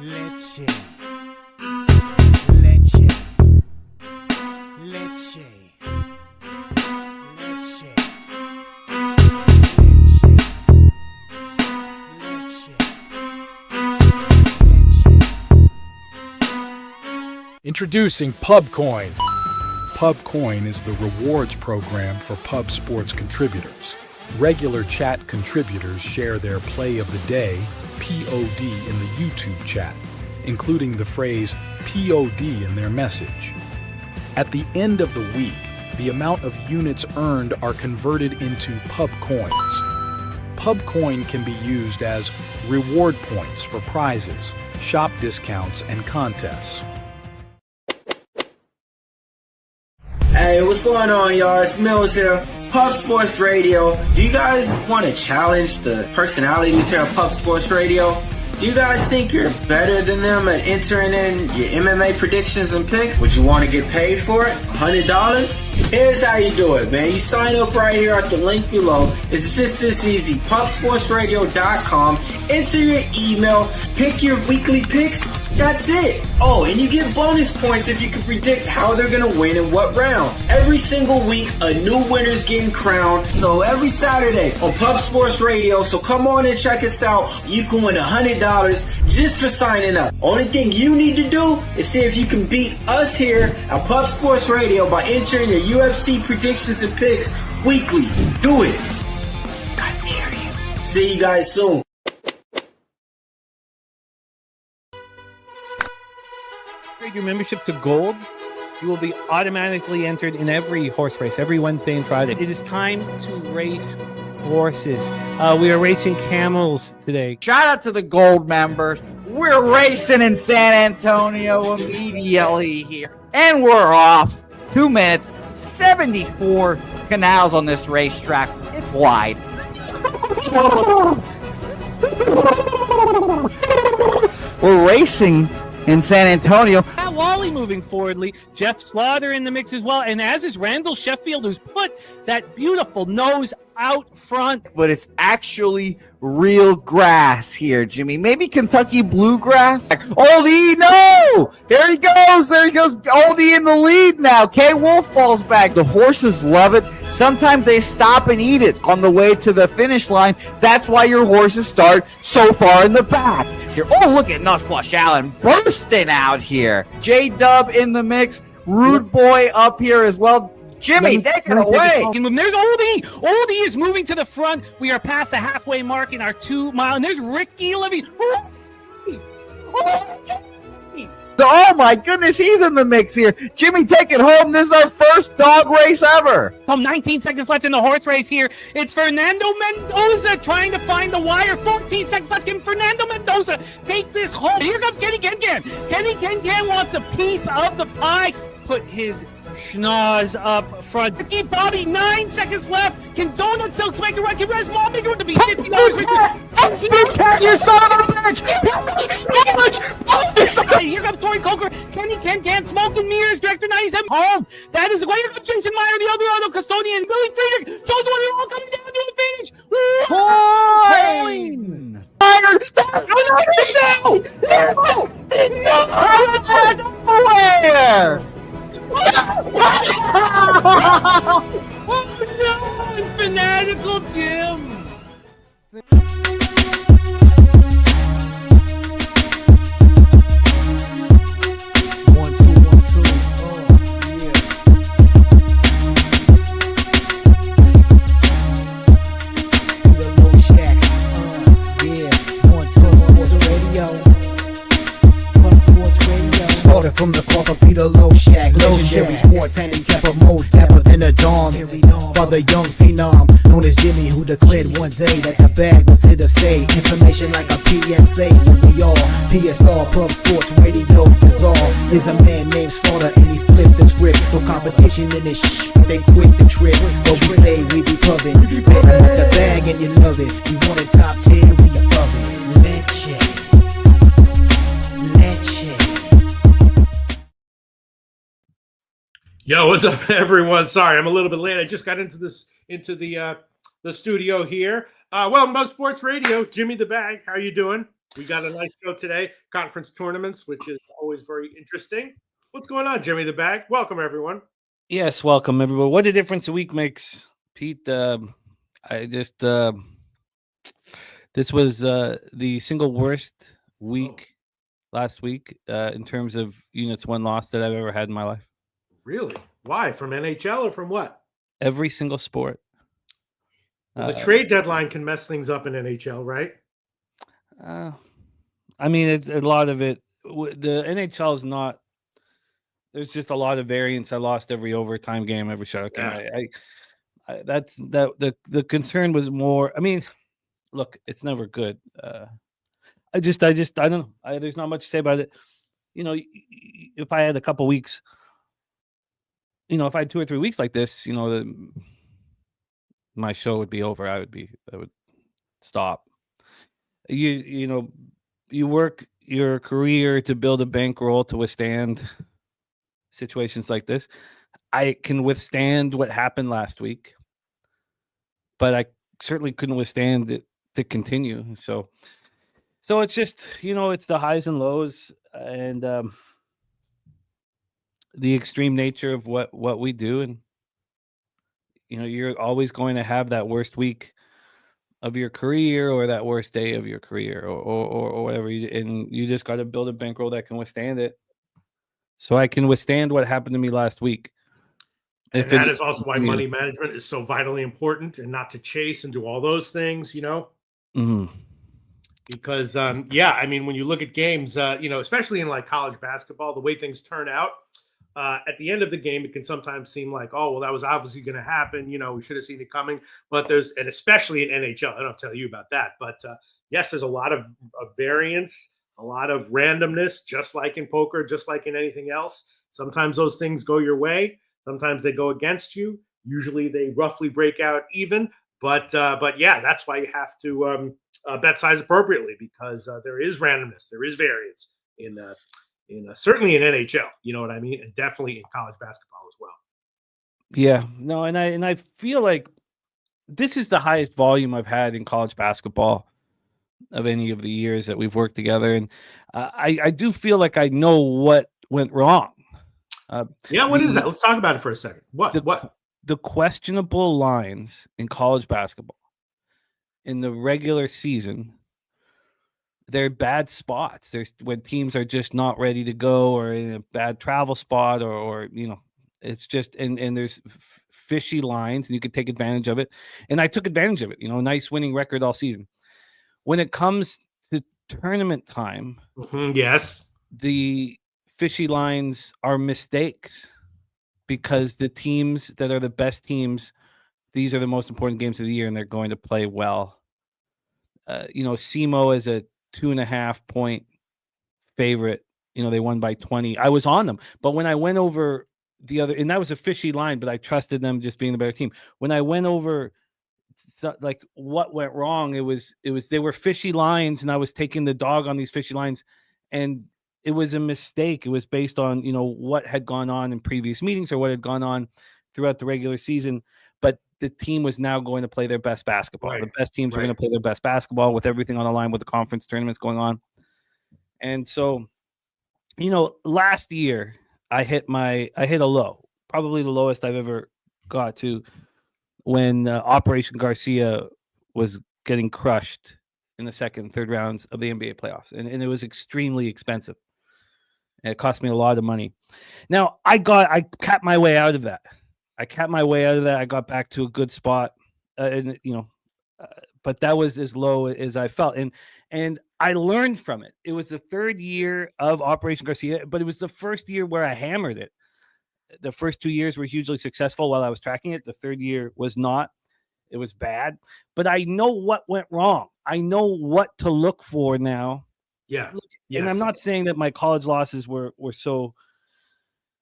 Leche. Leche. Leche. Leche. Introducing Pubcoin. Pubcoin is the rewards program for pub sports contributors. Regular chat contributors share their play of the day, POD, in the YouTube chat, including the phrase POD in their message. At the end of the week, the amount of units earned are converted into Pubcoins. Pubcoin can be used as reward points for prizes, shop discounts, and contests. Hey, what's going on, y'all? It's Mills here, Pub Sports Radio. Do you guys want to challenge the personalities here at Pub Sports Radio? Do you guys think you're better than them at entering in your MMA predictions and picks? Would you want to get paid for it? $100? Here's how you do it, man. You sign up right here at the link below. It's just this easy. PubSportsRadio.com. Enter your email. Pick your weekly picks. That's it. Oh, and you get bonus points if you can predict how they're going to win in what round. Every single week, a new winner's getting crowned. So every Saturday on Pub Sports Radio. So come on and check us out. You can win $100 just for signing up. Only thing you need to do is see if you can beat us here at Pub Sports Radio by entering your UFC predictions and picks weekly. Do it. I dare you. See you guys soon. Your membership to gold, you will be automatically entered in every horse race, every Wednesday and Friday. It is time to race horses. We are racing camels today. Shout out to the gold members. We're racing in San Antonio immediately here. And we're off. 2 minutes, 74 canals on this racetrack. It's wide. We're racing in San Antonio. Matt Wally moving forwardly. Jeff Slaughter in the mix as well. And as is Randall Sheffield, who's put that beautiful nose out front. But it's actually real grass here, Jimmy. Maybe Kentucky bluegrass. Oldie, no! There he goes. Oldie in the lead now. K. Wolf falls back. The horses love it. Sometimes they stop and eat it on the way to the finish line. That's why your horses start so far in the back. Here. Oh, look at Nussflush Allen bursting out here. J-Dub in the mix. Rude Boy up here as well. Jimmy, take it away. There's Oldie. Oldie is moving to the front. We are past the halfway mark in our 2 mile. And there's Ricky Levy. Oh my goodness, he's in the mix here. Jimmy, take it home. This is our first dog race ever. 19 seconds left in the horse race here. It's Fernando Mendoza trying to find the wire. 14 seconds left. Can Fernando Mendoza take this home? Here comes Kenny Kencan. Kenny Kencan wants a piece of the pie. Put his schnoz up front. Ricky Bobby, 9 seconds left. Can Donut Silks make a run? Can Res Mall make a run to be $50? You son of a bitch! Here comes Tori Coker. Kenny Can Smoke and Mirrors, Director 97. Home. That is a way. Here comes Jason Meyer, the Eldorado custodian. Billy Friedrich. Jones one all coming down the advantage. Coin! Nowhere! Oh no! Fanatical Jim! From the corporate Peter Loshak, legendary sports handicapper, more dapper than a dawn. Father young phenom, known as Jimmy, who declared one day that the bag was here to stay. Information like a PSA when we all PSR, Pub Sports Radio, bizarre. There's a man named Slaughter and he flipped the script. No competition in this they quit the trip. But we say we be pubbing, better with the bag and you love it. We want it top 10, we above it. Leche. Yo, what's up, everyone? Sorry, I'm a little bit late. I just got into the studio here. Welcome to Sports Radio. Jimmy the Bag, how you doing? We got a nice show today, conference tournaments, which is always very interesting. What's going on, Jimmy the Bag? Welcome, everyone. Yes, welcome everyone. What a difference a week makes, Pete. I just this was the single worst week last week in terms of units won loss that I've ever had in my life. Really? Why? From NHL or from what? Every single sport. Well, the trade deadline can mess things up in NHL, right? I mean, it's a lot of it. The NHL is not. There's just a lot of variance. I lost every overtime game, every shot. Yeah. The concern was more. I mean, look, it's never good. I don't know. There's not much to say about it. You know, if I had a couple weeks, if I had 2 or 3 weeks like this, my show would be over. I would stop. You work your career to build a bankroll to withstand situations like this. I can withstand what happened last week, but I certainly couldn't withstand it to continue. So it's just, it's the highs and lows and the extreme nature of what we do. And, you're always going to have that worst week of your career or that worst day of your career or whatever. And you just got to build a bankroll that can withstand it. So I can withstand what happened to me last week. And that is also why money management is so vitally important, and not to chase and do all those things, Mm-hmm. Because, I mean, when you look at games, especially in like college basketball, the way things turn out, at the end of the game, it can sometimes seem like, oh, well, that was obviously going to happen. We should have seen it coming. But and especially in NHL, I don't tell you about that. But yes, there's a lot of variance, a lot of randomness, just like in poker, just like in anything else. Sometimes those things go your way. Sometimes they go against you. Usually they roughly break out even. But yeah, that's why you have to bet size appropriately, because there is randomness, there is variance in certainly in NHL. You know what I mean, and definitely in college basketball as well. Yeah, no, and I feel like this is the highest volume I've had in college basketball of any of the years that we've worked together, and I do feel like I know what went wrong. What is that? Let's talk about it for a second. What? The questionable lines in college basketball in the regular season, they're bad spots. There's when teams are just not ready to go, or in a bad travel spot, or it's just and there's fishy lines, and you could take advantage of it. And I took advantage of it. Nice winning record all season. When it comes to tournament time, yes, the fishy lines are mistakes, because the teams that are the best teams, these are the most important games of the year, and they're going to play well. SEMO is a 2.5 point favorite. They won by 20. I was on them, but when I went over the other, and that was a fishy line, but I trusted them just being the better team. When I went over, like what went wrong, it was they were fishy lines, and I was taking the dog on these fishy lines, and it was a mistake. It was based on, what had gone on in previous meetings or what had gone on throughout the regular season. But the team was now going to play their best basketball. Right. The best teams were going to play their best basketball with everything on the line, with the conference tournaments going on. And so, last year I hit a low, probably the lowest I've ever got to, when Operation Garcia was getting crushed in the second and third rounds of the NBA playoffs. And it was extremely expensive. And it cost me a lot of money. Now, I capped my way out of that. I got back to a good spot, but that was as low as I felt. And I learned from it. It was the third year of Operation Garcia, but it was the first year where I hammered it. The first 2 years were hugely successful while I was tracking it. The third year was not. It was bad. But I know what went wrong. I know what to look for now. Yeah. Yes. And I'm not saying that my college losses were so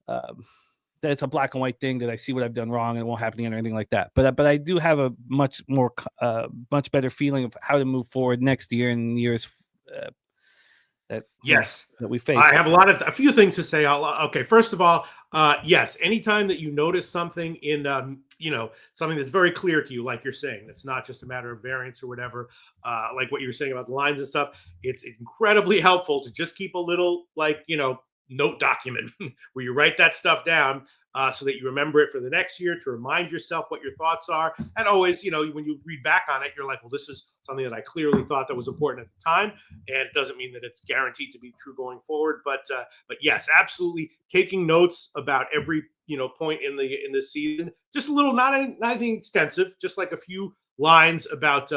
that it's a black and white thing, that I see what I've done wrong and it won't happen again or anything like that. But I do have a much better feeling of how to move forward next year and years that we face. I have a few things to say. Okay, first of all, yes, anytime that you notice something in something that's very clear to you, like you're saying, that's not just a matter of variance or whatever, like what you were saying about the lines and stuff, it's incredibly helpful to just keep a little note document where you write that stuff down, so that you remember it for the next year, to remind yourself what your thoughts are. And always, when you read back on it, you're like, well, this is something that I clearly thought that was important at the time. And it doesn't mean that it's guaranteed to be true going forward. But yes, absolutely taking notes about every, point in the season, just a little, not anything extensive, just like a few lines about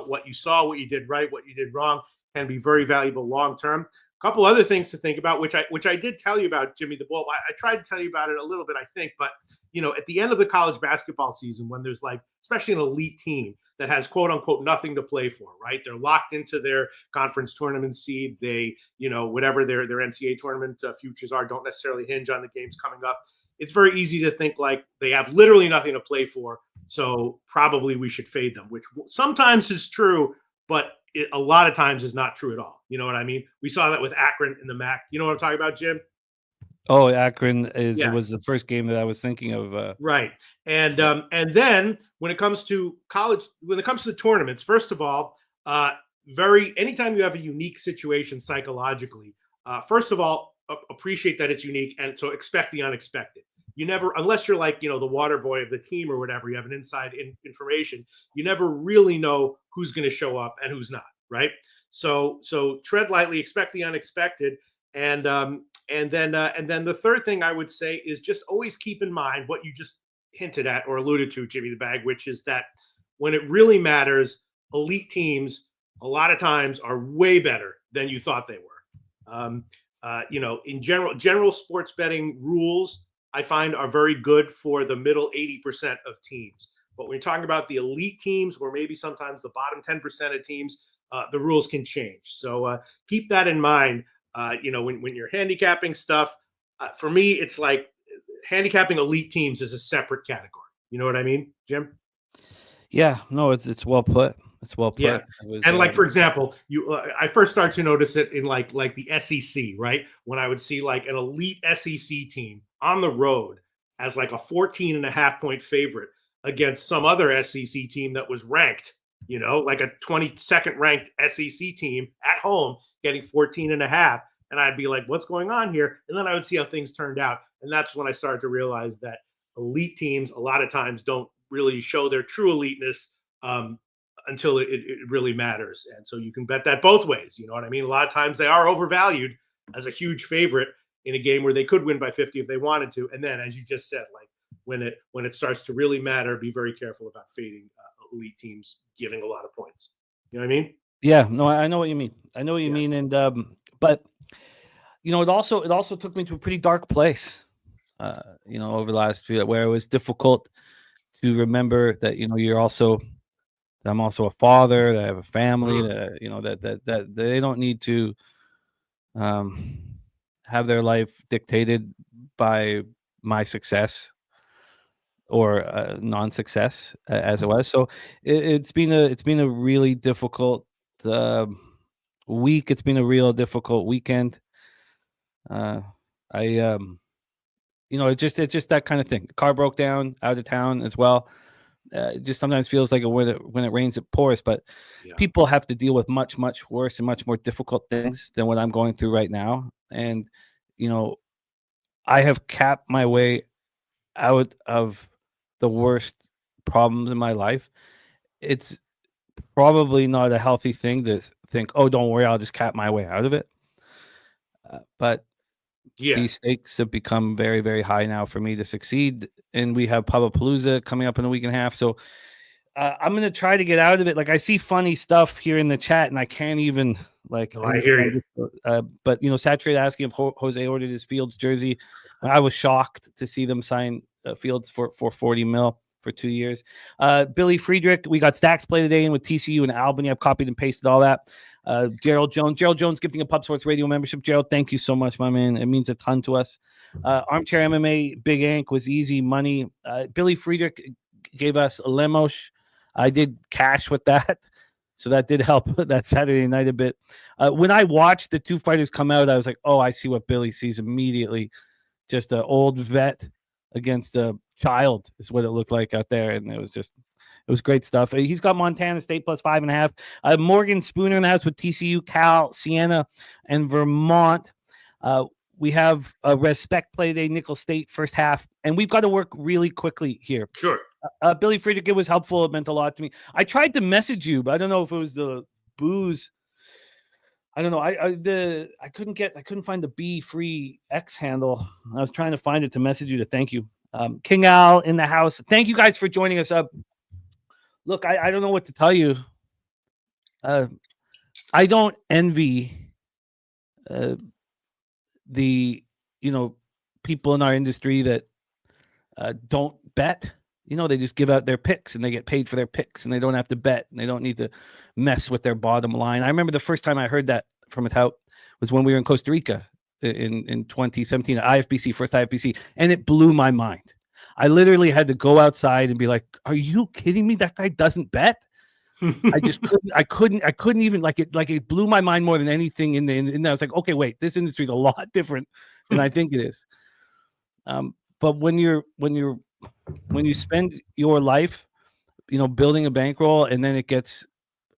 what you saw, what you did right, what you did wrong, can be very valuable long-term. A couple other things to think about, which I did tell you about, Jimmy the Bull. I tried to tell you about it a little bit, I think, but at the end of the college basketball season, when there's especially an elite team that has quote unquote nothing to play for, right? They're locked into their conference tournament seed. They, whatever their NCAA tournament futures are, don't necessarily hinge on the games coming up. It's very easy to think like they have literally nothing to play for, so probably we should fade them, which sometimes is true, but a lot of times is not true at all. You know what I mean? We saw that with Akron in the MAC. You know what I'm talking about, Jim? Oh, Akron was the first game that I was thinking of. Right. And then when it comes to college, when it comes to tournaments, first of all, anytime you have a unique situation psychologically, first of all, appreciate that it's unique, and so expect the unexpected. You never, unless you're like, the water boy of the team or whatever, you have an inside information, you never really know who's going to show up and who's not, right? So tread lightly, expect the unexpected. And then the third thing I would say is just always keep in mind what you just hinted at or alluded to, Jimmy the Bag, which is that when it really matters, elite teams a lot of times are way better than you thought they were. In general sports betting rules, I find are very good for the middle 80% of teams. But when you're talking about the elite teams, or maybe sometimes the bottom 10% of teams, the rules can change. So keep that in mind. When you're handicapping stuff, for me, it's like handicapping elite teams is a separate category. You know what I mean, Jim? Yeah, no, it's well put. It's well put. Yeah. And for example, I first started to notice it in like the SEC, right? When I would see like an elite SEC team on the road as like a 14.5 point favorite against some other SEC team that was ranked, like a 22nd ranked SEC team at home getting 14.5. And I'd be like, what's going on here? And then I would see how things turned out. And that's when I started to realize that elite teams a lot of times don't really show their true eliteness until it really matters. And so you can bet that both ways. You know what I mean? A lot of times they are overvalued as a huge favorite in a game where they could win by 50 if they wanted to. And then, as you just said, like when it starts to really matter, be very careful about fading elite teams giving a lot of points. You know what I mean? Yeah, no, I know what you mean. I know what you mean. And but it also took me to a pretty dark place. Over the last few, where it was difficult to remember that I'm also a father, that I have a family, that they don't need to have their life dictated by my success or non-success as it was. So it's been a really difficult week. It's been a real difficult weekend. It's just that kind of thing. The car broke down out of town as well. It just sometimes feels like when it rains, it pours. But people have to deal with much, much worse and much more difficult things than what I'm going through right now. And, I have capped my way out of the worst problems in my life. It's probably not a healthy thing to think, oh, don't worry, I'll just cap my way out of it. But these stakes have become very, very high now for me to succeed. And we have Pubapalooza coming up in a week and a half. So I'm going to try to get out of it. Like, I see funny stuff here in the chat and I can't even I hear you. But, Saturate asking if Jose ordered his Fields jersey. I was shocked to see them sign Fields for $40 million for 2 years. Billy Friedrich, we got Stacks play today in with TCU and Albany. I've copied and pasted all that. Gerald Jones gifting a Pub Sports Radio membership. Gerald, thank you so much, my man. It means a ton to us. Armchair MMA, Big Ink was easy money. Billy Friedrich gave us a Lemos. I did cash with that, so that did help that Saturday night a bit. When I watched the two fighters come out, I was like, oh, I see what Billy sees immediately. Just an old vet against a child is what it looked like out there, and it was great stuff. He's got Montana State plus 5.5. Morgan Spooner in the house with TCU, Cal, Siena, and Vermont. We have a respect play day, Nickel State first half, and we've got to work really quickly here. Sure. Billy Friedrich, it was helpful. It meant a lot to me. I tried to message you, but I don't know if it was the booze. I don't know. I couldn't find the B free X handle. I was trying to find it to message you to thank you. King Al in the house. Thank you guys for joining us up. Look, I don't know what to tell you. I don't envy the people in our industry that don't bet. They just give out their picks and they get paid for their picks and they don't have to bet and they don't need to mess with their bottom line. I remember the first time I heard that from a tout was when we were in Costa Rica in 2017 at IFBC, first IFBC, and it blew my mind. I literally had to go outside and be like, "Are you kidding me? That guy doesn't bet." I just couldn't even it blew my mind more than anything. And I was like, okay, wait, this industry is a lot different than I think it is. But when you spend your life, building a bankroll and then it gets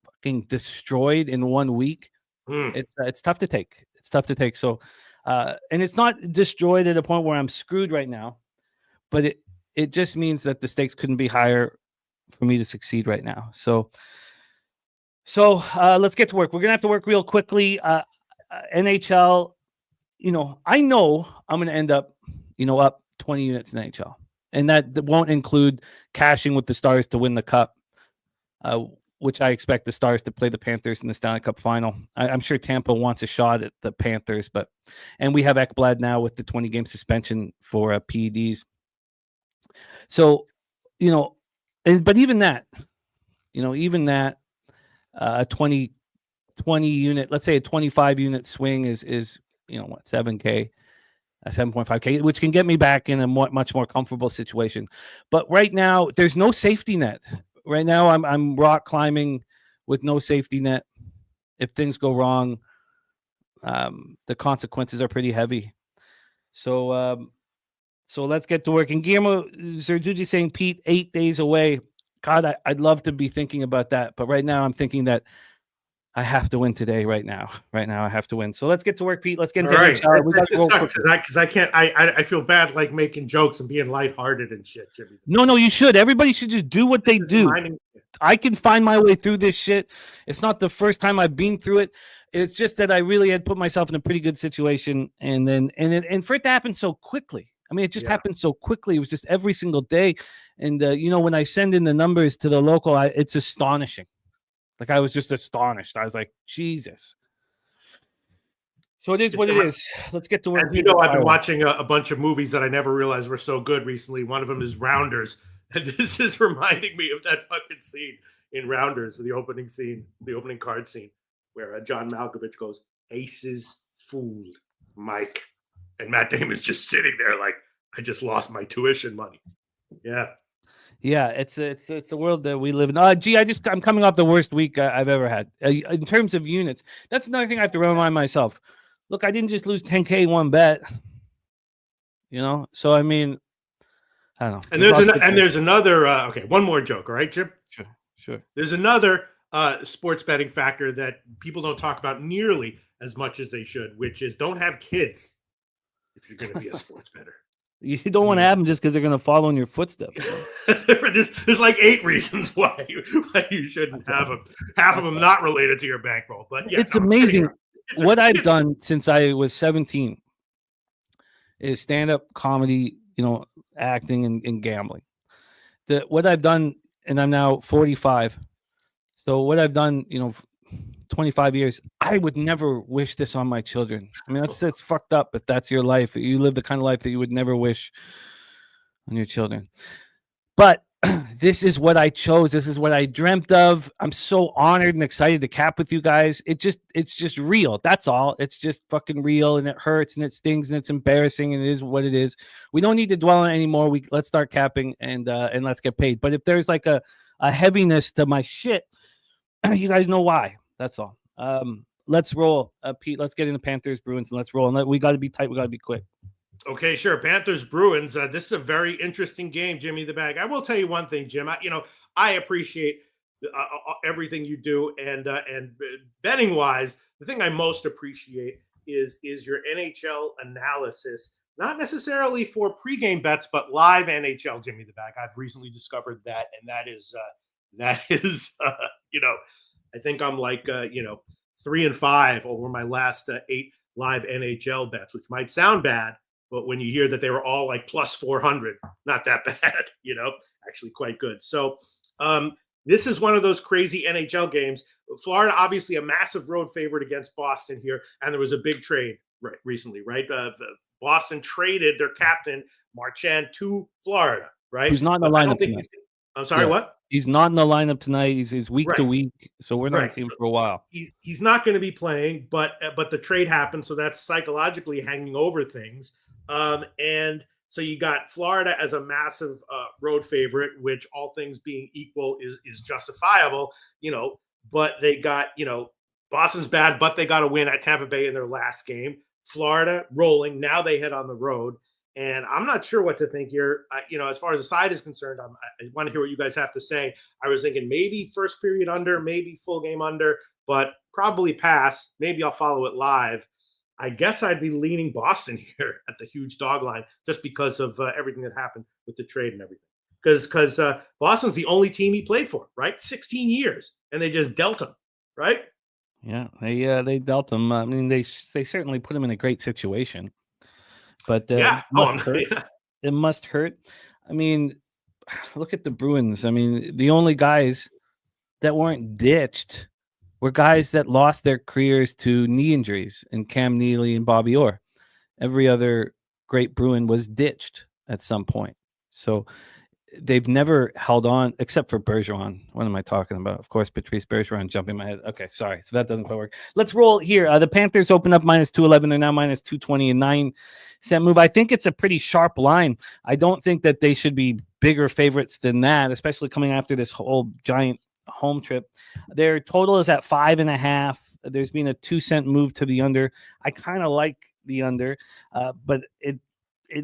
fucking destroyed in 1 week, it's tough to take. It's tough to take. So, and it's not destroyed at a point where I'm screwed right now, but it just means that the stakes couldn't be higher for me to succeed right now. So let's get to work. We're gonna have to work real quickly. NHL, I know I'm gonna end up, up 20 units in NHL, and that won't include cashing with the Stars to win the cup, which I expect the Stars to play the Panthers in the Stanley Cup final. I'm sure Tampa wants a shot at the Panthers, and we have Ekblad now with the 20-game suspension for PEDs. So, but even that, a 20 unit, let's say a 25 unit swing is 7K, 7.5K, which can get me back in a much more comfortable situation. But right now, there's no safety net. Right now, I'm rock climbing with no safety net. If things go wrong, the consequences are pretty heavy. So let's get to work. And Guillermo Zerdugi saying, Pete, 8 days away. God, I'd love to be thinking about that. But right now I'm thinking that I have to win today. Right now I have to win. So let's get to work, Pete. Let's get into it. Because I can't. I feel bad like making jokes and being lighthearted and shit, Jimmy. No, you should. Everybody should just do what they do. I can find my way through this shit. It's not the first time I've been through it. It's just that I really had put myself in a pretty good situation, and for it to happen so quickly. I mean, it just happened so quickly. It was just every single day. And, when I send in the numbers to the local, it's astonishing. Like, I was just astonished. I was like, Jesus. So it is what it is. Let's get to work. And I've been watching a bunch of movies that I never realized were so good recently. One of them is Rounders. And this is reminding me of that fucking scene in Rounders, the opening scene, the opening card scene, where John Malkovich goes, "Aces fooled Mike." And Matt Damon's just sitting there like, I just lost my tuition money. Yeah. Yeah, it's the world that we live in. I'm coming off the worst week I've ever had in terms of units. That's another thing I have to remind myself. Look, I didn't just lose 10K one bet. So I mean, I don't know. And there's another. Okay, one more joke. All right, Jim. Sure. There's another sports betting factor that people don't talk about nearly as much as they should, which is don't have kids if you're going to be a sports bettor. You don't want to have them just because they're going to follow in your footsteps. There's like 8 reasons why you shouldn't have them. Half of them not related to your bankroll. But yeah, it's amazing. What I've done since I was 17 is stand-up comedy, acting and gambling. What I've done, and I'm now 45. So what I've done, 25 years, I would never wish this on my children. I mean, that's fucked up, but that's your life. You live the kind of life that you would never wish on your children. But this is what I chose. This is what I dreamt of. I'm so honored and excited to cap with you guys. It's just real. That's all. It's just fucking real, and it hurts and it stings and it's embarrassing, and it is what it is. We don't need to dwell on it anymore. Let's start capping and let's get paid. But if there's like a heaviness to my shit, you guys know why. That's all. Let's roll, Pete. Let's get into Panthers, Bruins, and let's roll. And we got to be tight. We got to be quick. Okay, sure. Panthers Bruins. This is a very interesting game, Jimmy the Bag. I will tell you one thing, Jim. I appreciate everything you do, and betting wise, the thing I most appreciate is your NHL analysis. Not necessarily for pregame bets, but live NHL, Jimmy the Bag. I've recently discovered that, and that is I think I'm like 3-5 over my last 8 live NHL bets, which might sound bad. But when you hear that they were all like plus 400, not that bad, actually quite good. So this is one of those crazy NHL games. Florida, obviously a massive road favorite against Boston here. And there was a big trade recently, right? Boston traded their captain, Marchand, to Florida, right? Who's not in the lineup tonight. I'm sorry, what? He's not in the lineup tonight. He's week to week, so we're not seeing him for a while. He's not going to be playing, but the trade happened, so that's psychologically hanging over things. And so you got Florida as a massive road favorite, which all things being equal is justifiable, but they got, Boston's bad, but they got a win at Tampa Bay in their last game. Florida rolling. Now they head on the road. And I'm not sure what to think here. As far as the side is concerned, I want to hear what you guys have to say. I was thinking maybe first period under, maybe full game under, but probably pass. Maybe I'll follow it live. I guess I'd be leaning Boston here at the huge dog line just because of everything that happened with the trade and everything. Because Boston's the only team he played for, right? 16 years, and they just dealt him, right? Yeah, they dealt him. I mean, they certainly put him in a great situation. But it must hurt. I mean, look at the Bruins. I mean, the only guys that weren't ditched were guys that lost their careers to knee injuries, and Cam Neely and Bobby Orr. Every other great Bruin was ditched at some point. So they've never held on, except for Bergeron. What am I talking about? Of course, Patrice Bergeron jumping my head. Okay, sorry. So that doesn't quite work. Let's roll here. The Panthers open up minus 211. They're now minus 220 and 9-cent move. I think it's a pretty sharp line. I don't think that they should be bigger favorites than that, especially coming after this whole giant home trip. Their total is at 5.5. There's been a 2-cent move to the under. I kind of like the under, but it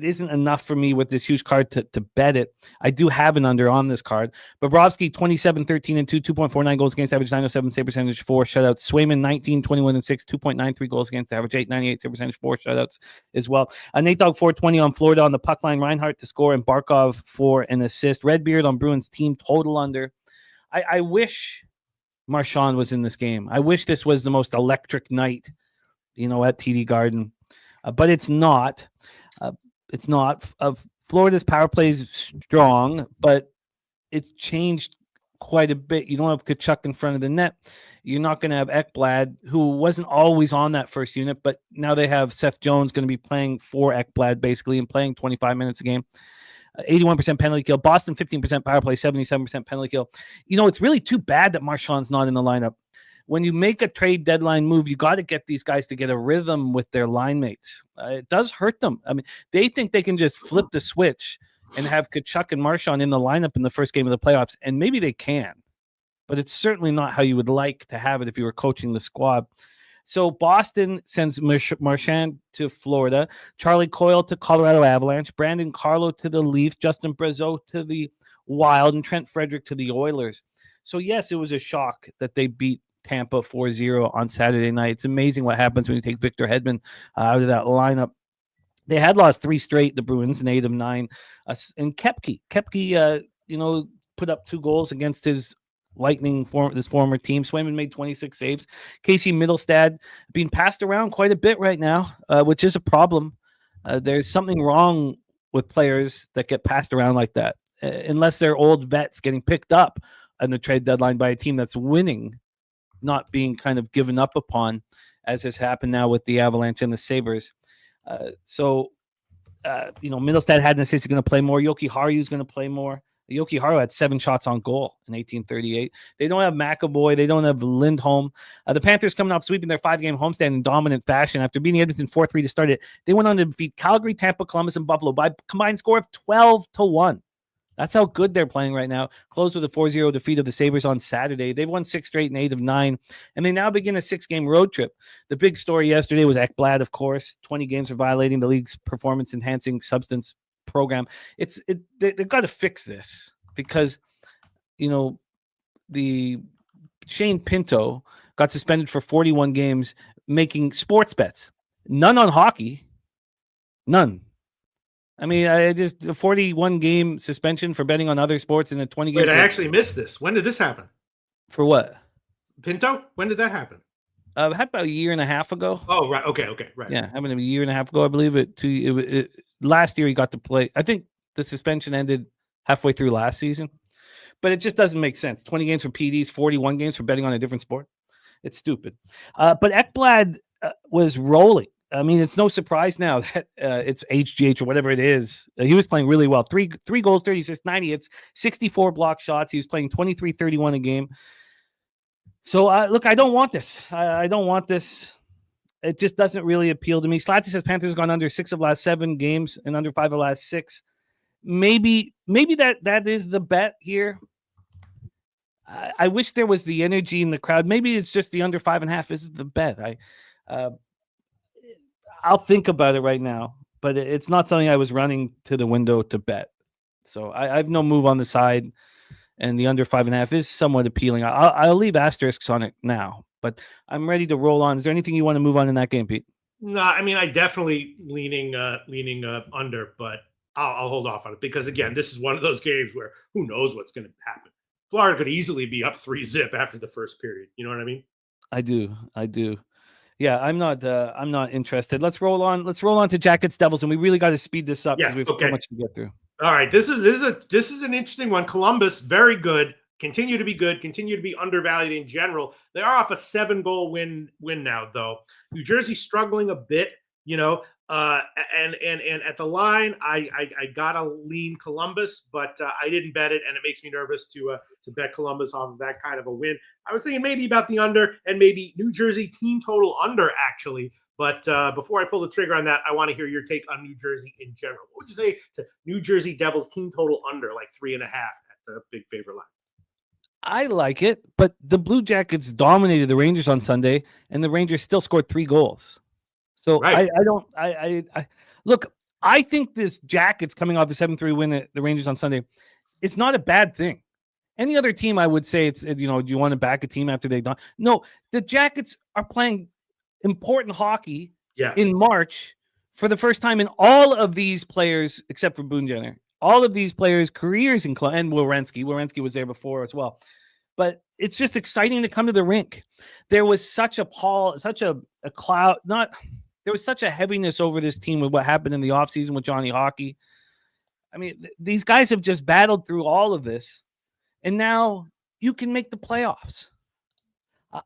isn't enough for me with this huge card to bet it. I do have an under on this card. Bobrovsky, 27, 13, and 2, 2.49 goals against average, 907 save percentage, 4 shutouts. Swayman, 19, 21, and 6, 2.93 goals against average, 898 save percentage, 4 shutouts as well. Nate Dogg, 420 on Florida on the puck line. Reinhart to score, and Barkov for an assist. Redbeard on Bruins team total under. I wish Marchand was in this game. I wish this was the most electric night, at TD Garden, but it's not. It's not. Florida's power play is strong, but it's changed quite a bit. You don't have Tkachuk in front of the net. You're not going to have Ekblad, who wasn't always on that first unit, but now they have Seth Jones going to be playing for Ekblad basically and playing 25 minutes a game. 81% penalty kill. Boston, 15% power play, 77% penalty kill. It's really too bad that Marchand's not in the lineup. When you make a trade deadline move, you got to get these guys to get a rhythm with their line mates. It does hurt them. I mean, they think they can just flip the switch and have Tkachuk and Marchand in the lineup in the first game of the playoffs, and maybe they can. But it's certainly not how you would like to have it if you were coaching the squad. So Boston sends Marchand to Florida, Charlie Coyle to Colorado Avalanche, Brandon Carlo to the Leafs, Justin Brazeau to the Wild, and Trent Frederick to the Oilers. So, yes, it was a shock that they beat Tampa 4-0 on Saturday night. It's amazing what happens when you take Victor Hedman out of that lineup. They had lost 3 straight, the Bruins, an 8 of 9. And Koepke, put up 2 goals against his his former team. Swayman made 26 saves. Casey Middlestad being passed around quite a bit right now, which is a problem. There's something wrong with players that get passed around like that, unless they're old vets getting picked up on the trade deadline by a team that's winning, not being kind of given up upon, as has happened now with the Avalanche and the Sabres. Middlestad had an assist. He's going to play more. Yoki Haru is going to play more. Yoki Haru had 7 shots on goal in 1838. They don't have McAvoy. They don't have Lindholm. The Panthers coming off sweeping their 5-game homestand in dominant fashion. After beating Edmonton 4-3 to start it, they went on to defeat Calgary, Tampa, Columbus, and Buffalo by a combined score of 12-1. That's how good they're playing right now. Closed with a 4-0 defeat of the Sabres on Saturday. They've won 6 straight and 8 of 9, and they now begin a 6-game road trip. The big story yesterday was Ekblad, of course. 20 games for violating the league's performance-enhancing substance program. They've got to fix this because, the Shane Pinto got suspended for 41 games making sports bets. None on hockey. None. I mean, a 41-game suspension for betting on other sports in a 20-game. Wait, I actually missed this. When did this happen? For what? Pinto? When did that happen? About a year and a half ago. Oh, right. Okay, right. Yeah, happened a year and a half ago, I believe. Last year he got to play. I think the suspension ended halfway through last season, but it just doesn't make sense. 20 games for PDs, 41 games for betting on a different sport. It's stupid. But Ekblad was rolling. I mean, it's no surprise now that it's HGH or whatever it is. He was playing really well. Three goals, 36, 90 hits, 64 block shots. He was playing 23-31 a game. So, look, I don't want this. I don't want this. It just doesn't really appeal to me. Slatsy says Panthers gone under 6 of last 7 games and under 5 of last 6. Maybe that is the bet here. I wish there was the energy in the crowd. Maybe it's just the under 5.5 is the bet. I'll think about it right now, but it's not something I was running to the window to bet. So I have no move on the side, and the under 5.5 is somewhat appealing. I'll leave asterisks on it now, but I'm ready to roll on. Is there anything you want to move on in that game, Pete? No, I mean, I definitely leaning under, but I'll hold off on it because, again, this is one of those games where who knows what's going to happen. Florida could easily be up 3-0 after the first period. You know what I mean? I do. Yeah, I'm not interested. Let's roll on to Jackets Devils, and we really got to speed this up because we have so much to get through. All right, this is an interesting one. Columbus, very good. Continue to be good. Continue to be undervalued in general. They are off a 7-goal win now, though. New Jersey struggling a bit, and at the line, I gotta lean Columbus, but I didn't bet it, and it makes me nervous to bet Columbus off of that kind of a win. I was thinking maybe about the under and maybe New Jersey team total under actually, but before I pull the trigger on that, I want to hear your take on New Jersey in general. What would you say to New Jersey Devils team total under like 3.5 at the big favorite line? I like it, but the Blue Jackets dominated the Rangers on Sunday, and the Rangers still scored 3 goals. So right. I look, I think this Jackets coming off a 7-3 win at the Rangers on Sunday, it's not a bad thing. Any other team, I would say it's, do you want to back a team after they've done? No, the Jackets are playing important hockey in March for the first time in all of these players, except for Boone Jenner. All of these players' careers and Werenski. Werenski was there before as well. But it's just exciting to come to the rink. There was such a cloud, there was such a heaviness over this team with what happened in the offseason with Johnny Hockey. I mean, these guys have just battled through all of this, and now you can make the playoffs.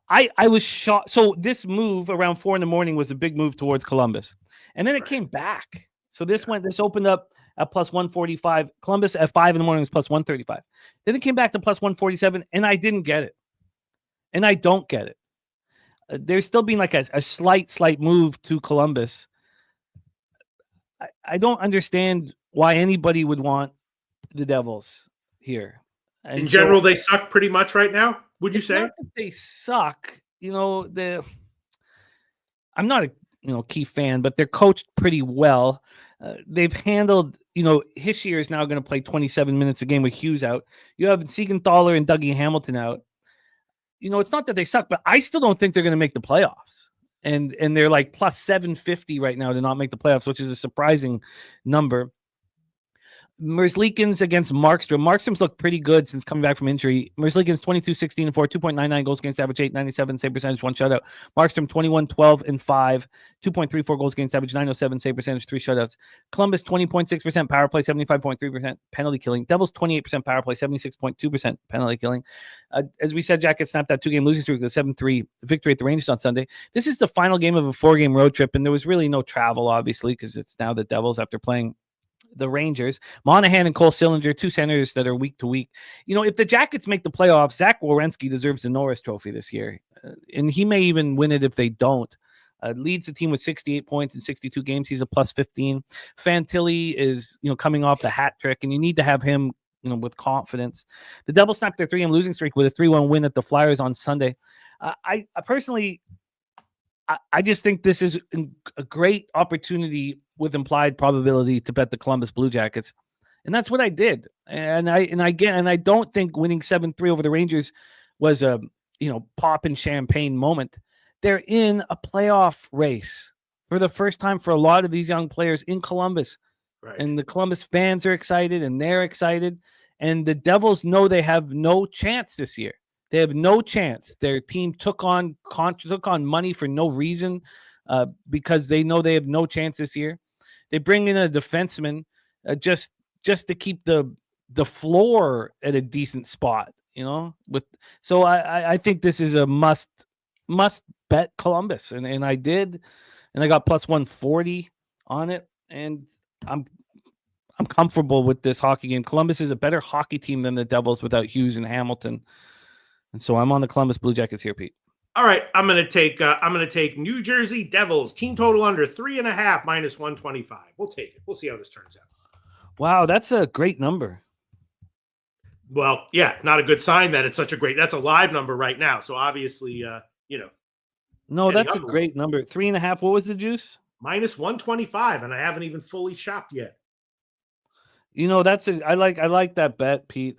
I was shocked. So this move around 4 a.m. was a big move towards Columbus, and then it came back. So this opened up at plus 145. Columbus at 5 a.m. was plus 135. Then it came back to plus 147, and I didn't get it, and I don't get it. There's still been like a slight move to Columbus. I don't understand why anybody would want the Devils here. And in general, they suck pretty much right now, would you say? Not that they suck. I'm not a key fan, but they're coached pretty well. They've handled, Hischier is now going to play 27 minutes a game with Hughes out. You have Siegenthaler and Dougie Hamilton out. It's not that they suck, but I still don't think they're going to make the playoffs. And they're like plus 750 right now to not make the playoffs, which is a surprising number. Merzlikins against Markstrom. Markstrom's looked pretty good since coming back from injury. Merzlikins 22-16-4, 2.99 goals against average, 897 save percentage, 1 shutout. Markstrom 21-12-5, 2.34 goals against average, 907 save percentage, 3 shutouts. Columbus 20.6% power play, 75.3% penalty killing. Devils 28% power play, 76.2% penalty killing. As we said, Jackets snapped that 2-game losing streak with a 7-3 victory at the Rangers on Sunday. This is the final game of a 4-game road trip, and there was really no travel, obviously, because it's now the Devils after playing the Rangers. Monahan and Cole Sillinger, 2 centers that are week to week. If the Jackets make the playoffs, Zach Werenski deserves the Norris Trophy this year, and he may even win it if they don't. Leads the team with 68 points in 62 games. He's a plus 15. Fantilli is, coming off the hat trick, and you need to have him with confidence. The Devils snapped their 3-game losing streak with a 3-1 win at the Flyers on Sunday. I personally, I just think this is a great opportunity with implied probability to bet the Columbus Blue Jackets. And that's what I did. And I don't think winning 7-3 over the Rangers was a, pop and champagne moment. They're in a playoff race for the first time for a lot of these young players in Columbus. Right. And the Columbus fans are excited and they're excited. And the Devils know they have no chance this year. They have no chance. Their team took on money for no reason because they know they have no chance this year. They bring in a defenseman just to keep the floor at a decent spot, So I think this is a must bet Columbus, and I did, and I got plus 140 on it, and I'm comfortable with this hockey game. Columbus is a better hockey team than the Devils without Hughes and Hamilton, and so I'm on the Columbus Blue Jackets here, Pete. All right, I'm gonna take New Jersey Devils team total under 3.5 minus 125. We'll take it. We'll see how this turns out. Wow, that's a great number. Well, yeah, not a good sign that it's such a great. That's a live number right now. So obviously, No, that's a great number. 3.5. What was the juice? Minus 125, and I haven't even fully shopped yet. I like that bet, Pete.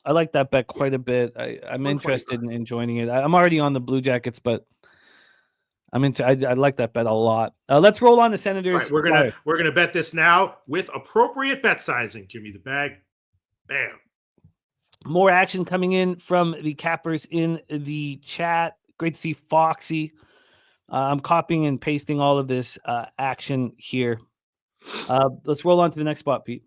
I like that bet quite a bit. I'm interested in joining it. I'm already on the Blue Jackets, but I like that bet a lot. Let's roll on the Senators. All right, we're gonna bet this now with appropriate bet sizing. Jimmy the Bag, bam. More action coming in from the Cappers in the chat. Great to see Foxy. I'm copying and pasting all of this action here. Let's roll on to the next spot, Pete.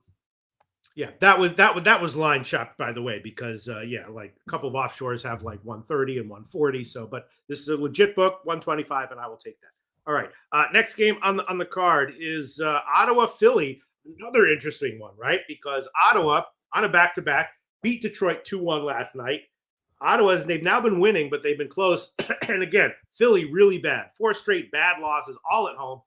Yeah, that was line shopped, by the way, because like a couple of offshores have like 130 and 140. So, but this is a legit book, 125, and I will take that. All right, next game on the card is Ottawa Philly. Another interesting one, right? Because Ottawa on a back-to-back beat Detroit 2-1 last night. They've now been winning, but they've been close. And again, Philly really bad. 4 straight bad losses, all at home.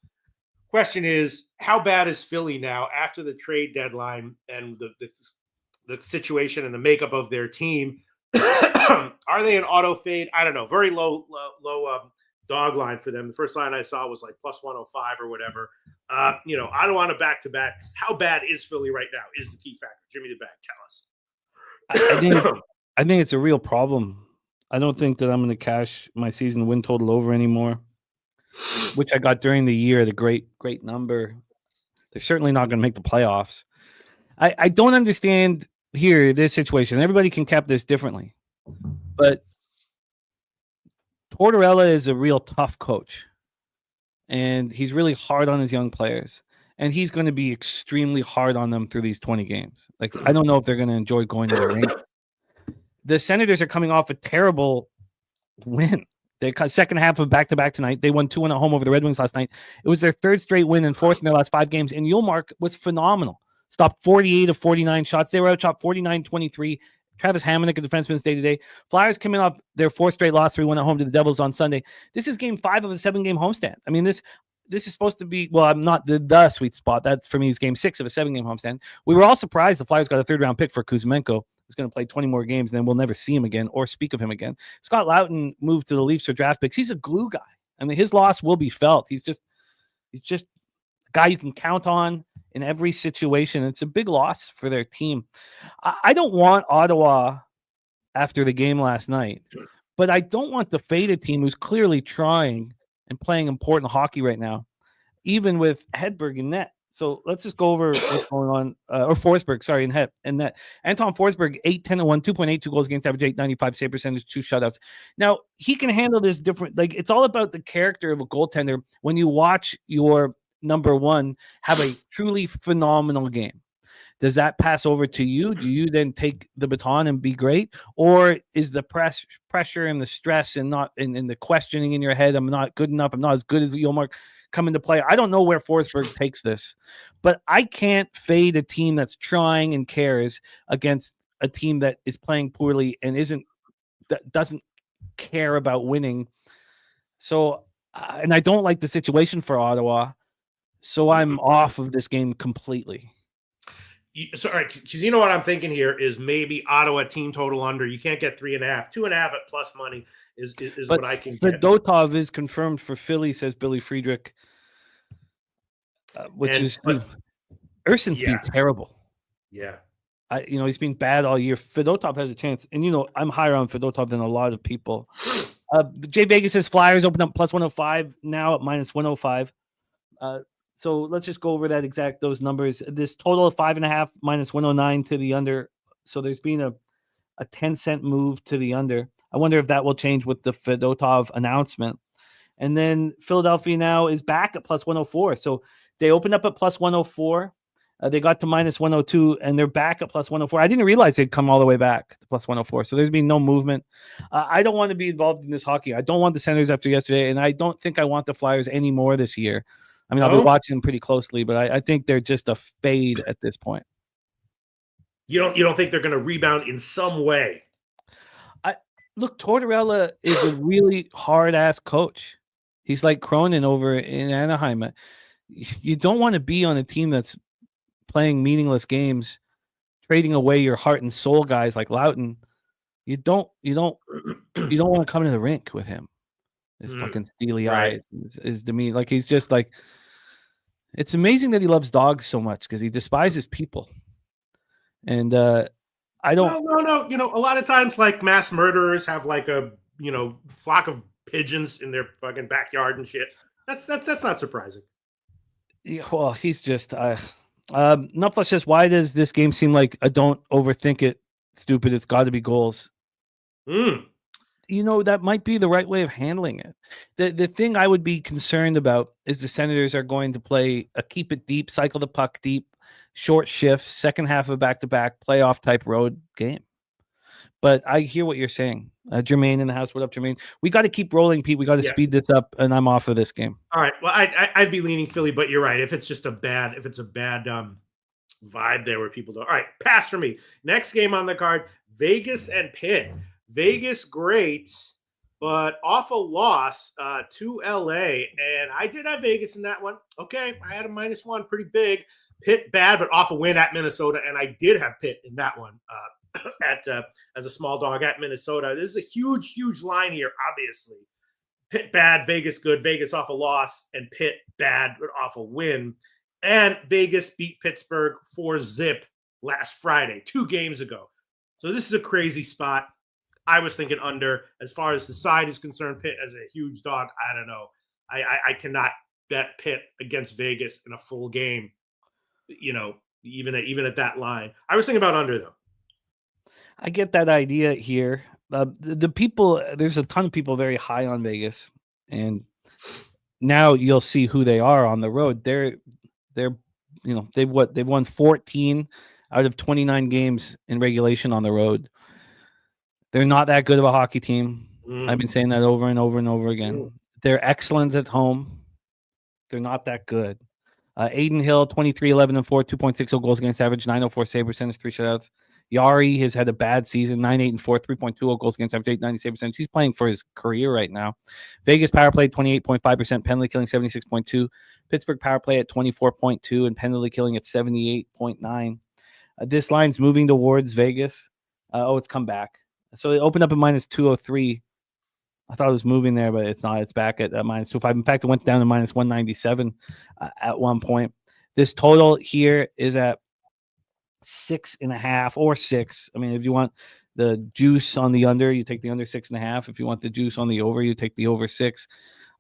Question is, how bad is Philly now after the trade deadline and the situation and the makeup of their team? Are they an auto fade? I don't know. Very low dog line for them. The first line I saw was like plus 105 or whatever. I don't want a back-to-back. How bad is Philly right now is the key factor. Jimmy the Bag, tell us. I think it's a real problem. I don't think that I'm going to cash my season win total over anymore, which I got during the year, the great number. They're certainly not going to make the playoffs. I don't understand here this situation. Everybody can cap this differently, but Tortorella is a real tough coach, and he's really hard on his young players, and he's going to be extremely hard on them through these 20 games. Like, I don't know if they're going to enjoy going to the rink. The Senators are coming off a terrible win. They cut second half of back-to-back tonight. They won 2-1 at home over the Red Wings last night. It was their third straight win and fourth in their last 5 games. And Ullmark was phenomenal. Stopped 48 of 49 shots. They were outshot 49-23. Travis Hamonic, a defenseman's day-to-day. Flyers coming off their 4th straight loss, 3-1 at home to the Devils on Sunday. This is game 5 of a 7-game homestand. I mean, this is supposed to be, well, I'm not the sweet spot. That's, for me, is game 6 of a 7-game homestand. We were all surprised the Flyers got a 3rd-round pick for Kuzmenko, who's going to play 20 more games, and then we'll never see him again or speak of him again. Scott Loughton moved to the Leafs for draft picks. He's a glue guy. I mean, his loss will be felt. He's just a guy you can count on in every situation. It's a big loss for their team. I don't want Ottawa after the game last night, but I don't want to fade a team who's clearly trying and playing important hockey right now, even with Hedberg in net. So let's just go over what's going on, or Forsberg, sorry, in net. Anton Forsberg, 8-10-1, 2.82 goals against average, 895 save percentage, 2 shutouts. Now, he can handle this different. Like, it's all about the character of a goaltender when you watch your number one have a truly phenomenal game. Does that pass over to you? Do you then take the baton and be great? Or is the pressure and the stress and not and the questioning in your head, I'm not good enough, I'm not as good as Ullmark, come into play? I don't know where Forsberg takes this, but I can't fade a team that's trying and cares against a team that is playing poorly and doesn't care about winning. So, and I don't like the situation for Ottawa, so I'm off of this game completely. Because you know what I'm thinking here is maybe Ottawa team total under. You can't get 3.5, 2.5 at plus money is But what I can get. Fedotov is confirmed for Philly, says Billy Friedrich. Urson's been terrible. Yeah. He's been bad all year. Fedotov has a chance. And, I'm higher on Fedotov than a lot of people. Jay Vegas says Flyers open up plus 105, now at minus 105. So let's just go over those numbers. This total of 5.5 minus 109 to the under. So there's been a 10-cent move to the under. I wonder if that will change with the Fedotov announcement. And then Philadelphia now is back at plus 104. So they opened up at plus 104. They got to minus 102, and they're back at plus 104. I didn't realize they'd come all the way back to plus 104. So there's been no movement. I don't want to be involved in this hockey. I don't want the Senators after yesterday, and I don't think I want the Flyers anymore this year. I mean, I'll be watching them pretty closely, but I think they're just a fade at this point. You don't think they're going to rebound in some way? Look, Tortorella is a really hard-ass coach. He's like Cronin over in Anaheim. You don't want to be on a team that's playing meaningless games, trading away your heart and soul guys like Loughton. You don't want to come to the rink with him. His fucking steely eyes, his demeanor. Like, he's just like, it's amazing that he loves dogs so much because he despises people. And I don't. No. A lot of times, like, mass murderers have like a flock of pigeons in their fucking backyard and shit. That's not surprising. Yeah, well, he's just. Nutflush says, why does this game seem like a don't overthink it, stupid? It's got to be goals. That might be the right way of handling it. The thing I would be concerned about is the Senators are going to play a keep it deep, cycle the puck deep, short shift, second half of back-to-back playoff type road game. But I hear what you're saying. Jermaine in the house. What up, Jermaine? We got to keep rolling, Pete. We got to speed this up, and I'm off of this game. All right. Well, I'd be leaning Philly, but you're right. If it's a bad vibe there where people don't. All right, pass for me. Next game on the card, Vegas and Pitt. Vegas great, but awful loss to LA. And I did have Vegas in that one. Okay, I had a -1, pretty big. Pitt bad, but awful win at Minnesota. And I did have Pitt in that one as a small dog at Minnesota. This is a huge, huge line here, obviously. Pitt bad, Vegas good, Vegas off a loss, and Pitt bad, but off a win. And Vegas beat Pittsburgh 4-0 last Friday, 2 games ago. So this is a crazy spot. I was thinking under. As far as the side is concerned, Pitt as a huge dog, I don't know. I cannot bet Pitt against Vegas in a full game, even at that line. I was thinking about under, though. I get that idea here. The people, there's a ton of people very high on Vegas, and now you'll see who they are on the road. They've won 14 out of 29 games in regulation on the road. They're not that good of a hockey team. I've been saying that over and over and over again. They're excellent at home. They're not that good. Aiden Hill, 23, 11, and 4, 2.60 goals against average, 904 save percentage, 3 shutouts. Yari has had a bad season, 9-8 and 4, 3.20 goals against average, 890 save percentage. He's playing for his career right now. Vegas power play 28.5%, penalty killing 76.2. Pittsburgh power play at 24.2 and penalty killing at 78.9. This line's moving towards Vegas. It's come back. So it opened up at -203. I thought it was moving there, but it's not. It's back at -205. In fact, it went down to -197 at one point. This total here is at 6.5 or 6. I mean, if you want the juice on the under, you take the under 6.5. If you want the juice on the over, you take the over 6.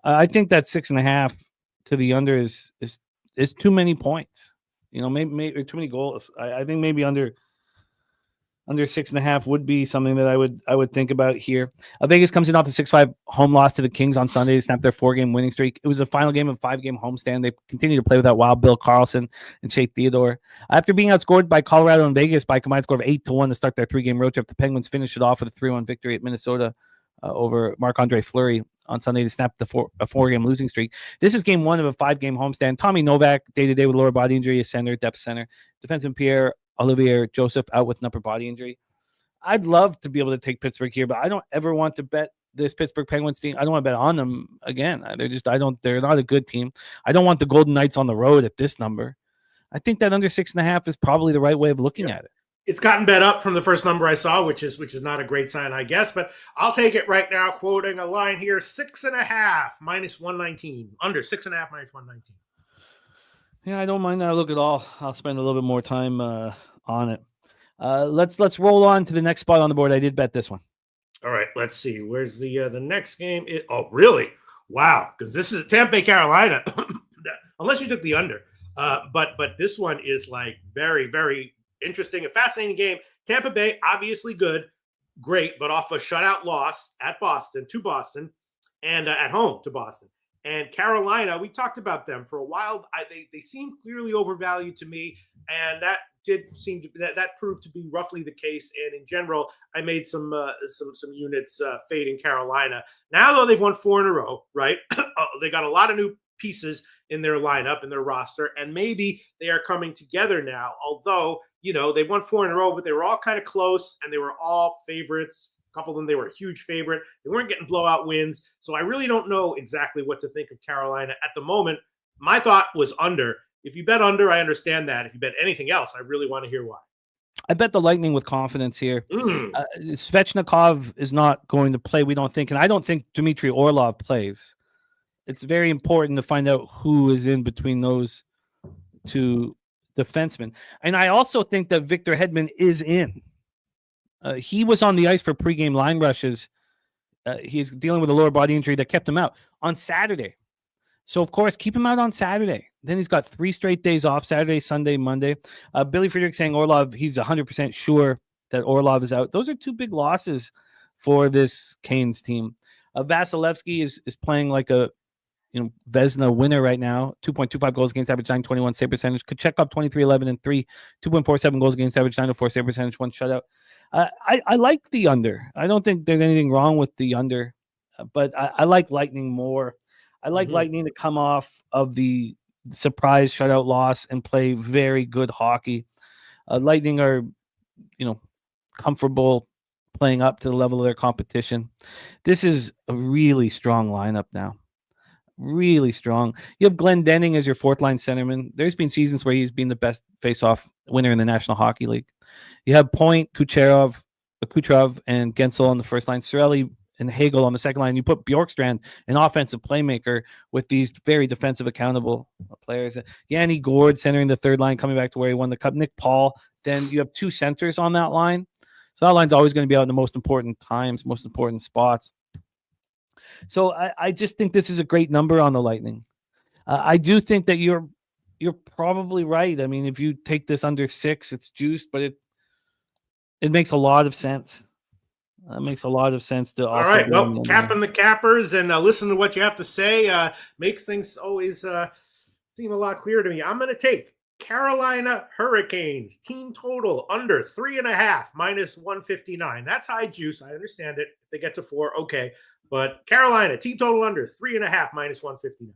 I think that 6.5 to the under is too many points. Maybe too many goals. I think maybe under 6.5 would be something that I would think about here. Vegas comes in off a 6-5 home loss to the Kings on Sunday to snap their 4-game winning streak. It was the final game of a 5-game homestand. They continue to play without Wild Bill Carlson and Shea Theodore. After being outscored by Colorado and Vegas by a combined score of 8-1 to start their 3-game road trip, the Penguins finished it off with a 3-1 victory at Minnesota over Marc-Andre Fleury on Sunday to snap a 4-game losing streak. This is game 1 of a 5-game homestand. Tommy Novak, day-to-day with lower body injury, is depth center. Defenseman Pierre Olivier Joseph out with an upper body injury. I'd love to be able to take Pittsburgh here, but I don't ever want to bet this Pittsburgh Penguins team. I don't want to bet on them again. They're not a good team. I don't want the Golden Knights on the road at this number. I think that under 6.5 is probably the right way of looking at it. It's gotten bet up from the first number I saw, which is not a great sign, I guess. But I'll take it right now. Quoting a line here: 6.5 minus 119. Under 6.5 minus 119. Yeah, I don't mind that look at all. I'll spend a little bit more time on it. Let's roll on to the next spot on the board. I did bet this one. All right, let's see. Where's the next game? Oh, really? Wow, because this is Tampa Bay, Carolina. Unless you took the under, but this one is like very, very interesting, a fascinating game. Tampa Bay, obviously great, but off a shutout loss at Boston to Boston, and at home to Boston. And Carolina, we talked about them for a while. They seem clearly overvalued to me, and that did seem to that proved to be roughly the case. And in general, I made some units fading Carolina. Now though, they've won 4 in a row, right? They got a lot of new pieces in their lineup, in their roster, and maybe they are coming together now. Although, they won 4 in a row, but they were all kind of close, and they were all favorites. A couple of them, they were a huge favorite. They weren't getting blowout wins. So I really don't know exactly what to think of Carolina at the moment. My thought was under. If you bet under, I understand that. If you bet anything else, I really want to hear why. I bet the Lightning with confidence here. Svechnikov is not going to play, we don't think. And I don't think Dmitry Orlov plays. It's very important to find out who is in between those two defensemen. And I also think that Victor Hedman is in. He was on the ice for pregame line rushes. He's dealing with a lower body injury that kept him out on Saturday. So, of course, keep him out on Saturday. Then he's got 3 straight days off, Saturday, Sunday, Monday. Billy Friedrich saying Orlov, he's 100% sure that Orlov is out. Those are 2 big losses for this Canes team. Vasilevsky is playing like a Vezina winner right now. 2.25 goals against average, 921 save percentage. Kochekov 23-11 and 3, 2.47 goals against average, 904 save percentage, 1 shutout. I like the under. I don't think there's anything wrong with the under, but I like Lightning more. I like Lightning to come off of the surprise shutout loss and play very good hockey. Lightning are, comfortable playing up to the level of their competition. This is a really strong lineup now. Really strong. You have Glenn Denning as your 4th-line centerman. There's been seasons where he's been the best face-off winner in the National Hockey League. You have Point, Kucherov, and Gensel on the first line, Cirelli and Hagel on the second line. You put Bjorkstrand, an offensive playmaker, with these very defensive, accountable players. Yanni Gord centering the 3rd line, coming back to where he won the Cup. Nick Paul. Then you have 2 centers on that line. So that line's always going to be out in the most important times, most important spots. So I just think this is a great number on the Lightning. I do think that you're probably right. I mean, if you take this under 6, it's juiced, but it makes a lot of sense. It makes a lot of sense to also. All right, well, capping the cappers and listen to what you have to say makes things always seem a lot clearer to me. I'm going to take Carolina Hurricanes team total under 3.5 minus 159. That's high juice. I understand it. If they get to 4, okay. But Carolina, team total under 3.5 minus 159.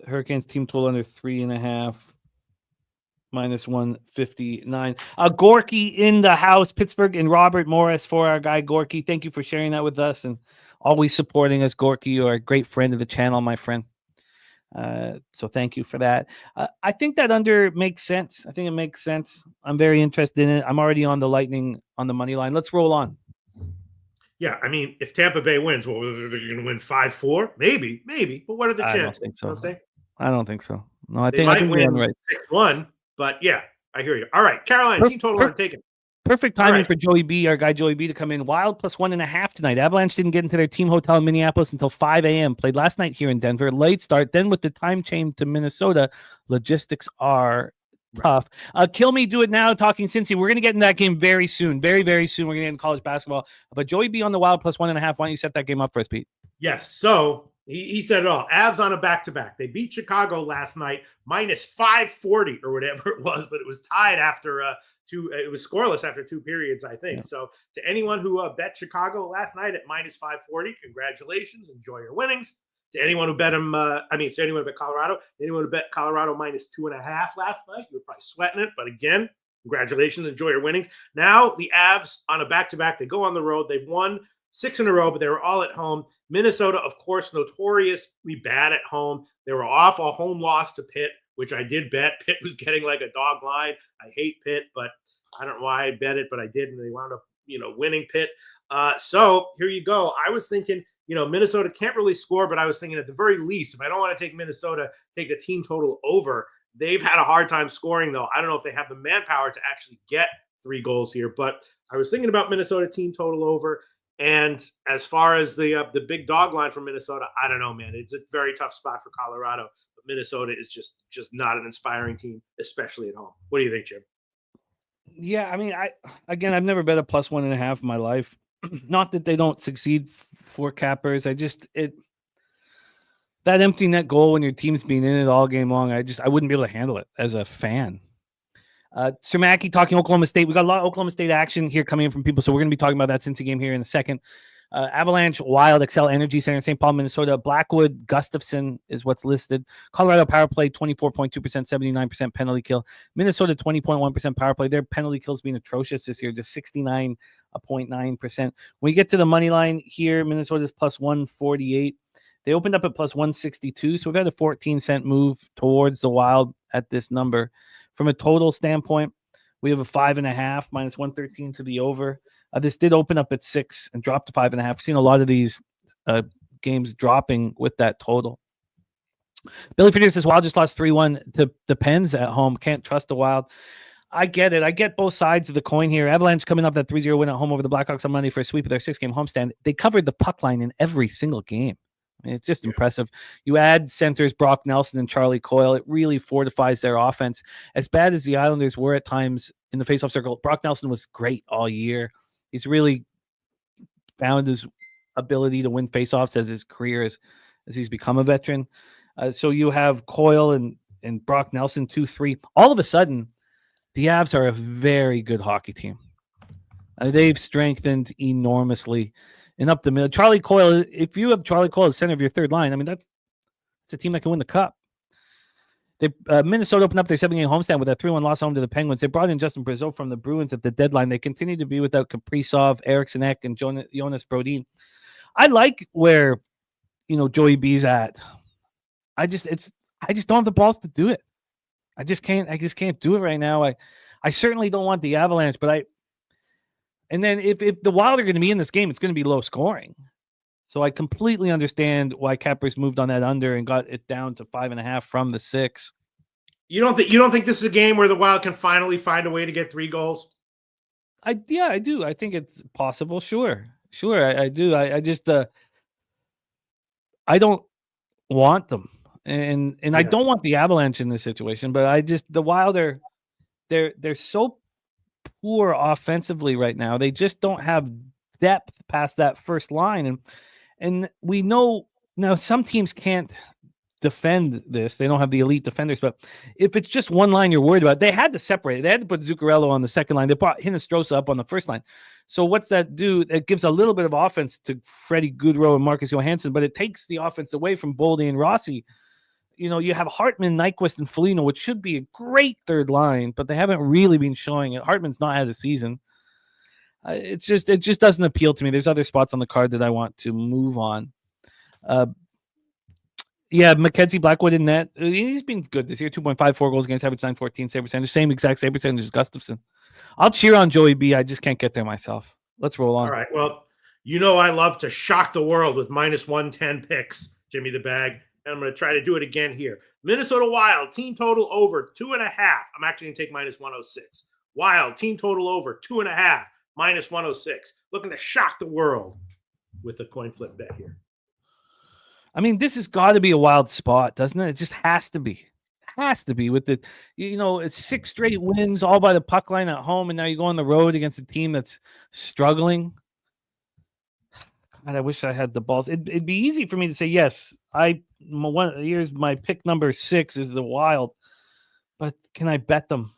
Hurricanes team total under 3.5 minus 159. Gorky in the house, Pittsburgh, and Robert Morris for our guy Gorky. Thank you for sharing that with us and always supporting us, Gorky. You're a great friend of the channel, my friend. So thank you for that. I think that under makes sense. I think it makes sense. I'm very interested in it. I'm already on the Lightning on the money line. Let's roll on. Yeah, I mean, if Tampa Bay wins, well, they're going to win 5-4? Maybe. But what are the chances? I don't think so. No, I they think might win right. 6-1, but yeah, I hear you. All right, Carolina, team total I'm taking. Perfect timing for Joey B, our guy Joey B, to come in. Wild plus 1.5 tonight. Avalanche didn't get into their team hotel in Minneapolis until 5 a.m. Played last night here in Denver. Late start. Then with the time change to Minnesota, logistics are tough. Kill me, do it now. Talking Cincy. We're going to get in that game very soon. Very, very soon. We're going to get in college basketball. But Joey B on the Wild plus 1.5. Why don't you set that game up for us, Pete? Yes. So he said it all. Avs on a back-to-back. They beat Chicago last night, minus 540 or whatever it was, but it was tied after it was scoreless after 2 periods, I think. Yeah. So to anyone who bet Chicago last night at minus 540, congratulations. Enjoy your winnings. To anyone who bet him, to anyone who bet Colorado, anyone who bet Colorado minus 2.5 last night, you were probably sweating it. But again, congratulations. Enjoy your winnings. Now the Avs on a back-to-back. They go on the road. They've won 6 in a row, but they were all at home. Minnesota, of course, notoriously bad at home. They were off a home loss to Pitt which I did bet. Pitt was getting like a dog line. I hate Pitt, but I don't know why I bet it, but I did, and they wound up, winning Pitt. So here you go. I was thinking, Minnesota can't really score, but I was thinking at the very least, if I don't want to take Minnesota, take the team total over. They've had a hard time scoring, though. I don't know if they have the manpower to actually get 3 goals here, but I was thinking about Minnesota team total over. And as far as the big dog line from Minnesota, I don't know, man. It's a very tough spot for Colorado, but Minnesota is just not an inspiring team, especially at home. What do you think, Jim? Yeah, I mean, I've never bet a plus 1.5 in my life. Not that they don't succeed for cappers. That empty net goal when your team's been in it all game long, I wouldn't be able to handle it as a fan. Sir Mackey talking Oklahoma State. We got a lot of Oklahoma State action here coming in from people, so we're going to be talking about that Cincy game here in a second. Avalanche, Wild, Excel Energy Center, St. Paul, Minnesota. Blackwood, Gustafson is what's listed. Colorado power play, 24.2%, 79% penalty kill. Minnesota, 20.1% power play. Their penalty kills being atrocious this year, just 69.9%. When we get to the money line here, Minnesota's plus 148. They opened up at plus 162, so we've had a 14-cent move towards the Wild at this number. From a total standpoint, we have a 5.5 minus 113 to the over. This did open up at 6 and drop to 5.5. We've seen a lot of these games dropping with that total. Billy Frederick says Wild just lost 3-1 to the Pens at home. Can't trust the Wild. I get it. I get both sides of the coin here. Avalanche coming up that 3-0 win at home over the Blackhawks on Monday for a sweep of their 6-game homestand. They covered the puck line in every single game. I mean, it's just impressive. You add centers Brock Nelson and Charlie Coyle. It really fortifies their offense. As bad as the Islanders were at times in the faceoff circle, Brock Nelson was great all year. He's really found his ability to win faceoffs as his career as he's become a veteran. So you have Coyle and Brock Nelson, 2-3. All of a sudden, the Avs are a very good hockey team. They've strengthened enormously. And up the middle, Charlie Coyle, if you have Charlie Coyle as center of your third line, I mean, it's a team that can win the cup. Minnesota opened up their 7-game homestand with a 3-1 loss home to the Penguins. They brought in Justin Brazeau from the Bruins at the deadline. They continue to be without Kaprizov, Eriksson Ek, and Jonas Brodin. I like where, Joey B's at. I just don't have the balls to do it. I just can't do it right now. I certainly don't want the Avalanche, but and then if the Wild are going to be in this game, it's going to be low scoring. So I completely understand why Cappers moved on that under and got it down to 5.5 from the 6. You don't think this is a game where the Wild can finally find a way to get 3 goals? I do. I think it's possible. Sure. I do. I just I don't want them, and I don't want the Avalanche in this situation. But the Wild they're so poor offensively right now. They just don't have depth past that first line, and we know now some teams can't defend this. They don't have the elite defenders, but if it's just one line you're worried about, they had to separate it. They had to put Zuccarello on the second line. They brought Hinostroza up on the first line. So what's that do? It gives a little bit of offense to Freddie Goodrow and Marcus Johansson, but it takes the offense away from Boldy and Rossi. You have Hartman, Nyquist, and Foligno, which should be a great third line, but they haven't really been showing it. Hartman's not had a season. It just doesn't appeal to me. There's other spots on the card that I want to move on. Mackenzie Blackwood in net. He's been good this year. 2.54 goals against average, 914 save percentage. Same exact save percentage as Gustafson. I'll cheer on Joey B. I just can't get there myself. Let's roll on. All right. Well, I love to shock the world with minus 110 picks, Jimmy the Bag. And I'm going to try to do it again here. Minnesota Wild, team total over 2.5. I'm actually going to take minus 106. Wild, team total over 2.5, minus 106. Looking to shock the world with a coin flip bet here. I mean, this has got to be a Wild spot, doesn't it? It just has to be. Has to be with the, it's 6 straight wins all by the puck line at home, and now you go on the road against a team that's struggling. God, I wish I had the balls. It'd be easy for me to say yes. Here's my pick number 6 is the Wild, but can I bet them?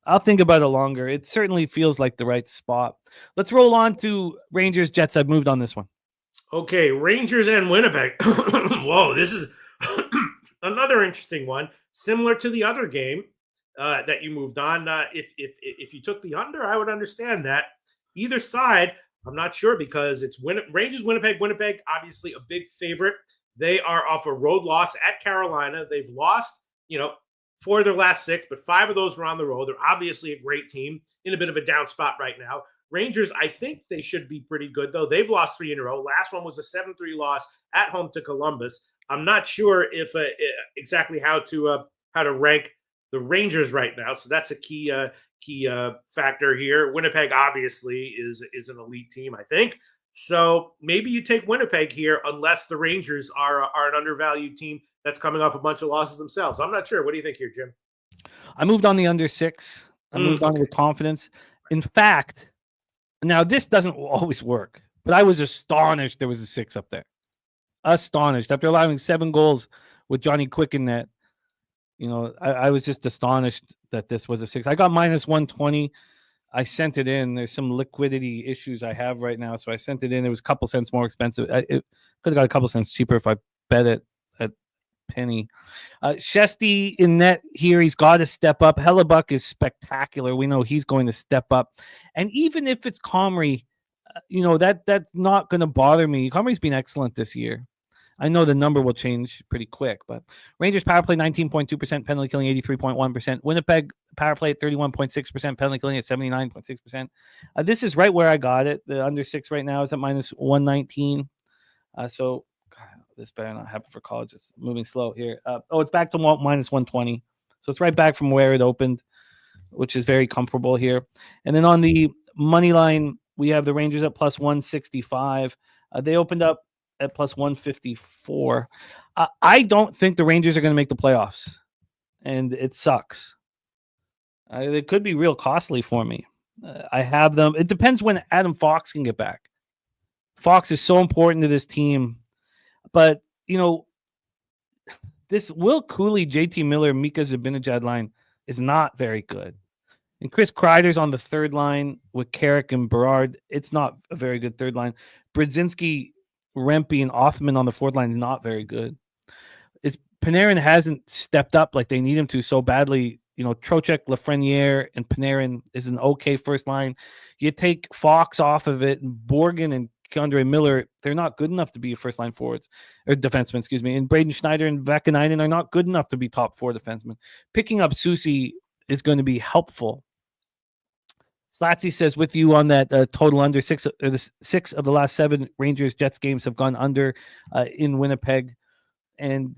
I'll think about it longer. It certainly feels like the right spot. Let's roll on to Rangers Jets. I've moved on this one. Okay, Rangers and Winnipeg. Whoa, this is another interesting one, similar to the other game that you moved on. If you took the under, I would understand that. Either side, I'm not sure because it's Rangers, Winnipeg. Winnipeg, obviously a big favorite. They are off a road loss at Carolina. They've lost, 4 of their last 6, but 5 of those were on the road. They're obviously a great team in a bit of a down spot right now. Rangers, I think they should be pretty good, though. They've lost 3 in a row. Last one was a 7-3 loss at home to Columbus. I'm not sure if exactly how to rank the Rangers right now. So that's a key factor here. Winnipeg obviously is an elite team, I think. So maybe you take Winnipeg here, unless the Rangers are an undervalued team that's coming off a bunch of losses themselves. I'm not sure. What do you think here, Jim? I moved on the under 6. I moved on with confidence. In fact, now this doesn't always work, but I was astonished there was a 6 up there. Astonished. After allowing 7 goals with Johnny Quick in net, I was just astonished that this was a 6. I got minus 120. I sent it in. There's some liquidity issues I have right now, so I sent it in. It was a couple cents more expensive. It could have got a couple cents cheaper if I bet it at penny. Shesty in net here. He's got to step up. Hellebuck is spectacular. We know he's going to step up. And even if it's Comrie, that's not going to bother me. Comrie's been excellent this year. I know the number will change pretty quick, but Rangers power play 19.2%, penalty killing 83.1%. Winnipeg power play at 31.6%, penalty killing at 79.6%. This is right where I got it. The under 6 right now is at minus 119. So this better not happen for college. It's moving slow here. It's back to minus 120. So it's right back from where it opened, which is very comfortable here. And then on the money line, we have the Rangers at plus 165. They opened up at plus 154. I don't think the Rangers are going to make the playoffs, and it sucks. It could be real costly for me. I have them. It depends when Adam Fox can get back. Fox is so important to this team, but this Will Cooley, JT Miller, Mika Zibanejad line is not very good. And Chris Kreider's on the third line with Carrick and Berard. It's not a very good third line. Brodzinski, Rempe, and Othman on the fourth line is not very good. Panarin hasn't stepped up like they need him to so badly. Trocheck, Lafreniere, and Panarin is an okay first line. You take Fox off of it, and Borgen and Keandre Miller, they're not good enough to be first line forwards or defensemen, excuse me. And Braden Schneider and Vakanainen are not good enough to be top 4 defensemen. Picking up Susi is going to be helpful. Slatsy says with you on that total under 6 of the last 7 Rangers Jets games have gone under in Winnipeg. And,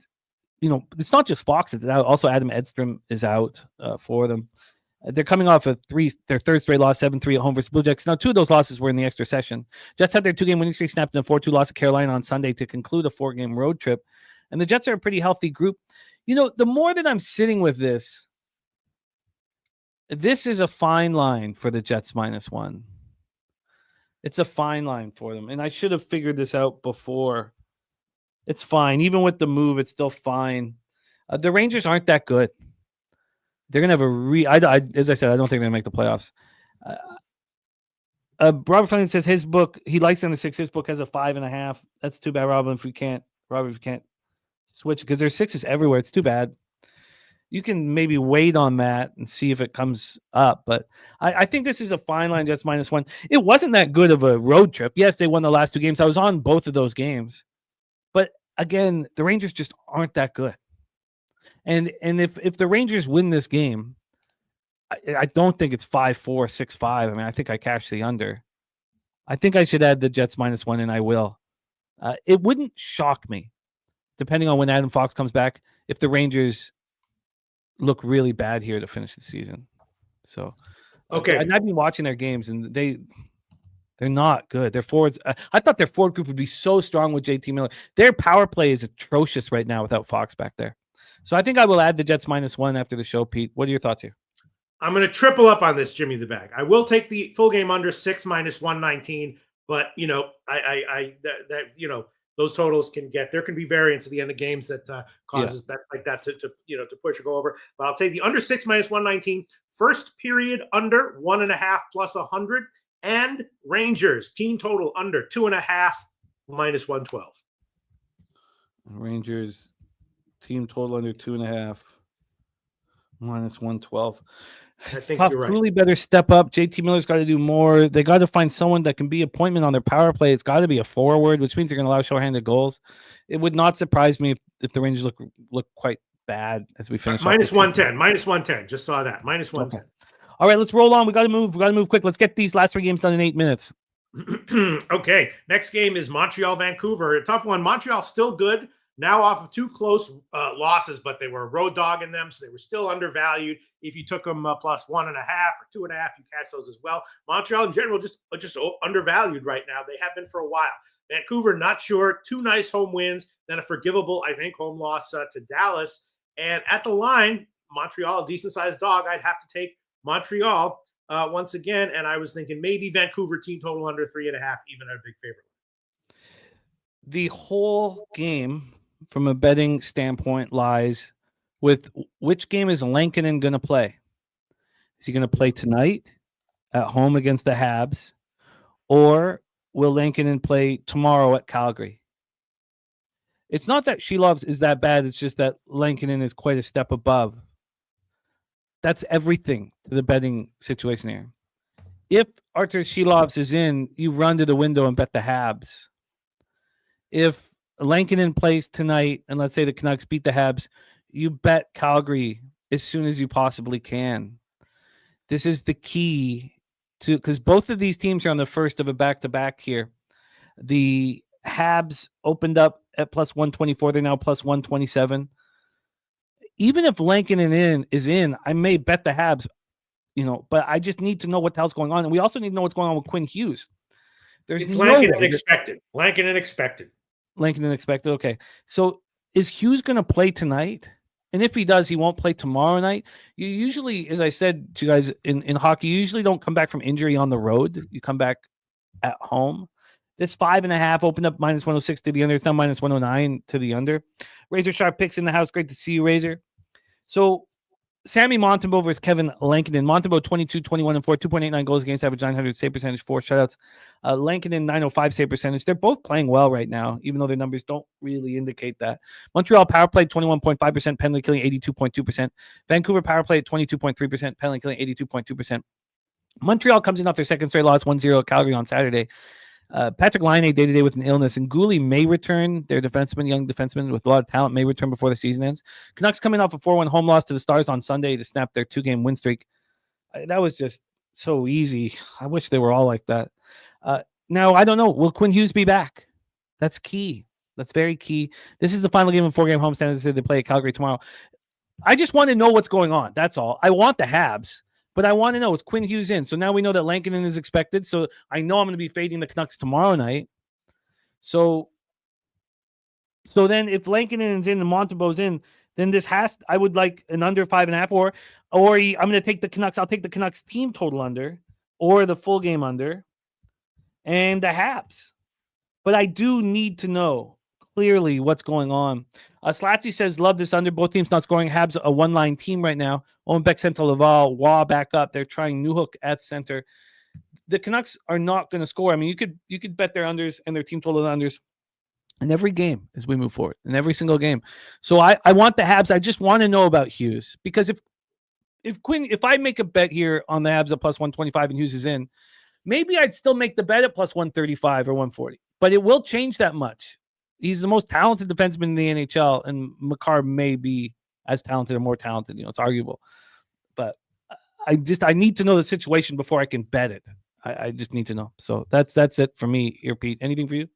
it's not just Fox. It's out. Also, Adam Edstrom is out for them. They're coming off their third straight loss, 7-3 at home versus Blue Jackets. Now, 2 of those losses were in the extra session. Jets had their 2-game winning streak snapped in a 4-2 loss at Carolina on Sunday to conclude a 4-game road trip. And the Jets are a pretty healthy group. The more that I'm sitting with this is a fine line for the Jets minus 1. It's a fine line for them. And I should have figured this out before. It's fine. Even with the move, it's still fine. The Rangers aren't that good. They're going to have as I said, I don't think they're going to make the playoffs. Robert Flanagan says his book, he likes under 6. His book has a 5.5. That's too bad, Robert, if we can't switch, because there's 6s everywhere. It's too bad. You can maybe wait on that and see if it comes up. But I think this is a fine line, Jets minus 1. It wasn't that good of a road trip. Yes, they won the last 2 games. I was on both of those games. But again, the Rangers just aren't that good. And if the Rangers win this game, I don't think it's 5-4, 6-5. I mean, I think I cashed the under. I think I should add the Jets minus 1, and I will. It wouldn't shock me, depending on when Adam Fox comes back, if the Rangers look really bad here to finish the season. So, okay. And I've been watching their games, and they're not good. Their forwards, I thought their forward group would be so strong with JT Miller. Their power play is atrocious right now without Fox back there. So I think I will add the Jets minus 1 after the show. Pete, what are your thoughts here? I'm going to triple up on this, Jimmy the Bag. I will take the full game under 6 minus 119, but those totals there can be variance at the end of games that causes bets like that to push or go over. But I'll take the under 6 minus 119, first period under 1.5 plus 100, and Rangers team total under 2.5 minus 112. Rangers team total under 2.5 minus 112. I think tough. You're right. Really better step up. JT Miller's got to do more. They got to find someone that can be appointment on their power play. It's got to be a forward, which means they're going to allow shorthanded goals. It would not surprise me if the Rangers look quite bad as we finish. Minus 110. Minus 110. Just saw that. Minus 110. Okay. All right, let's roll on. We got to move. We got to move quick. Let's get these last 3 games done in 8 minutes. Okay. Next game is Montreal, Vancouver. A tough one. Montreal still good. Now off of 2 close losses, but they were a road dog in them, so they were still undervalued. If you took them plus 1.5 or 2.5, you catch those as well. Montreal in general just undervalued right now. They have been for a while. Vancouver, not sure. 2 nice home wins, then a forgivable, I think, home loss to Dallas. And at the line, Montreal, a decent-sized dog. I'd have to take Montreal once again, and I was thinking maybe Vancouver team total under 3.5, even at a big favorite. The whole game, from a betting standpoint, lies with which game is Lankinen going to play? Is he going to play tonight at home against the Habs, or will Lankinen play tomorrow at Calgary? It's not that Shelovs is that bad. It's just that Lankinen is quite a step above. That's everything to the betting situation here. If Artur Shelovs is in, you run to the window and bet the Habs. If Lankinen plays tonight, and let's say the Canucks beat the Habs, you bet Calgary as soon as you possibly can. This is the key to, because both of these teams are on the first of a back-to-back here. The Habs opened up at plus 124. They're now plus 127. Even if Lankinen is in, I may bet the Habs, but I just need to know what the hell's going on. And we also need to know what's going on with Quinn Hughes. It's Lankinen expected. Lankinen expected. Lankinen expected. Okay. So is Hughes going to play tonight? And if he does, he won't play tomorrow night. You usually, as I said to you guys, in hockey, you usually don't come back from injury on the road. You come back at home. This 5.5 opened up minus 106 to the under. It's now minus 109 to the under. Razor Sharp picks in the house. Great to see you, Razor. So Sammy Montembeault versus Kevin Lankinen. Montembeault 22, 21, and 4, 2.89 goals against average, 900 save percentage, 4 shutouts. Lankinen 905 save percentage. They're both playing well right now, even though their numbers don't really indicate that. Montreal power play 21.5%, penalty killing 82.2%. Vancouver power play at 22.3%, penalty killing 82.2%. Montreal comes in off their second straight loss, 1-0 at Calgary on Saturday. Patrick Laine day-to-day with an illness, and Gouli may return. Their young defenseman with a lot of talent, may return before the season ends. Canucks coming off a 4-1 home loss to the Stars on Sunday to snap their 2-game win streak. That was just so easy. I wish they were all like that. Now, I don't know. Will Quinn Hughes be back? That's key. That's very key. This is the final game of 4-game homestand. As I said, they play at Calgary tomorrow. I just want to know what's going on. That's all. I want the Habs. But I want to know, is Quinn Hughes in? So now we know that Lankinen is expected. So I know I'm going to be fading the Canucks tomorrow night. So then if Lankinen is in and Montembeault's in, then I would like an under 5.5 or I'm going to take the Canucks. I'll take the Canucks team total under or the full game under and the Habs. But I do need to know clearly what's going on. Slatsy says, love this under. Both teams not scoring. Habs a one-line team right now. Owenbeck sent to Laval. Waugh back up. They're trying Newhook at center. The Canucks are not going to score. I mean, you could bet their unders and their team total unders in every game as we move forward, in every single game. So I want the Habs. I just want to know about Hughes, because if I make a bet here on the Habs at plus 125 and Hughes is in, maybe I'd still make the bet at plus 135 or 140, but it will change that much. He's the most talented defenseman in the NHL, and Makar may be as talented or more talented. It's arguable. But I need to know the situation before I can bet it. I just need to know. So that's it for me here, Pete. Anything for you?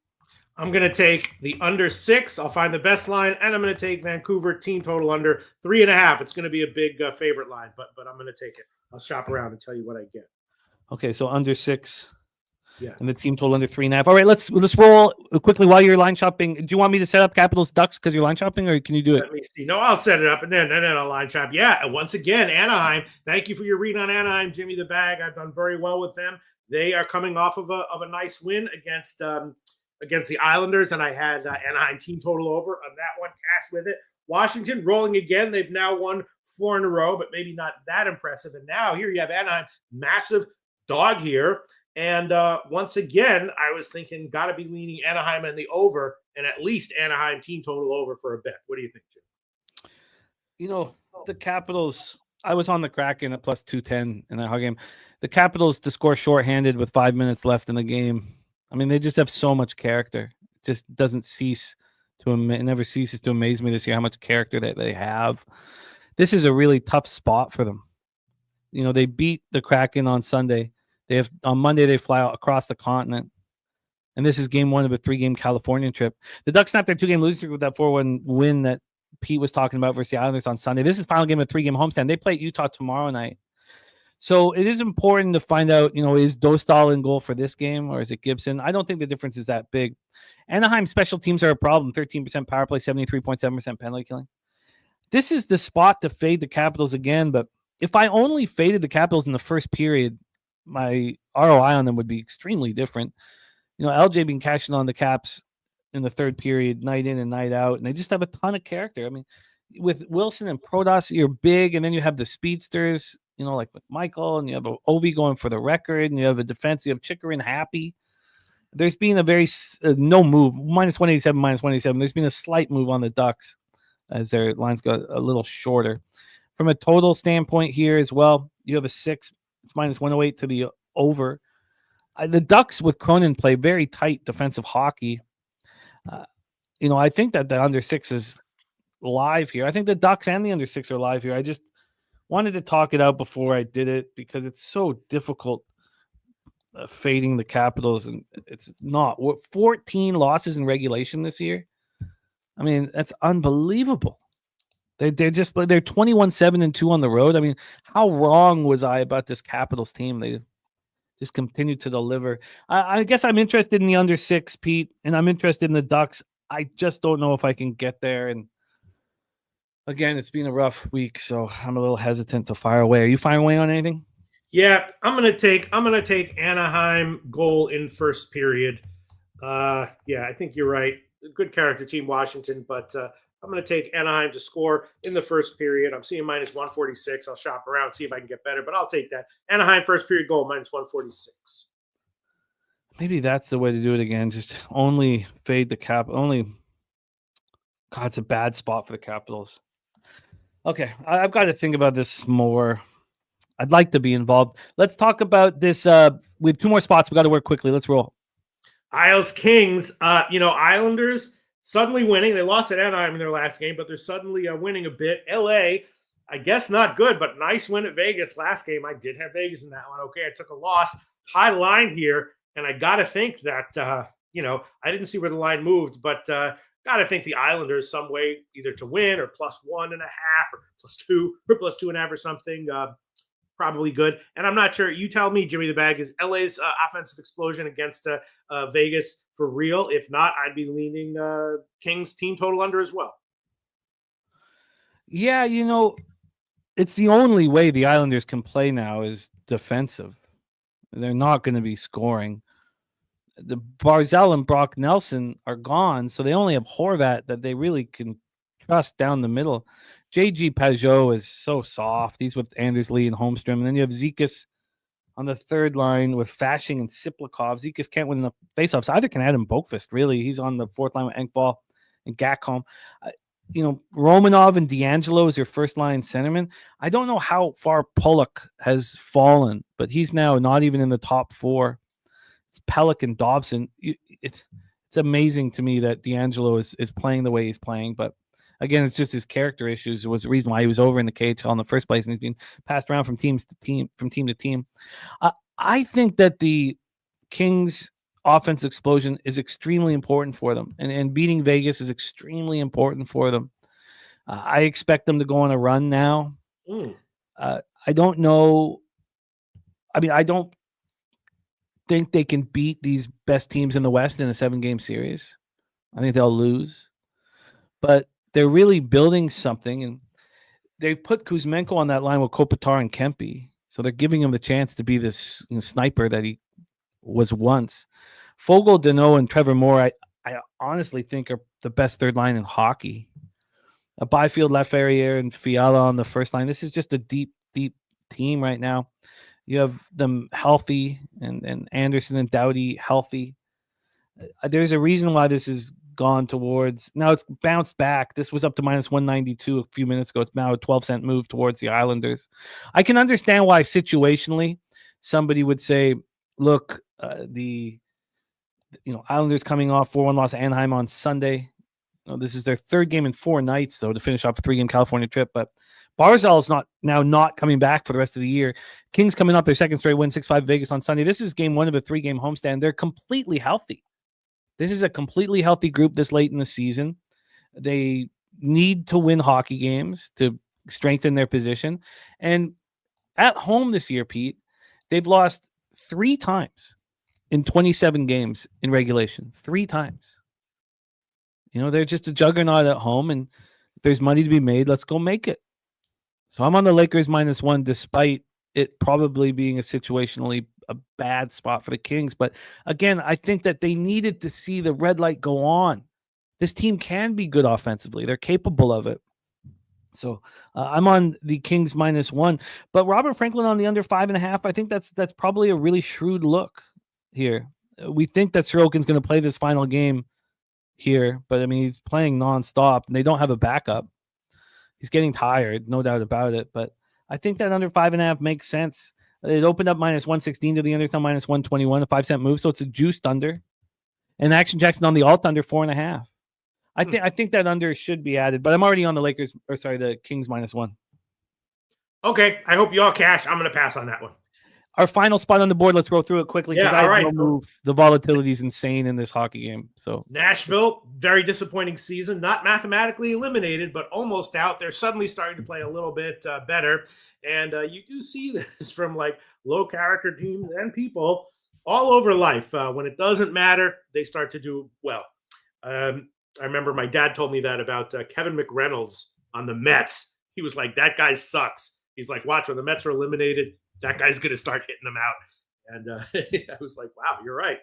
I'm going to take the under 6. I'll find the best line, and I'm going to take Vancouver team total under 3.5. It's going to be a big favorite line, but I'm going to take it. I'll shop around and tell you what I get. Okay, so under 6. Yeah. And the team total under 3.5. All right, let's roll quickly while you're line shopping. Do you want me to set up Capitals Ducks because you're line shopping, or can you do it? Let me see. No, I'll set it up and then I'll line shop. Yeah. And once again, Anaheim. Thank you for your read on Anaheim, Jimmy the Bag. I've done very well with them. They are coming off of a nice win against the Islanders, and I had Anaheim team total over on that one. Cash with it. Washington rolling again. They've now won 4 in a row, but maybe not that impressive. And now here you have Anaheim, massive dog here. And once again, I was thinking, got to be leaning Anaheim and the over, and at least Anaheim team total over for a bet. What do you think, Jim? The Capitals, I was on the Kraken at plus 210 in that whole game. The Capitals to score shorthanded with 5 minutes left in the game. I mean, they just have so much character. It just doesn't cease It never ceases to amaze me this year how much character that they have. This is a really tough spot for them. They beat the Kraken on Sunday. On Monday they fly out across the continent, and this is game 1 of a 3-game Californian trip. The Ducks snapped their 2-game losing streak with that 4-1 win that Pete was talking about versus the Islanders on Sunday. This is final game of a 3-game homestand. They play at Utah tomorrow night. So it is important to find out, is Dostal in goal for this game or is it Gibson? I don't think the difference is that big. Anaheim special teams are a problem. 13% power play, 73.7% penalty killing. This is the spot to fade the Capitals again, but if I only faded the Capitals in the first period, my ROI on them would be extremely different. LJ been cashing on the Caps in the third period, night in and night out, and they just have a ton of character. I mean, with Wilson and Prodas, you're big, and then you have the speedsters, like with Michael, and you have Ovi going for the record, and you have a defense. You have Chikrin happy. There's been a very no move, minus 187, minus 187. There's been a slight move on the Ducks as their lines got a little shorter. From a total standpoint here as well, you have a 6. It's minus 108 to the over. The Ducks with Cronin play very tight defensive hockey. I think that the under 6 is live here. I think the Ducks and the under 6 are live here. I just wanted to talk it out before I did it because it's so difficult fading the Capitals, and it's not. 14 losses in regulation this year. I mean, that's unbelievable. They're 21-7-2 on the road. I mean, how wrong was I about this Capitals team? They just continue to deliver. I guess I'm interested in the under 6, Pete, and I'm interested in the Ducks. I just don't know if I can get there. And again, it's been a rough week, so I'm a little hesitant to fire away. Are you firing away on anything? Yeah, I'm gonna take Anaheim goal in first period. I think you're right. Good character team, Washington, but I'm going to take Anaheim to score in the first period. I'm seeing minus 146. I'll shop around, see if I can get better, but I'll take that. Anaheim first period goal, minus 146. Maybe that's the way to do it again. Just only fade the cap. God, it's a bad spot for the Capitals. Okay, I've got to think about this more. I'd like to be involved. Let's talk about this. We have 2 more spots. We got to work quickly. Let's roll. Isles Kings. Islanders suddenly winning. They lost at Anaheim in their last game, but they're suddenly winning a bit. LA, I guess not good, but nice win at Vegas last game. I did have Vegas in that one. Okay, I took a loss. High line here, and I got to think that, I didn't see where the line moved, but got to think the Islanders some way either to win or plus 1.5 or plus 2 or plus 2.5 or something. Probably good. And I'm not sure. You tell me, Jimmy the Bag, is LA's offensive explosion against Vegas for real? If not, I'd be leaning Kings team total under as well. Yeah, it's the only way the Islanders can play now is defensive. They're not going to be scoring. The Barzal and Brock Nelson are gone, so they only have Horvat that they really can trust down the middle. JG Pajot is so soft. He's with Anders Lee and Holmstrom. And then you have Zekas on the third line with Fashing and Siplikov. Zekas can't win the faceoffs. Either can Adam Boqvist, really. He's on the fourth line with Enkball and Gakholm. Romanov and D'Angelo is your first line centerman. I don't know how far Pollock has fallen, but he's now not even in the top 4. It's Pellick and Dobson. It's amazing to me that D'Angelo is playing the way he's playing, but again, it's just his character issues was the reason why he was over in the KHL in the first place, and he's been passed around from team to team. I think that the Kings' offense explosion is extremely important for them, and beating Vegas is extremely important for them. I expect them to go on a run now. I don't know. I mean, I don't think they can beat these best teams in the West in a 7-game series. I think they'll lose, but they're really building something, and they put Kuzmenko on that line with Kopitar and Kempe. So they're giving him the chance to be this sniper that he was once. Fogle, Deneau, and Trevor Moore, I honestly think are the best third line in hockey. Byfield, Laferriere, and Fiala on the first line. This is just a deep, deep team right now. You have them healthy, and Anderson and Doughty healthy. There's a reason why this is gone towards now. It's bounced back. This was up to minus 192 a few minutes ago. It's now a 12-cent move towards the Islanders. I can understand why situationally somebody would say, look, the Islanders coming off 4-1 loss to Anaheim on Sunday. This is their third game in 4 nights, though, to finish off a 3-game California trip. But Barzal is not coming back for the rest of the year. Kings coming up their second straight win, 6-5 Vegas on Sunday. This is game 1 of a 3-game homestand. They're completely healthy. This is a completely healthy group this late in the season. They need to win hockey games to strengthen their position. And at home this year, Pete, they've lost 3 times in 27 games in regulation. 3 times. They're just a juggernaut at home, and if there's money to be made, let's go make it. So I'm on the Lakers -1, despite it probably being a situationally a bad spot for the Kings. But again, I think that they needed to see the red light go on. This team can be good offensively. They're capable of it. So I'm on the Kings -1. But Robert Franklin on the under 5.5, I think that's probably a really shrewd look here. We think that Sorokin's going to play this final game here, but I mean, he's playing nonstop, and they don't have a backup. He's getting tired, no doubt about it. But I think that under 5.5 makes sense. It opened up -116 to the under, it's now -121, a 5-cent move, so it's a juiced under. And Action Jackson on the alt under 4.5. I think that under should be added, but I'm already on the Kings -1. Okay, I hope you all cash. I'm going to pass on that one. Our final spot on the board, let's go through it quickly. Yeah, all right. The volatility is insane in this hockey game. So Nashville, very disappointing season. Not mathematically eliminated, but almost out. They're suddenly starting to play a little bit better. And you do see this from like low-character teams and people all over life. When it doesn't matter, they start to do well. I remember my dad told me that about Kevin McReynolds on the Mets. He was like, that guy sucks. He's like, watch, when the Mets are eliminated, that guy's going to start hitting them out. And I was like, wow, you're right.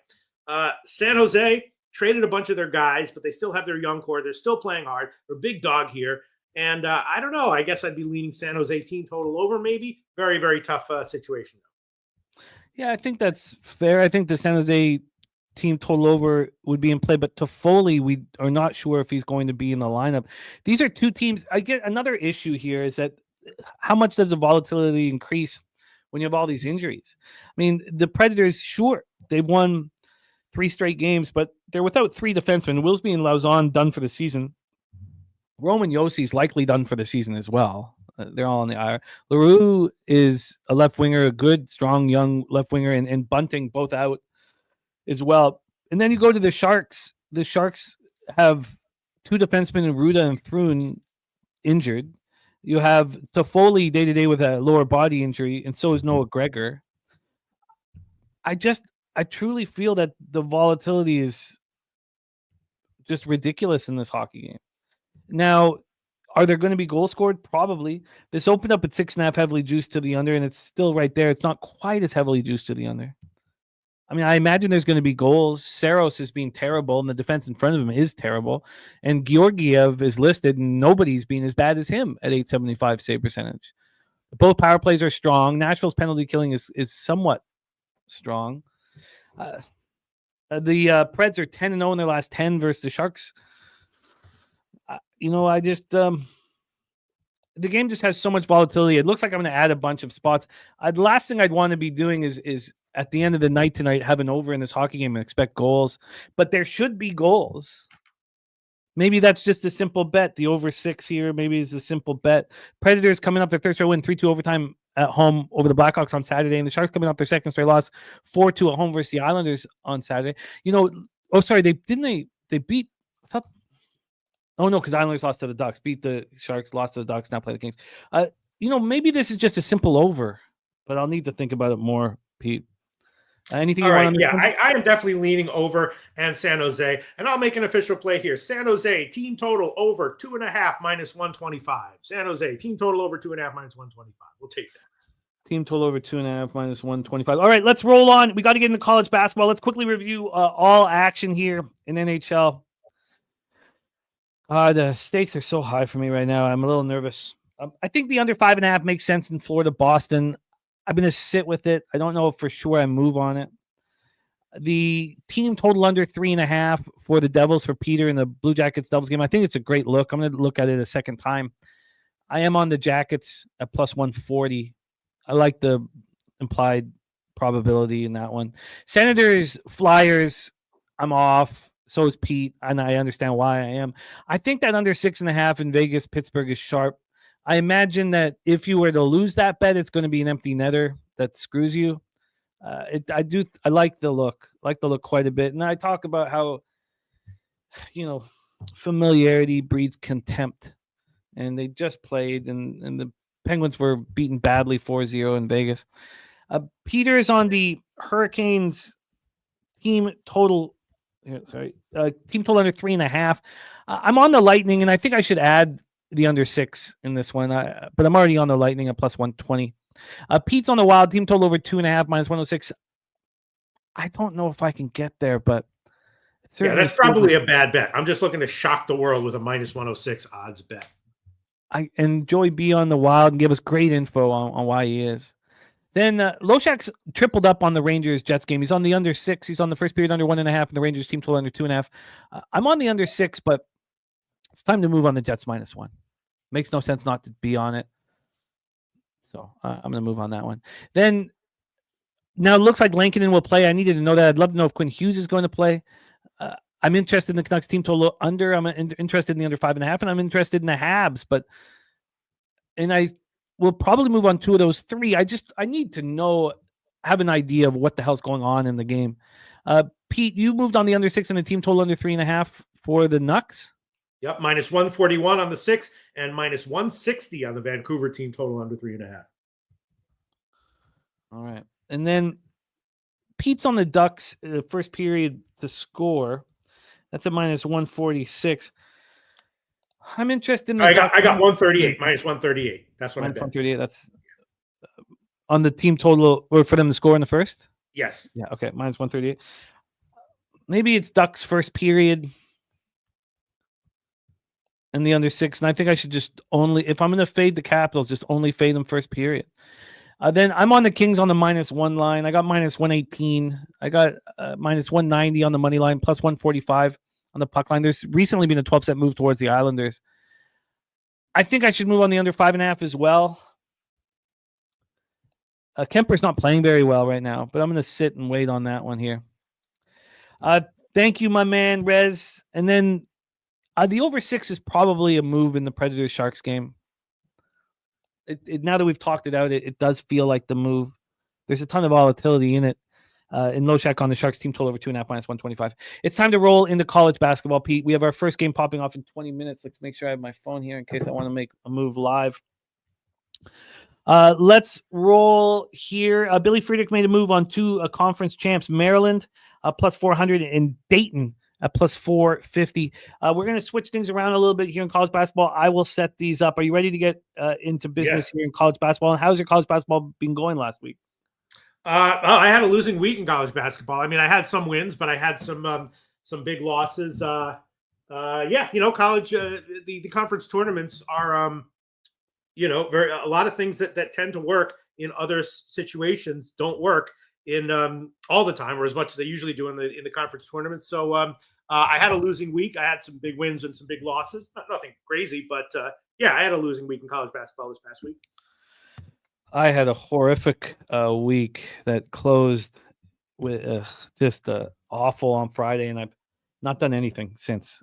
San Jose traded a bunch of their guys, but they still have their young core. They're still playing hard. They're a big dog here. And I don't know. I guess I'd be leaning San Jose team total over maybe. Very, very tough situation, though. Yeah, I think that's fair. I think the San Jose team total over would be in play, but Toffoli, we are not sure if he's going to be in the lineup. These are two teams. I get another issue here is that how much does the volatility increase when you have all these injuries? I mean, the Predators, sure, they've won 3 straight games, but they're without 3 defensemen. Willsby and Lauzon done for the season. Roman Yossi's likely done for the season as well. They're all on the IR. LaRue is a left winger, a good, strong, young left winger, and Bunting both out as well. And then you go to the Sharks. The Sharks have 2 defensemen in Ruda and Thrun injured. You have Toffoli day-to-day with a lower body injury, and so is Noah Gregor. I truly feel that the volatility is just ridiculous in this hockey game. Now, are there going to be goals scored? Probably. This opened up at 6.5, heavily juiced to the under, and it's still right there. It's not quite as heavily juiced to the under. I mean, I imagine there's going to be goals. Saros is being terrible, and the defense in front of him is terrible. And Georgiev is listed, and nobody's been as bad as him at .875 save percentage. Both power plays are strong. Nashville's penalty killing is somewhat strong. The Preds are 10-0 in their last 10 versus the Sharks. The game just has so much volatility. It looks like I'm going to add a bunch of spots. The last thing I'd want to be doing is at the end of the night tonight, have an over in this hockey game and expect goals. But there should be goals. Maybe that's just a simple bet. The over 6 here maybe is a simple bet. Predators coming up their third straight win, 3-2 overtime at home over the Blackhawks on Saturday. And the Sharks coming up their second straight loss, 4-2 at home versus the Islanders on Saturday. They beat... Oh, no, because Islanders lost to the Ducks. Beat the Sharks, lost to the Ducks, now play the Kings. Maybe this is just a simple over, but I'll need to think about it more, Pete. Anything you want on this one? I am definitely leaning over and San Jose, and I'll make an official play here. San Jose, team total over 2.5 -125. San Jose, team total over 2.5 -125. We'll take that. Team total over 2.5 -125. All right, let's roll on. We got to get into college basketball. Let's quickly review all action here in NHL. The stakes are so high for me right now. I'm a little nervous. I think the under 5.5 makes sense in Florida, Boston. I'm going to sit with it. I don't know if for sure I move on it. The team total under 3.5 for the Devils for Peter in the Blue Jackets Devils game. I think it's a great look. I'm going to look at it a second time. I am on the Jackets at +140. I like the implied probability in that one. Senators, Flyers, I'm off. So is Pete, and I understand why I am. I think that under 6.5 in Vegas, Pittsburgh is sharp. I imagine that if you were to lose that bet, it's going to be an empty netter that screws you. I like the look quite a bit. And I talk about how, familiarity breeds contempt. And they just played, and the Penguins were beaten badly 4-0 in Vegas. Peter is on the Hurricanes team total. Team total under 3.5. I'm on the Lightning, and I think I should add the under 6 in this one. But I'm already on the Lightning at plus 120. Pete's on the Wild, team total over 2.5 minus 106. I don't know if I can get there, but that's probably a bad bet. I'm just looking to shock the world with a minus 106 odds bet. I enjoy B on the Wild and give us great info on why he is. Then Loshak's tripled up on the Rangers-Jets game. He's on the under 6. He's on the first period under 1.5, and the Rangers team total under 2.5. I'm on the under 6, but it's time to move on the Jets minus 1. Makes no sense not to be on it. So I'm going to move on that one. Then now it looks like Lankinen will play. I needed to know that. I'd love to know if Quinn Hughes is going to play. I'm interested in the Canucks team total under. I'm interested in the under 5.5, and I'm interested in the Habs. And I will probably move on 2 of those 3. I need to have an idea of what the hell's going on in the game. Pete, you moved on the under 6 and the team total under 3.5 for the Nucks. Yep, minus 141 on the 6 and minus 160 on the Vancouver team total under 3.5. All right. And then Pete's on the Ducks first period to score. That's a minus 146. I'm interested in the I got 138, minus 138. That's what I bet. 138. That's on the team total or for them to score in the first? Yes. Yeah, okay. Minus 138. Maybe it's Ducks first period and the under 6. And I think I should just if I'm going to fade the Capitals, just only fade them first period. Then I'm on the Kings on the minus 1 line. I got minus 118. I got minus 190 on the money line, plus 145 on the puck line. There's recently been a 12-set move towards the Islanders. I think I should move on the under 5.5 as well. Kemper's not playing very well right now, but I'm going to sit and wait on that one here. Thank you, my man, Rez. And then the over 6 is probably a move in the Predators-Sharks game. Now that we've talked it out, it does feel like the move. There's a ton of volatility in it. In Loshak on the Sharks team total over 2.5 minus 125. It's time to roll into college basketball, Pete. We have our first game popping off in 20 minutes. Let's make sure I have my phone here in case I want to make a move live. Let's roll here. Billy Friedrich made a move on 2 conference champs, Maryland plus 400 and Dayton at plus 450. We're going to switch things around a little bit here in college basketball. I will set these up. Are you ready to get into business here in college basketball? And how's your college basketball been going last week? I had a losing week in college basketball. I mean, I had some wins, but I had some big losses. College, the conference tournaments are, a lot of things that tend to work in other situations don't work in all the time or as much as they usually do in the conference tournament. So I had a losing week. I had some big wins and some big losses. Nothing crazy, but I had a losing week in college basketball this past week. I had a horrific week that closed with just awful on Friday, and I've not done anything since.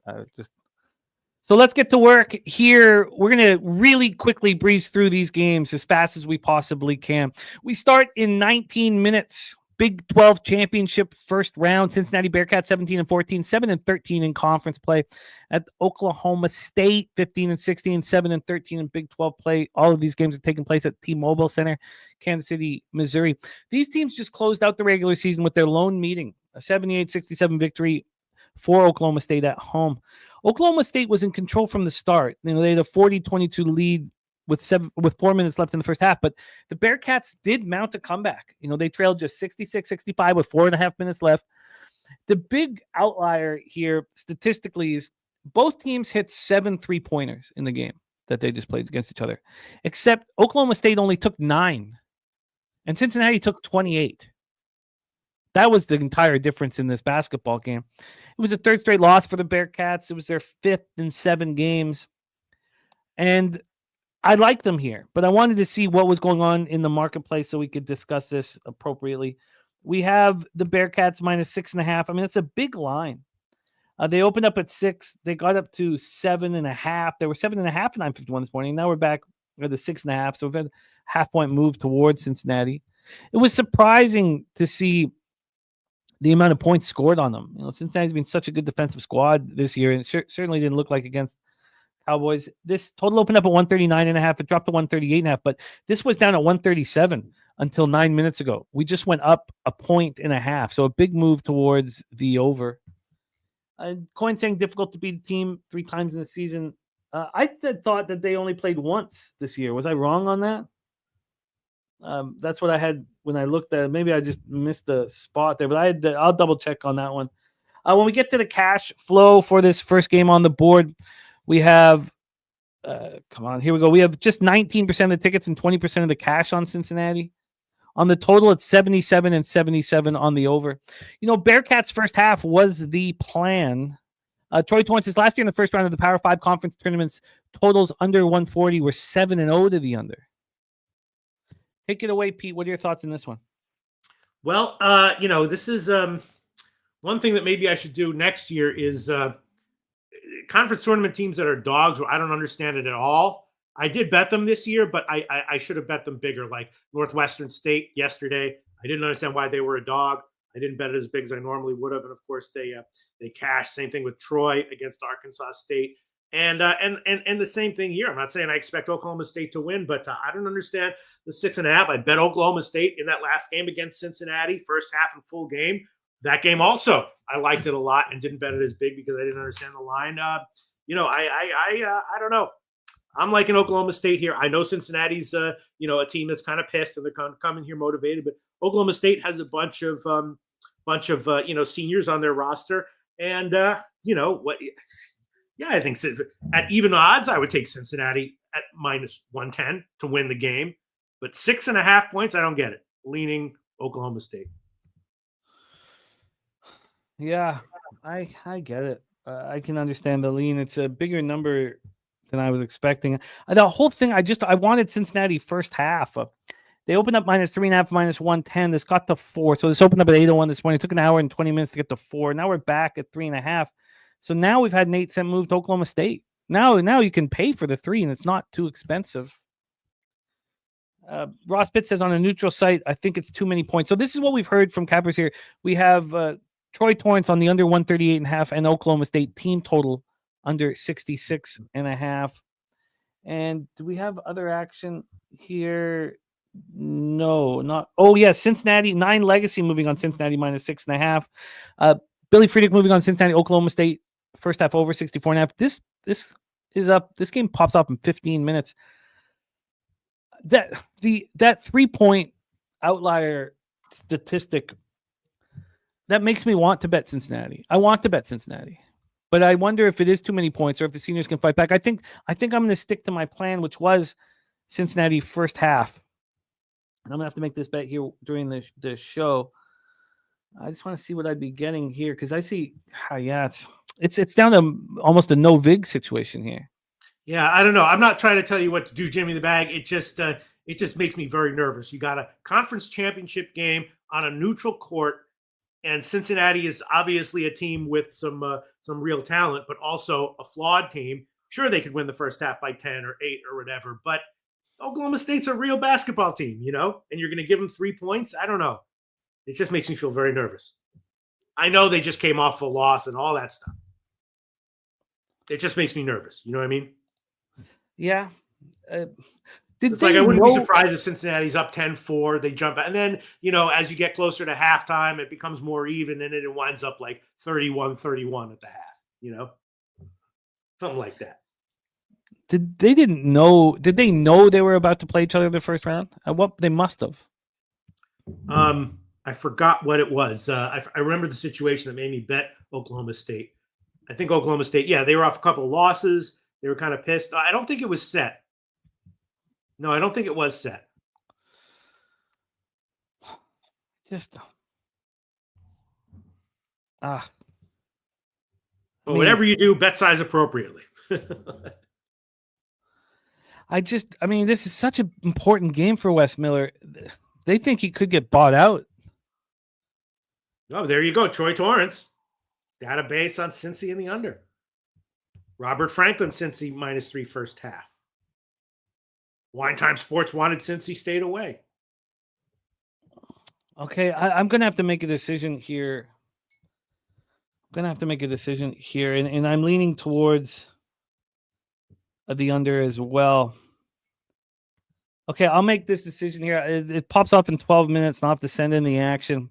So let's get to work here. We're going to really quickly breeze through these games as fast as we possibly can. We start in 19 minutes. Big 12 championship first round. Cincinnati Bearcats 17-14, 7-13 in conference play. At Oklahoma State 15-16, 7-13 in Big 12 play. All of these games are taking place at T-Mobile Center, Kansas City, Missouri. These teams just closed out the regular season with their lone meeting, a 78-67 victory for Oklahoma State at home. Oklahoma State was in control from the start. They had a 40-22 lead with 4 minutes left in the first half, but the Bearcats did mount a comeback. They trailed just 66-65 with 4.5 minutes left. The big outlier here statistically is both teams hit 7 3-pointers in the game that they just played against each other, except Oklahoma State only took 9 and Cincinnati took 28. That was the entire difference in this basketball game. It was a third straight loss for the Bearcats. It was their 5th in 7 games. And I like them here, but I wanted to see what was going on in the marketplace so we could discuss this appropriately. We have the Bearcats minus 6.5. I mean, it's a big line. They opened up at 6. They got up to 7.5. They were 7.5 at 9:51 this morning. Now we're back at the 6.5. So we've had a half-point move towards Cincinnati. It was surprising to see the amount of points scored on them. Cincinnati's been such a good defensive squad this year, and it certainly didn't look like against Cowboys. This total opened up at 139.5. It dropped to 138.5, but this was down at 137 until 9 minutes ago. We just went up 1.5. So a big move towards the over. Coin saying difficult to beat a team 3 times in the season. I thought that they only played once this year. Was I wrong on that? That's what I had when I looked at it. Maybe I just missed the spot there, but I'll double check on that one. When we get to the cash flow for this first game on the board, we have, come on, here we go. We have just 19% of the tickets and 20% of the cash on Cincinnati. On the total, it's 77 and 77 on the over. Bearcats' first half was the plan. Troy Torrance's last year in the first round of the Power 5 conference tournaments, totals under 140 were 7-0 to the under. Take it away, Pete. What are your thoughts on this one? Well, this is one thing that maybe I should do next year is conference tournament teams that are dogs. I don't understand it at all. I did bet them this year, but I should have bet them bigger, like Northwestern State yesterday. I didn't understand why they were a dog. I didn't bet it as big as I normally would have, and of course they cashed. Same thing with Troy against Arkansas State, and the same thing here. I'm not saying I expect Oklahoma State to win, but I don't understand the 6.5. I bet Oklahoma State in that last game against Cincinnati, first half and full game. That game also, I liked it a lot and didn't bet it as big because I didn't understand the line. I don't know. I'm liking Oklahoma State here. I know Cincinnati's, a team that's kind of pissed and they're coming here motivated, but Oklahoma State has a bunch of seniors on their roster. And, what? Yeah, I think at even odds, I would take Cincinnati at minus 110 to win the game. But 6.5 points, I don't get it. Leaning Oklahoma State. Yeah, I get it. I can understand the lean. It's a bigger number than I was expecting. The whole thing, I wanted Cincinnati first half. They opened up minus 3.5, minus 110. This got to 4. So this opened up at 8:01 this morning. It took an hour and 20 minutes to get to 4. Now we're back at 3.5. So now we've had an 8-cent move to Oklahoma State. Now you can pay for the 3, and it's not too expensive. Ross Pitt says on a neutral site, I think it's too many points. So this is what we've heard from cappers here. We have Troy Torrance on the under 138.5 and Oklahoma State team total under 66.5. And do we have other action here? No, not. Oh, yeah, Cincinnati, 9 legacy moving on Cincinnati minus 6.5. Billy Friedrich moving on Cincinnati, Oklahoma State, first half over 64.5. This is up. This game pops up in 15 minutes. That 3-point outlier statistic, that makes me want to bet Cincinnati. I want to bet Cincinnati. But I wonder if it is too many points or if the seniors can fight back. I think I'm going to stick to my plan, which was Cincinnati first half. And I'm going to have to make this bet here during the show. I just want to see what I'd be getting here because I see, it's down to almost a no vig situation here. Yeah, I don't know. I'm not trying to tell you what to do, Jimmy the Bag. It just makes me very nervous. You got a conference championship game on a neutral court, and Cincinnati is obviously a team with some real talent, but also a flawed team. Sure, they could win the first half by 10 or 8 or whatever, but Oklahoma State's a real basketball team, and you're going to give them 3 points? I don't know. It just makes me feel very nervous. I know they just came off a loss and all that stuff. It just makes me nervous. You know what I mean? Yeah. It's like I wouldn't be surprised if Cincinnati's up 10-4. They jump out. And then, as you get closer to halftime, it becomes more even, and then it winds up like 31-31 at the half, Something like that. Did they know they were about to play each other the first round? What they must have. I forgot what it was. I remember the situation that made me bet Oklahoma State. I think Oklahoma State, they were off a couple of losses. They were kind of pissed. I don't think it was set. No, I don't think it was set. Just but whatever you do, bet size appropriately. This is such an important game for Wes Miller. They think he could get bought out. Oh, there you go. Troy Torrance. Database on Cincy in the under. Robert Franklin, Cincy -3 first half. Wine Time Sports wanted Cincy, stayed away. Okay, I'm going to have to make a decision here. And I'm leaning towards the under as well. Okay, I'll make this decision here. It pops off in 12 minutes, and I'll have to send in the action.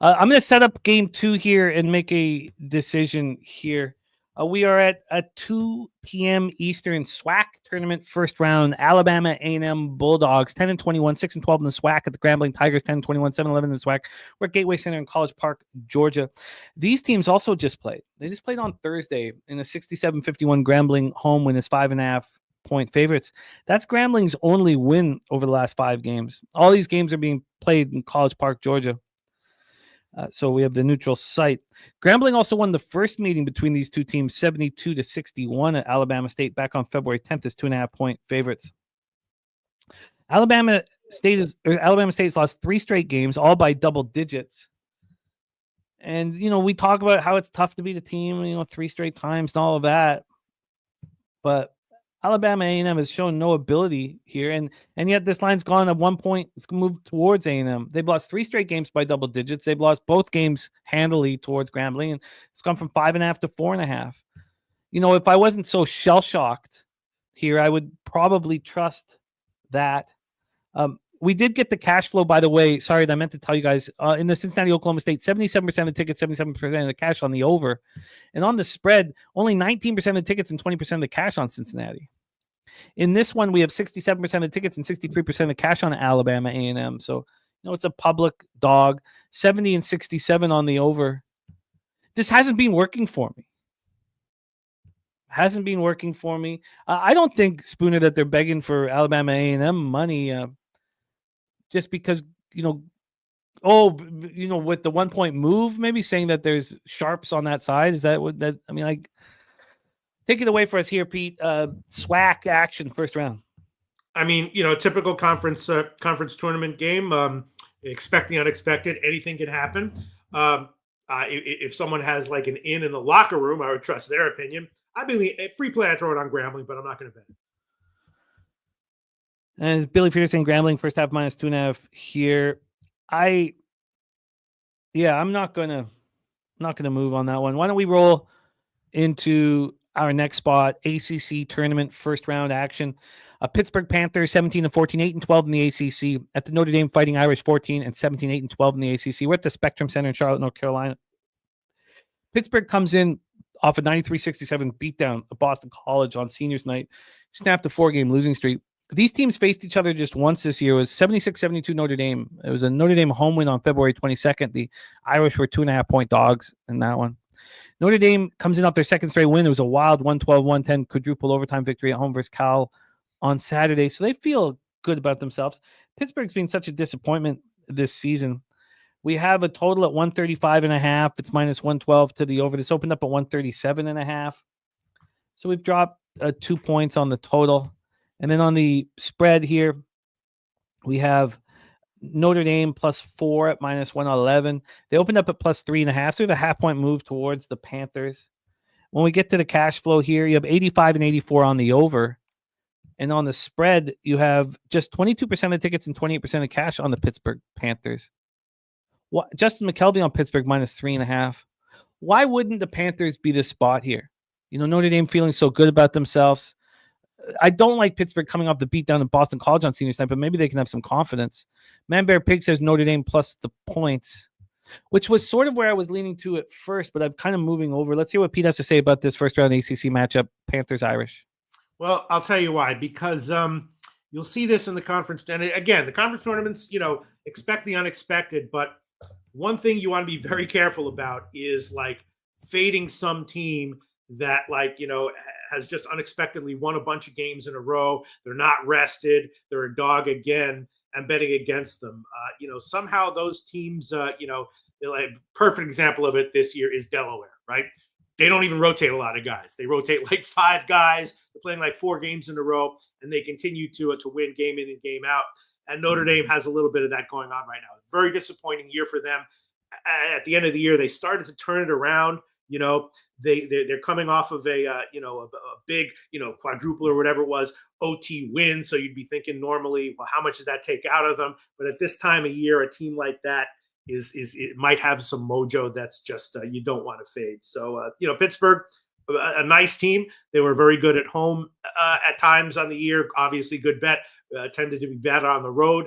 I'm going to set up game 2 here and make a decision here. We are at 2 p.m. Eastern SWAC tournament first round. Alabama A&M Bulldogs 10-21, 6-12 in the SWAC at the Grambling Tigers 10-21, 7-11 in the SWAC. We're at Gateway Center in College Park, Georgia. These teams also just played. They just played on Thursday in a 67-51 Grambling home win is 5.5-point favorites. That's Grambling's only win over the last 5 games. All these games are being played in College Park, Georgia. So we have the neutral site. Grambling also won the first meeting between these two teams 72-61 at Alabama State back on February 10th as 2.5-point favorites. Alabama State's lost 3 straight games, all by double digits. And, we talk about how it's tough to beat a team, 3 straight times and all of that. But Alabama A&M has shown no ability here, and yet this line's gone at 1 point. It's moved towards A&M. They've lost 3 straight games by double digits. They've lost both games handily towards Grambling, and it's gone from 5.5 to 4.5. If I wasn't so shell-shocked here, I would probably trust that. We did get the cash flow, by the way. Sorry, I meant to tell you guys. In the Cincinnati, Oklahoma State, 77% of the tickets, 77% of the cash on the over. And on the spread, only 19% of the tickets and 20% of the cash on Cincinnati. In this one, we have 67% of the tickets and 63% of the cash on Alabama A&M. So, it's a public dog. 70 and 67 on the over. This hasn't been working for me. I don't think, Spooner, that they're begging for Alabama A&M money. Just because, with the 1 point move, maybe saying that there's sharps on that side. Is that what that? I mean, take it away for us here, Pete. SWAC action first round. I mean, typical conference tournament game. Expect the unexpected. Anything can happen. If someone has like an in the locker room, I would trust their opinion. I believe free play. I throw it on Grambling, but I'm not going to bet it. And Billy Peterson, Grambling first half -2.5 here. I'm not gonna move on that one. Why don't we roll into our next spot? ACC tournament first round action. Pittsburgh Panthers 17-14, 8-12 in the ACC at the Notre Dame Fighting Irish 14 and 17, 8-12 in the ACC. We're at the Spectrum Center in Charlotte, North Carolina. Pittsburgh comes in off a 93-67 beatdown of Boston College on seniors night, snapped a 4-game losing streak. These teams faced each other just once this year. It was 76-72 Notre Dame. It was a Notre Dame home win on February 22nd. The Irish were 2.5-point dogs in that one. Notre Dame comes in off their second straight win. It was a wild 112-110 quadruple overtime victory at home versus Cal on Saturday. So they feel good about themselves. Pittsburgh's been such a disappointment this season. We have a total at 135.5. It's -112 to the over. This opened up at 137.5. So we've dropped 2 points on the total. And then on the spread here, we have Notre Dame +4 at -111. They opened up at +3.5. So we have a half-point move towards the Panthers. When we get to the cash flow here, you have 85 and 84 on the over. And on the spread, you have just 22% of the tickets and 28% of cash on the Pittsburgh Panthers. Justin McKelvey on Pittsburgh -3.5. Why wouldn't the Panthers be this spot here? Notre Dame feeling so good about themselves. I don't like Pittsburgh coming off the beatdown in Boston College on senior night, but maybe they can have some confidence. Man Bear Pig says Notre Dame plus the points, which was sort of where I was leaning to at first, but I'm kind of moving over. Let's hear what Pete has to say about this first round ACC matchup, Panthers-Irish. Well, I'll tell you why, because you'll see this in the conference. And again, the conference tournaments, expect the unexpected. But one thing you want to be very careful about is like fading some team that has just unexpectedly won a bunch of games in a row. They're not rested. They're a dog again, and betting against them. Somehow those teams, like perfect example of it this year is Delaware, right? They don't even rotate a lot of guys. They rotate like 5 guys. They're playing like 4 games in a row, and they continue to win game in and game out. And Notre Dame has a little bit of that going on right now. Very disappointing year for them. at the end of the year, they started to turn it around. They're coming off of a big quadruple or whatever it was OT win. So you'd be thinking normally, well, how much does that take out of them? But at this time of year, a team like that it might have some mojo that's just you don't want to fade. So Pittsburgh, a nice team. They were very good at home at times on the year. Obviously, good bet. Tended to be bad on the road.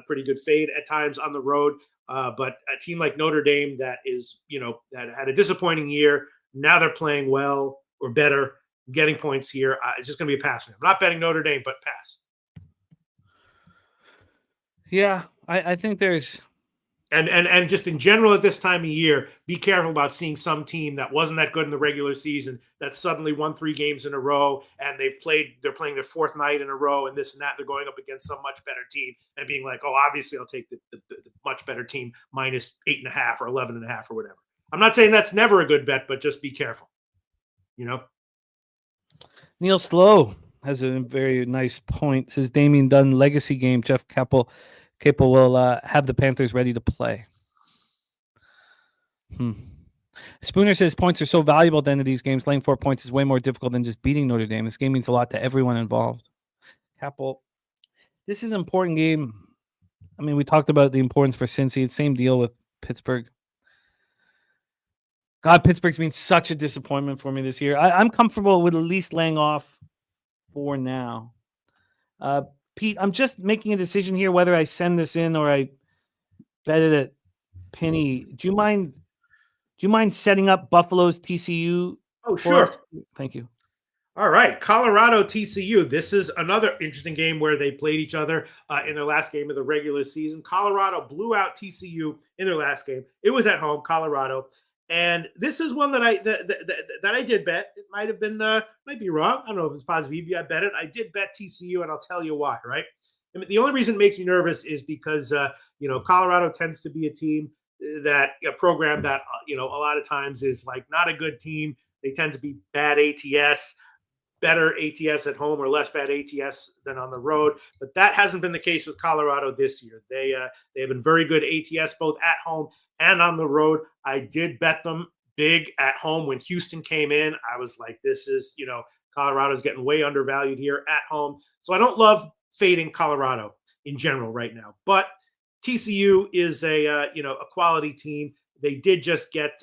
Pretty good fade at times on the road. But a team like Notre Dame that had a disappointing year. Now they're playing well or better, getting points here. It's just going to be a pass. I'm not betting Notre Dame, but pass. Yeah, I think there's and just in general at this time of year, be careful about seeing some team that wasn't that good in the regular season that suddenly won 3 games in a row and they're playing their 4th night in a row and this and that. They're going up against some much better team and being like, oh, obviously I'll take the much better team minus 8.5 or 11.5 or whatever. I'm not saying that's never a good bet, but just be careful. Neil Slow has a very nice point. Says Damian Dunn legacy game. Jeff Capel will have the Panthers ready to play. Spooner says points are so valuable at the end of these games. Laying 4 points is way more difficult than just beating Notre Dame. This game means a lot to everyone involved. Capel, this is an important game. I mean, we talked about the importance for Cincy. It's same deal with Pittsburgh. God, Pittsburgh's been such a disappointment for me this year. I'm comfortable with at least laying off for now. Pete, I'm just making a decision here whether I send this in or I bet it at Penny. Do you mind setting up Buffalo's TCU? Oh, sure. Thank you. All right, Colorado TCU. This is another interesting game where they played each other in their last game of the regular season. Colorado blew out TCU in their last game. It was at home, Colorado. And this is one that I did bet. It might have been, might be wrong. I don't know if it's positive. I bet it. I did bet TCU, and I'll tell you why, right? I mean, the only reason it makes me nervous is because, Colorado tends to be a team a program that, a lot of times is like not a good team. They tend to be bad ATS, better ATS at home or less bad ATS than on the road. But that hasn't been the case with Colorado this year. They have been very good ATS both at home and on the road. I did bet them big at home when Houston came in. I was like, this is, Colorado's getting way undervalued here at home. So I don't love fading Colorado in general right now. But TCU is a quality team. They did just get,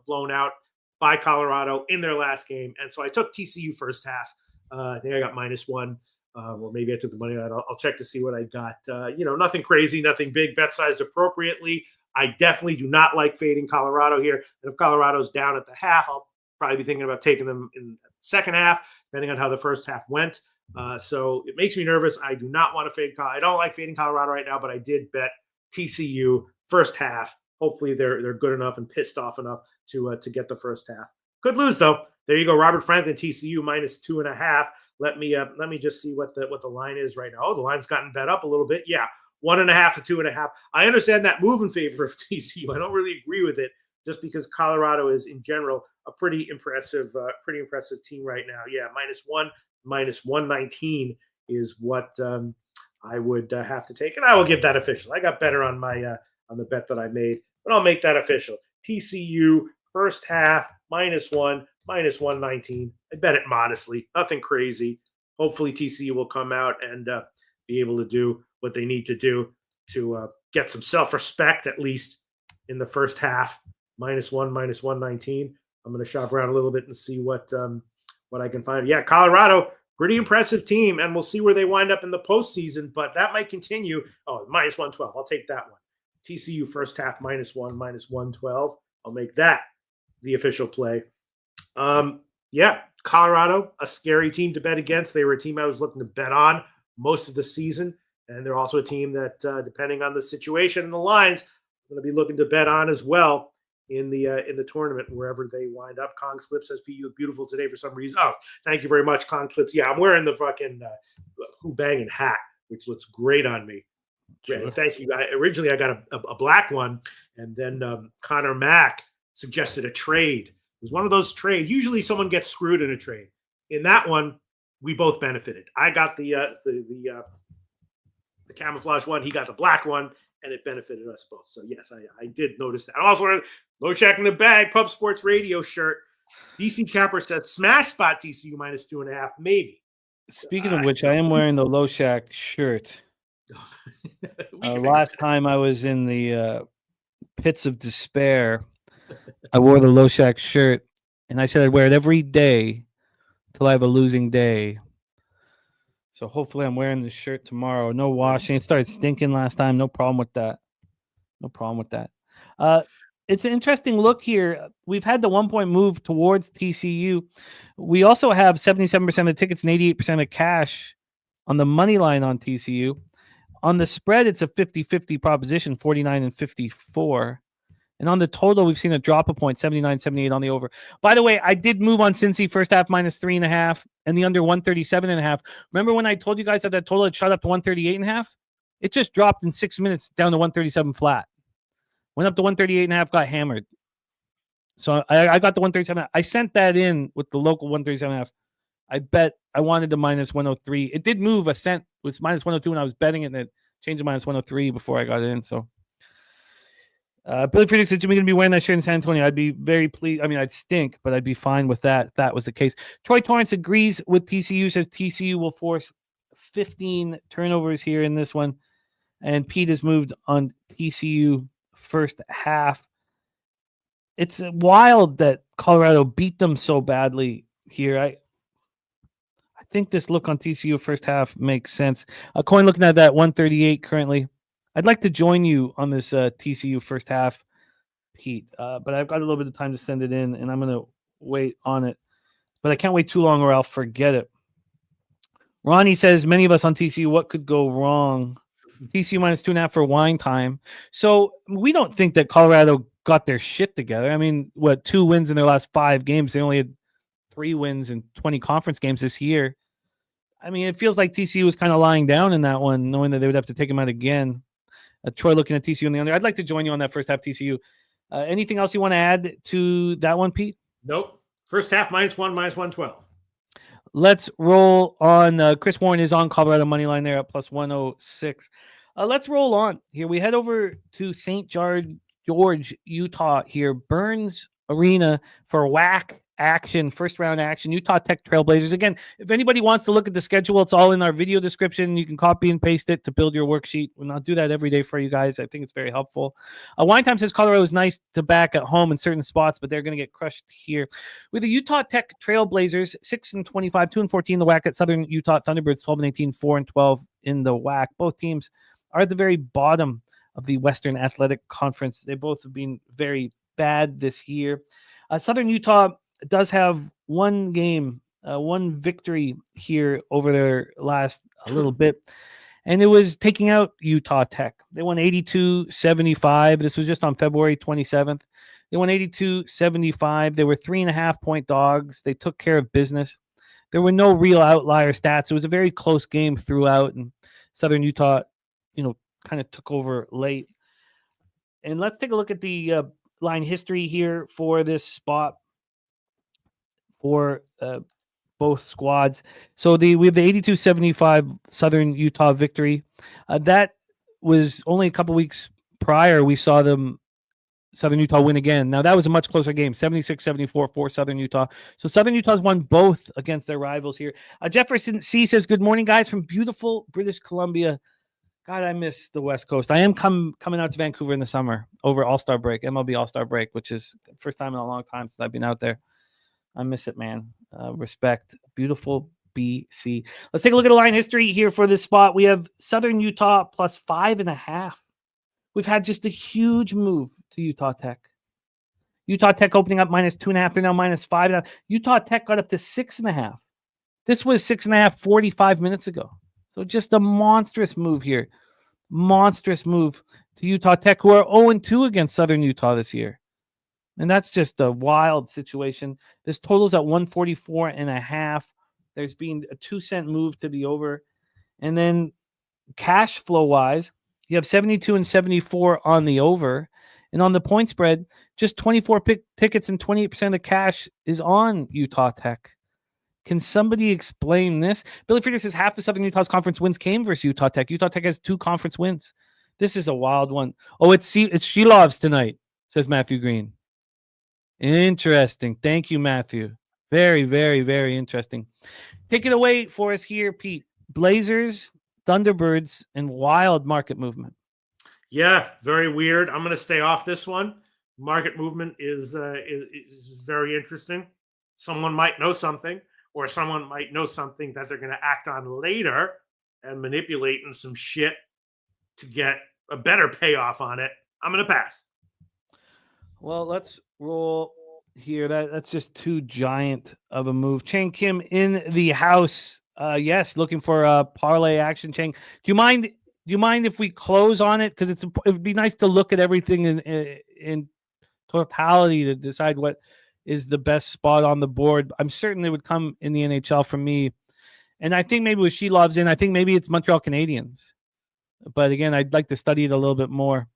blown out by Colorado in their last game. And so I took TCU first half. I think I got -1. Or maybe I took the money out. I'll check to see what I got. Nothing crazy, nothing big, bet sized appropriately. I definitely do not like fading Colorado here. And if Colorado's down at the half, I'll probably be thinking about taking them in the second half, depending on how the first half went. So it makes me nervous. I do not want to fade. I don't like fading Colorado right now, but I did bet TCU first half. Hopefully they're good enough and pissed off enough to get the first half. Could lose though. There you go. Robert Franklin, TCU -2.5. Let me just see what the line is right now. Oh, the line's gotten bet up a little bit. Yeah. 1.5 to 2.5. I understand that move in favor of TCU. I don't really agree with it just because Colorado is in general a pretty impressive team right now. Yeah. -1, -119 is what I would have to take. And I will give that official. I got better on my, on the bet that I made, but I'll make that official. TCU first half -1, -119. I bet it modestly, nothing crazy. Hopefully TCU will come out and be able to do what they need to do to get some self-respect, at least in the first half. -1, -119. I'm going to shop around a little bit and see what I can find. Yeah, Colorado, pretty impressive team, and we'll see where they wind up in the postseason, but that might continue. Oh, -112. I'll take that one. TCU first half -1, -112. I'll make that the official play. Yeah, Colorado, a scary team to bet against. They were a team I was looking to bet on most of the season, and they're also a team that, depending on the situation and the lines, I'm going to be looking to bet on as well in the tournament, wherever they wind up. Kong Clip says, "P, you look beautiful today for some reason." Oh, thank you very much, Kong Clips. Yeah, I'm wearing the fucking Who Bangin' hat, which looks great on me. Sure. Thank you. Originally, I got a black one, and then Connor Mack suggested a trade. It was one of those trades. Usually someone gets screwed in a trade. In that one, we both benefited. I got the camouflage one. He got the black one. and it benefited us both. So yes, I did notice that. I also wearing Loshak in the bag, Pub Sports Radio shirt. DC Capper says smash spot TCU -2.5, maybe. Speaking of which, I am wearing the Loshak shirt. Last time I was in the pits of despair, I wore the Loshak shirt, and I said I'd wear it every day till I have a losing day. So hopefully I'm wearing this shirt tomorrow. No washing. It started stinking last time. No problem with that. It's an interesting look here. We've had the 1-point move towards TCU. We also have 77% of the tickets and 88% of the cash on the money line on TCU. On the spread, it's a 50-50 proposition, 49 and 54. And on the total, we've seen a drop of points, 79-78 on the over. By the way, I did move on Cincy first half -3.5 and the under 137.5. Remember when I told you guys that total had shot up to 138.5? It just dropped in 6 minutes down to 137 flat. Went up to 138.5, got hammered. So I got the 137. I sent that in with the local 137.5. I bet I wanted the -103. It did move a cent. It was -102 when I was betting it, and it changed to -103 before I got it in. So Billy Friedrich said, Jimmy going to be wearing that shirt in San Antonio. I'd be very pleased. I mean, I'd stink, but I'd be fine with that if that was the case. Troy Torrance agrees with TCU, says TCU will force 15 turnovers here in this one. And Pete has moved on TCU first half. It's wild that Colorado beat them so badly here. I think this look on TCU first half makes sense. A coin looking at that 138 currently. I'd like to join you on this TCU first half, Pete, but I've got a little bit of time to send it in, and I'm going to wait on it. But I can't wait too long or I'll forget it. Ronnie says, many of us on TCU, what could go wrong? TCU -2.5 for wine time. So we don't think that Colorado got their shit together. I mean, 2 wins in their last 5 games? They only had 3 wins in 20 conference games this year. I mean, it feels like TCU was kind of lying down in that one, knowing that they would have to take him out again. Troy looking at TCU in the under. I'd like to join you on that first half TCU. Anything else you want to add to that one, Pete? Nope. First half -1, -112. Let's roll on. Chris Warren is on Colorado money line there at +106. Let's roll on here. We head over to St. George, Utah here. Burns Arena for WAC action, first round action. Utah Tech Trailblazers. Again, if anybody wants to look at the schedule, it's all in our video description. You can copy and paste it to build your worksheet. We'll not do that every day for you guys. I think it's very helpful. Wine Time says Colorado is nice to back at home in certain spots, but they're going to get crushed here. With the Utah Tech Trailblazers, 6-25, 2-14 the WAC at Southern Utah Thunderbirds, 12-18, 4-12 in the WAC. Both teams are at the very bottom of the Western Athletic Conference. They both have been very bad this year. Southern Utah does have one game, one victory here over their last a little bit, and it was taking out Utah Tech. They won 82-75. This was just on February 27th. They won 82-75. They were 3.5-point dogs. They took care of business. There were no real outlier stats. It was a very close game throughout, and Southern Utah, kind of took over late. And let's take a look at the line history here for this spot for both squads. So we have the 82-75 Southern Utah victory. That was only a couple weeks prior. We saw Southern Utah win again. Now that was a much closer game, 76-74 for Southern Utah. So Southern Utah's won both against their rivals here. Jefferson C says, good morning, guys, from beautiful British Columbia. God, I miss the West Coast. I am coming out to Vancouver in the summer over All-Star break, MLB All-Star break, which is the first time in a long time since I've been out there. I miss it, man. Respect. Beautiful BC. Let's take a look at the line history here for this spot. We have Southern Utah +5.5. We've had just a huge move to Utah Tech. Utah Tech opening up -2.5. They're now -5. Utah Tech got up to 6.5. This was 6.5 45 minutes ago. So just a monstrous move here. Monstrous move to Utah Tech, who are 0-2 against Southern Utah this year. And that's just a wild situation. This total's at 144.5. There's been a 2-cent move to the over. And then cash flow wise, you have 72 and 74 on the over. And on the point spread, just 24 tickets and 28% of the cash is on Utah Tech. Can somebody explain this? Billy Friedrich says half of Southern Utah's conference wins came versus Utah Tech. Utah Tech has 2 conference wins. This is a wild one. Oh, it's Shilov's tonight, says Matthew Green. Interesting. Thank you, Matthew. Very, very, very interesting. Take it away for us here, Pete. Blazers, Thunderbirds, and wild market movement. Yeah, very weird. I'm going to stay off this one. Market movement is very interesting. Someone might know something, or someone might know something that they're going to act on later and manipulating some shit to get a better payoff on it. I'm going to pass. Well, let's roll here. That's just too giant of a move. Chang Kim in the house. Yes, looking for a parlay action. Chang, do you mind if we close on it? Because it would be nice to look at everything in totality to decide what is the best spot on the board. I'm certain it would come in the NHL for me. And I think maybe with She Loves in, I think maybe it's Montreal Canadiens. But again, I'd like to study it a little bit more.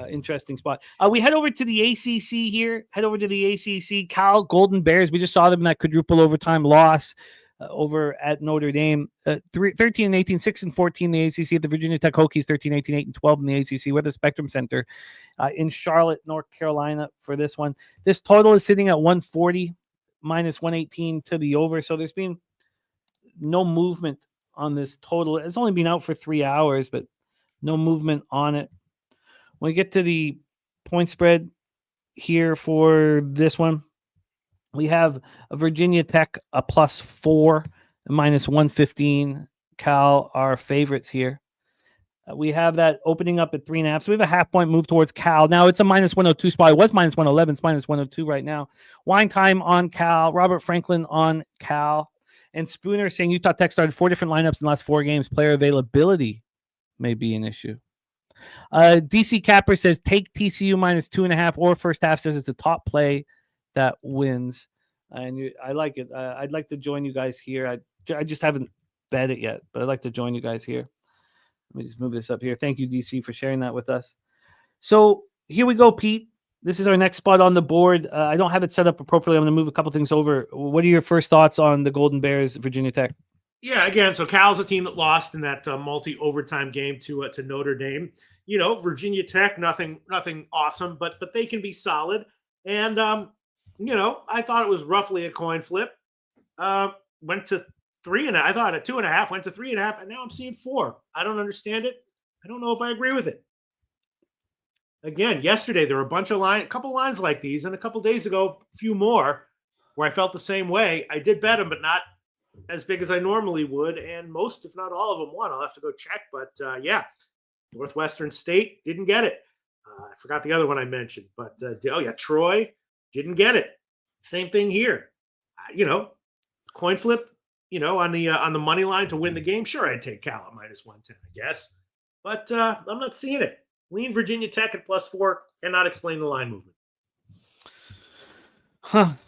Interesting spot. We head over to the ACC here. Head over to the ACC. Cal Golden Bears. We just saw them in that quadruple overtime loss over at Notre Dame. 13-18, 6-14 in the ACC. At the Virginia Tech Hokies, 13-18, 8-12 in the ACC. We're at the Spectrum Center in Charlotte, North Carolina for this one. This total is sitting at 140 minus 118 to the over. So there's been no movement on this total. It's only been out for 3 hours, but no movement on it. When we get to the point spread here for this one, we have a Virginia Tech a +4, minus 115. Cal, our favorites here. We have that opening up at 3.5. So we have a half point move towards Cal. Now it's a minus 102 spot. It was minus 111. It's minus 102 right now. Wine time on Cal. Robert Franklin on Cal. And Spooner saying Utah Tech started 4 different lineups in the last 4 games. Player availability may be an issue. DC Capper says take TCU minus 2.5, or first half says it's a top play that wins. And I like it. I'd like to join you guys here. I just haven't bet it yet, but I'd like to join you guys here. Let me just move this up here. Thank you, DC, for sharing that with us. So here we go, Pete. This is our next spot on the board. I don't have it set up appropriately. I'm going to move a couple things over. What are your first thoughts on the Golden Bears, Virginia Tech? Yeah, again, so Cal's a team that lost in that multi-overtime game to Notre Dame. You know, Virginia Tech, nothing awesome, but they can be solid. And you know, I thought it was roughly a coin flip. Went to 3.5. I thought at 2.5, went to 3.5, and now I'm seeing 4. I don't understand it. I don't know if I agree with it. Again, yesterday there were a couple lines like these, and a couple days ago, a few more, where I felt the same way. I did bet them, but not as big as I normally would, and most, if not all of them, won. I'll have to go check, but yeah, Northwestern State didn't get it. I forgot the other one I mentioned, but Troy didn't get it. Same thing here. You know, coin flip. You know, on the money line to win the game. Sure, I'd take Cal at minus 110, I guess, but I'm not seeing it. Lean Virginia Tech at +4 cannot explain the line movement.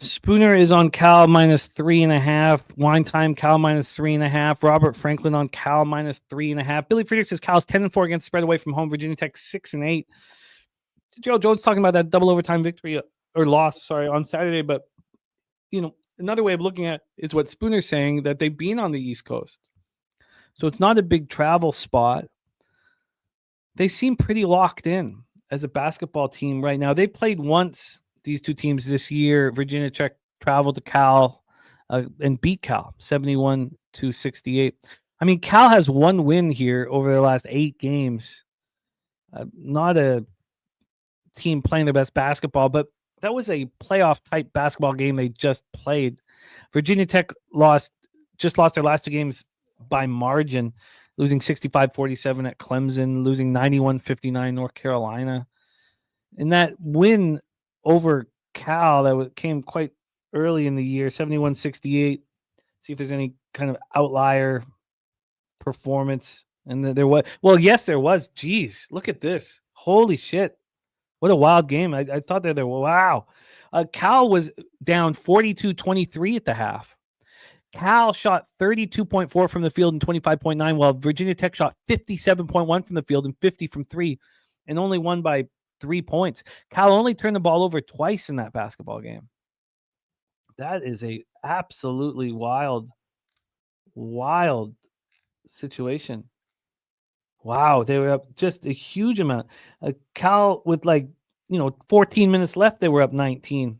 Spooner is on Cal minus 3.5. Wine time Cal minus 3.5. Robert Franklin on Cal minus 3.5. Billy Friedrich says Cal's 10-4 against spread away from home. Virginia Tech 6-8. Joe Jones talking about that double overtime victory or loss, on Saturday. But you know, another way of looking at it is what Spooner's saying, that they've been on the East Coast, so it's not a big travel spot. They seem pretty locked in as a basketball team right now. They've played once, these two teams this year. Virginia Tech traveled to Cal and beat Cal 71-68. I mean, Cal has one win here over the last 8 games. Not a team playing their best basketball, but that was a playoff type basketball game they just played. Virginia Tech lost their last 2 games by margin, losing 65-47 at Clemson, losing 91-59 North Carolina. And that win over Cal that came quite early in the year, 71-68. See if there's any kind of outlier performance. And there was. Well, yes, there was. Jeez, look at this. Holy shit. What a wild game. I thought that there. Wow. Cal was down 42-23 at the half. Cal shot 32.4 from the field and 25.9, while Virginia Tech shot 57.1 from the field and 50 from 3, and only won by 3 points. Cal only turned the ball over twice in that basketball game. That is a absolutely wild situation. Wow, they were up just a huge amount. Cal with 14 minutes left, they were up 19.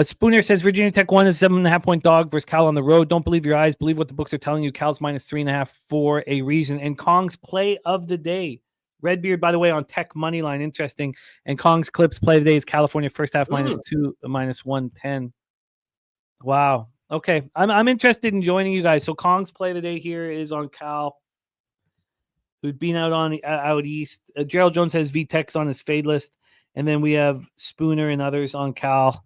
Spooner says Virginia Tech won a 7.5-point dog versus Cal on the road. Don't believe your eyes. Believe what the books are telling you. Cal's -3.5 for a reason. And Kong's play of the day. Redbeard, by the way, on Tech money line. Interesting. And Kong's Clips play of the day is California first half -2, -110. Wow. Okay. I'm interested in joining you guys. So Kong's play of the day here is on Cal, who'd been out east. Gerald Jones has VTech's on his fade list. And then we have Spooner and others on Cal.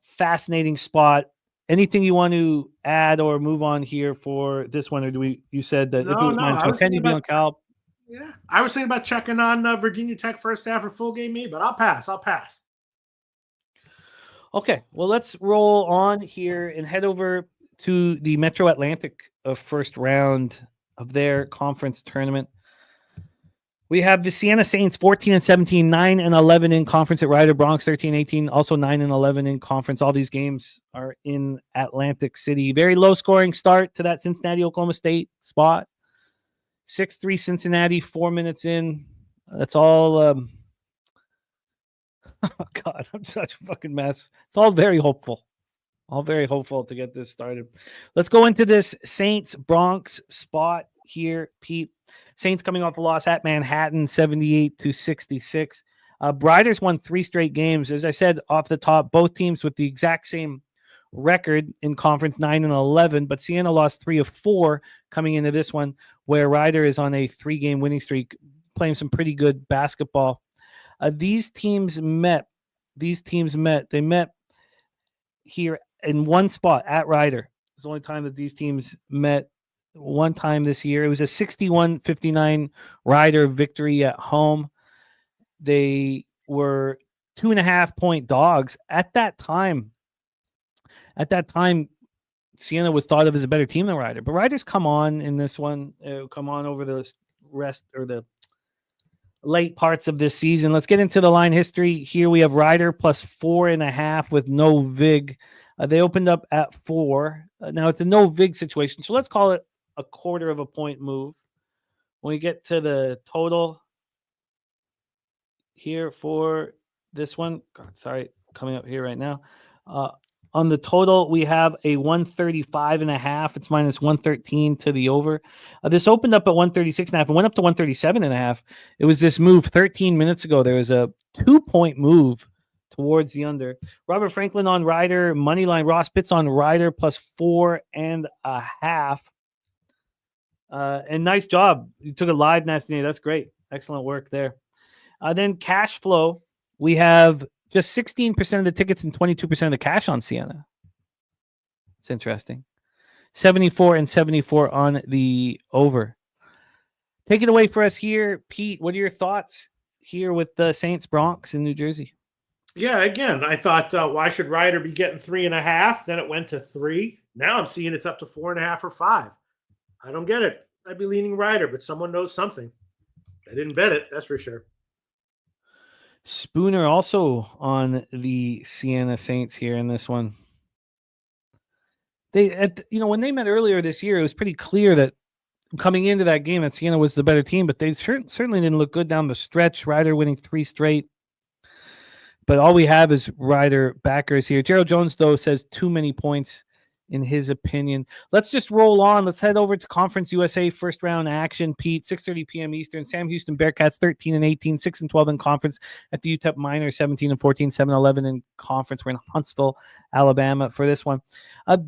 Fascinating spot. Anything you want to add or move on here for this one, or you said that if it was -110, you'd be on Cal? Yeah, I was thinking about checking on Virginia Tech first half or full game me, but I'll pass. Okay, well, let's roll on here and head over to the Metro Atlantic first round of their conference tournament. We have the Siena Saints 14-17, 9-11 in conference at Ryder. Bronx 13-18, also 9-11 in conference. All these games are in Atlantic City. Very low scoring start to that Cincinnati Oklahoma State spot. 6-3 Cincinnati, 4 minutes in. That's all. Oh God, I'm such a fucking mess. It's all very hopeful. All very hopeful to get this started. Let's go into this Saints Bronx spot here, Pete. Saints coming off a loss at Manhattan, 78-66. Briders won 3 straight games. As I said off the top, both teams with the exact same record in conference, 9-11, but Siena lost 3 of 4 coming into this one, where Ryder is on a 3-game winning streak, playing some pretty good basketball. These teams met. They met here in one spot at Ryder. It's the only time that these teams met. One time this year. It was a 61-59 Ryder victory at home. They were 2.5-point dogs at that time. At that time, Siena was thought of as a better team than Ryder, but Ryder's come on in this one, come on over the rest or the late parts of this season. Let's get into the line history. Here we have Ryder plus 4.5 with no vig. They opened up at 4. Now it's a no vig situation, so let's call it a 1/4 point move. When we get to the total here for this one, coming up here right now. On the total, we have a 135.5. It's -113 to the over. This opened up at 136.5 and went up to 137.5. It was this move 13 minutes ago. There was a 2-point move towards the under. Robert Franklin on Ryder, money line. Ross Pitts on Ryder plus 4.5. And nice job. You took it live, Nasty. That's great. Excellent work there. Then cash flow. We have just 16% of the tickets and 22% of the cash on Siena. It's interesting. 74 and 74 on the over. Take it away for us here, Pete. What are your thoughts here with the Saints Bronx in New Jersey? Yeah, again, I thought, why should Ryder be getting 3.5? Then it went to 3. Now I'm seeing it's up to 4.5 or 5. I don't get it. I'd be leaning Ryder, but someone knows something. I didn't bet it, that's for sure. Spooner also on the Siena Saints here in this one. When they met earlier this year, it was pretty clear that coming into that game that Siena was the better team, but they certainly didn't look good down the stretch. Ryder winning 3 straight. But all we have is Ryder backers here. Gerald Jones, though, says too many points in his opinion. Let's just roll on. Let's head over to Conference USA first round action. Pete, 6:30 p.m. Eastern. Sam Houston Bearcats 13-18, 6-12 in conference at the UTEP Miners, 17-14, 7-11 in conference. We're in Huntsville, Alabama for this one.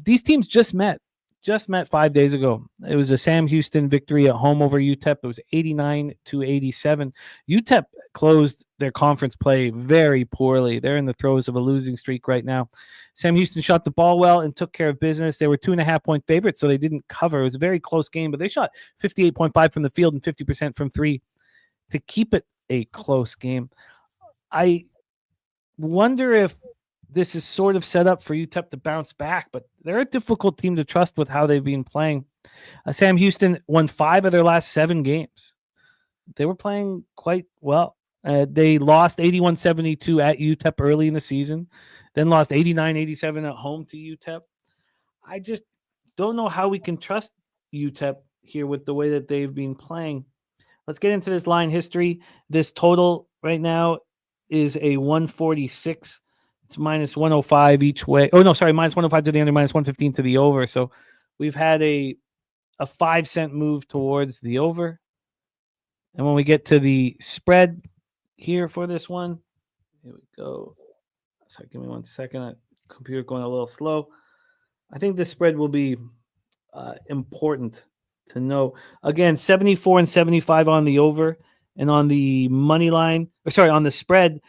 These teams just met 5 days ago. It was a Sam Houston victory at home over UTEP. It was 89-87. UTEP closed their conference play very poorly. They're in the throes of a losing streak right now. Sam Houston shot the ball well and took care of business. They were 2.5-point favorites, so they didn't cover. It was a very close game, but they shot 58.5 from the field and 50% from 3 to keep it a close game. I wonder if this is sort of set up for UTEP to bounce back, but they're a difficult team to trust with how they've been playing. Sam Houston won 5 of their last 7 games. They were playing quite well. They lost 81-72 at UTEP early in the season, then lost 89-87 at home to UTEP. I just don't know how we can trust UTEP here with the way that they've been playing. Let's get into this line history. This total right now is a 146. It's minus 105 each way. Oh, no, sorry, minus 105 to the under, minus 115 to the over. So we've had a 5-cent move towards the over. And when we get to the spread here for this one, here we go. Sorry, give me 1 second. Computer going a little slow. I think this spread will be important to know. Again, 74 and 75 on the over, and on the money line, on the spread,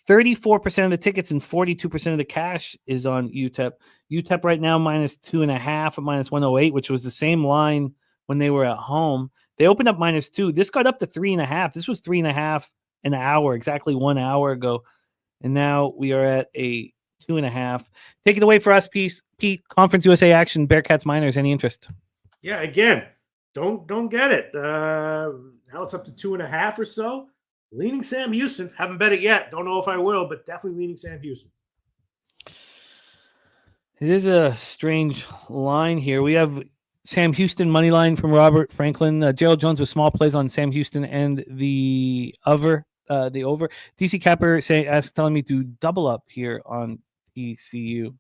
34% of the tickets and 42% of the cash is on UTEP. UTEP right now minus 2.5 at minus 108, which was the same line when they were at home. They opened up minus 2. This got up to 3.5. This was 3.5 an hour, exactly 1 hour ago. And now we are at a 2.5. Take it away for us, Pete. Conference USA action, Bearcats Miners. Any interest? Yeah, again, don't get it. Now it's up to 2.5 or so. Leaning Sam Houston. Haven't bet it yet. Don't know if I will, but definitely leaning Sam Houston. It is a strange line here. We have Sam Houston money line from Robert Franklin. Gerald Jones with small plays on Sam Houston and the over. DC Capper telling me to double up here on TCU.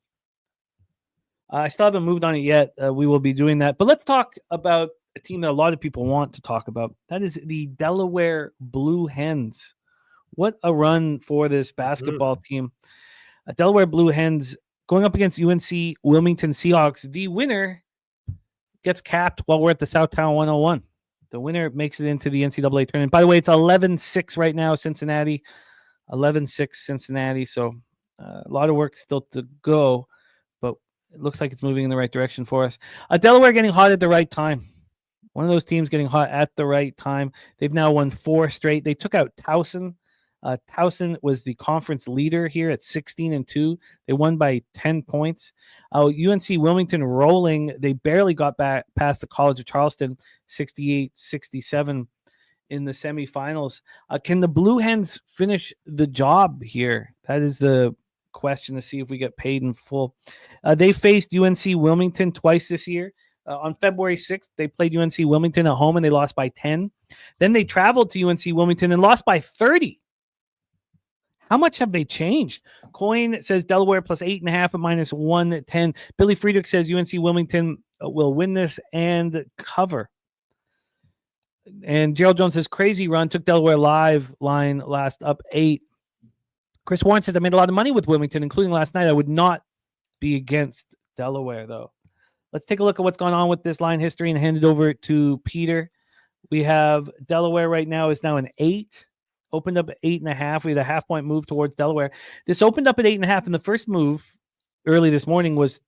I still haven't moved on it yet. We will be doing that. But let's talk about a team that a lot of people want to talk about. That is the Delaware Blue Hens. What a run for this basketball team. Delaware Blue Hens going up against UNC Wilmington Seahawks. The winner gets capped while we're at the Southtown 101. The winner makes it into the NCAA tournament. By the way, it's 11-6 right now, Cincinnati. 11-6 Cincinnati. So a lot of work still to go, but it looks like it's moving in the right direction for us. Delaware getting hot at the right time. One of those teams getting hot at the right time. They've now won 4 straight. They took out Towson. Towson was the conference leader here at 16-2. They won by 10 points. UNC Wilmington rolling. They barely got back past the College of Charleston, 68-67 in the semifinals. Can the Blue Hens finish the job here? That is the question, to see if we get paid in full. They faced UNC Wilmington twice this year. On February 6th, they played UNC Wilmington at home and they lost by 10. Then they traveled to UNC Wilmington and lost by 30. How much have they changed? Coin says Delaware plus 8.5 at minus 110. Billy Friedrich says UNC Wilmington will win this and cover. And Gerald Jones says crazy run, took Delaware live line last up 8. Chris Warren says I made a lot of money with Wilmington, including last night. I would not be against Delaware, though. Let's take a look at what's going on with this line history and hand it over to Peter. We have Delaware right now is now an 8. Opened up at 8.5. We had a half-point move towards Delaware. This opened up at 8.5, and the first move early this morning was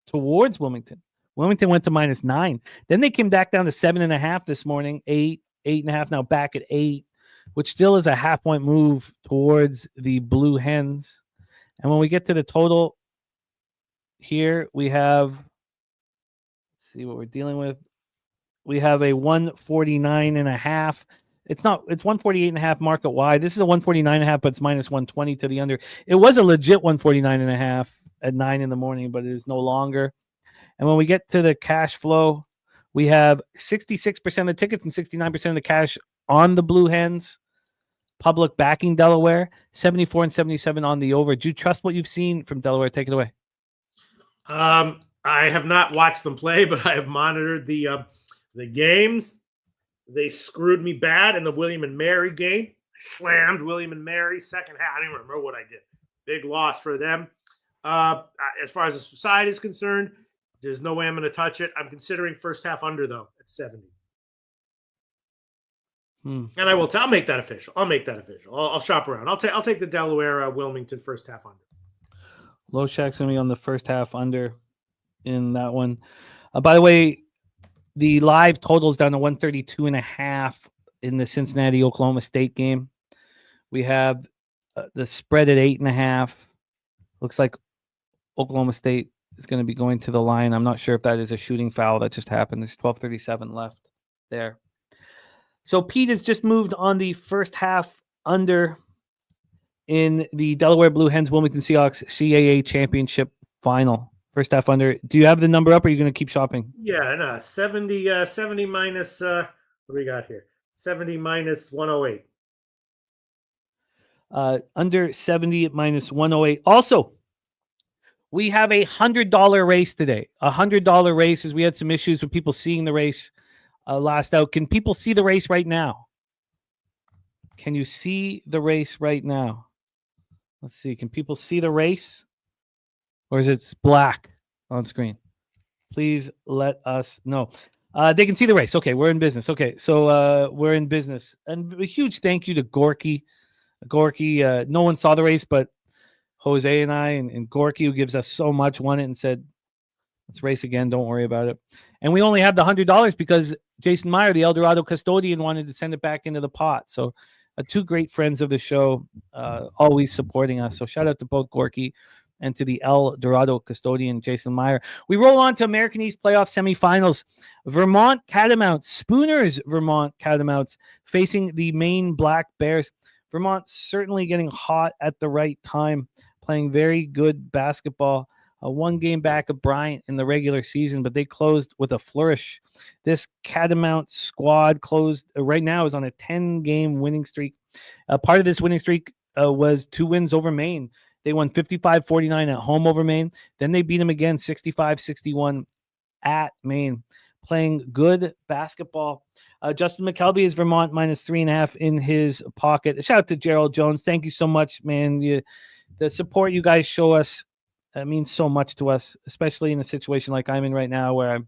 towards Wilmington. Wilmington went to minus 9. Then they came back down to 7.5 this morning, 8, 8.5, now back at 8, which still is a half-point move towards the Blue Hens. And when we get to the total here, we have, let's see what we're dealing with. We have a 149.5. It's 148.5 market wide. This is a 149.5, but it's minus 120 to the under. It was a legit 149.5 at 9 in the morning, but it is no longer. And when we get to the cash flow, we have 66% of the tickets and 69% of the cash on the Blue Hens. Public backing Delaware, 74 and 77 on the over. Do you trust what you've seen from Delaware? Take it away. I have not watched them play, but I have monitored the games. They screwed me bad in the William and Mary game. I slammed William and Mary second half. I don't even remember what I did. Big loss for them. As far as the side is concerned, there's no way I'm going to touch it. I'm considering first half under, though, at 70. And I'll make that official. I'll shop around. I'll take the Delaware Wilmington first half under. Loshak's going to be on the first half under in that one. By the way, the live total is down to 132.5 in the Cincinnati-Oklahoma State game. We have the spread at 8.5. Looks like Oklahoma State is going to be going to the line. I'm not sure if that is a shooting foul that just happened. There's 12:37 left there. So Pete has just moved on the first half under in the Delaware Blue Hens Wilmington Seahawks CAA Championship final. First half under. Do you have the number up, or are you going to keep shopping? Yeah, no, 70 minus, what do we got here? 70 minus 108. Under 70 minus 108. Also, we have a $100 race today. $100 race, as we had some issues with people seeing the race last out. Can people see the race right now? Can you see the race right now? Let's see. Can people see the race? Or is it black on screen? Please let us know. They can see the race. Okay, we're in business. Okay, so we're in business. And a huge thank you to Gorky. No one saw the race, but Jose and I and Gorky, who gives us so much, won it and said, let's race again. Don't worry about it. And we only have the $100 because Jason Meyer, the El Dorado custodian, wanted to send it back into the pot. So two great friends of the show, always supporting us. So shout out to both Gorky and to the El Dorado custodian, Jason Meyer. We roll on to American East playoff semifinals. Vermont Catamounts, Spooner's Vermont Catamounts, facing the Maine Black Bears. Vermont certainly getting hot at the right time, playing very good basketball. One game back of Bryant in the regular season, but they closed with a flourish. This Catamount squad closed right now is on a 10-game winning streak. Part of this winning streak was 2 wins over Maine. They won 55-49 at home over Maine. Then they beat them again 65-61 at Maine. Playing good basketball. Justin McKelvey is Vermont minus 3.5 in his pocket. Shout out to Gerald Jones. Thank you so much, man. The support you guys show us means so much to us, especially in a situation like I'm in right now where I'm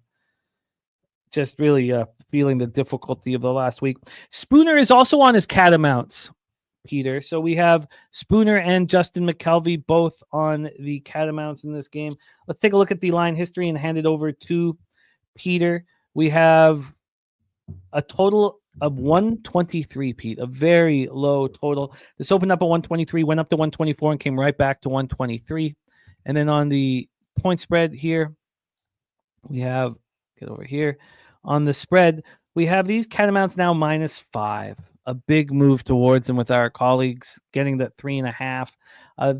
just really feeling the difficulty of the last week. Spooner is also on his Catamounts, Peter. So we have Spooner and Justin McKelvey both on the Catamounts in this game. Let's take a look at the line history and hand it over to Peter. We have a total of 123, Pete, a very low total. This opened up at 123, went up to 124, and came right back to 123. And then on the point spread here, we have, get over here, on the spread, we have these Catamounts now -5. A big move towards them with our colleagues getting that 3.5.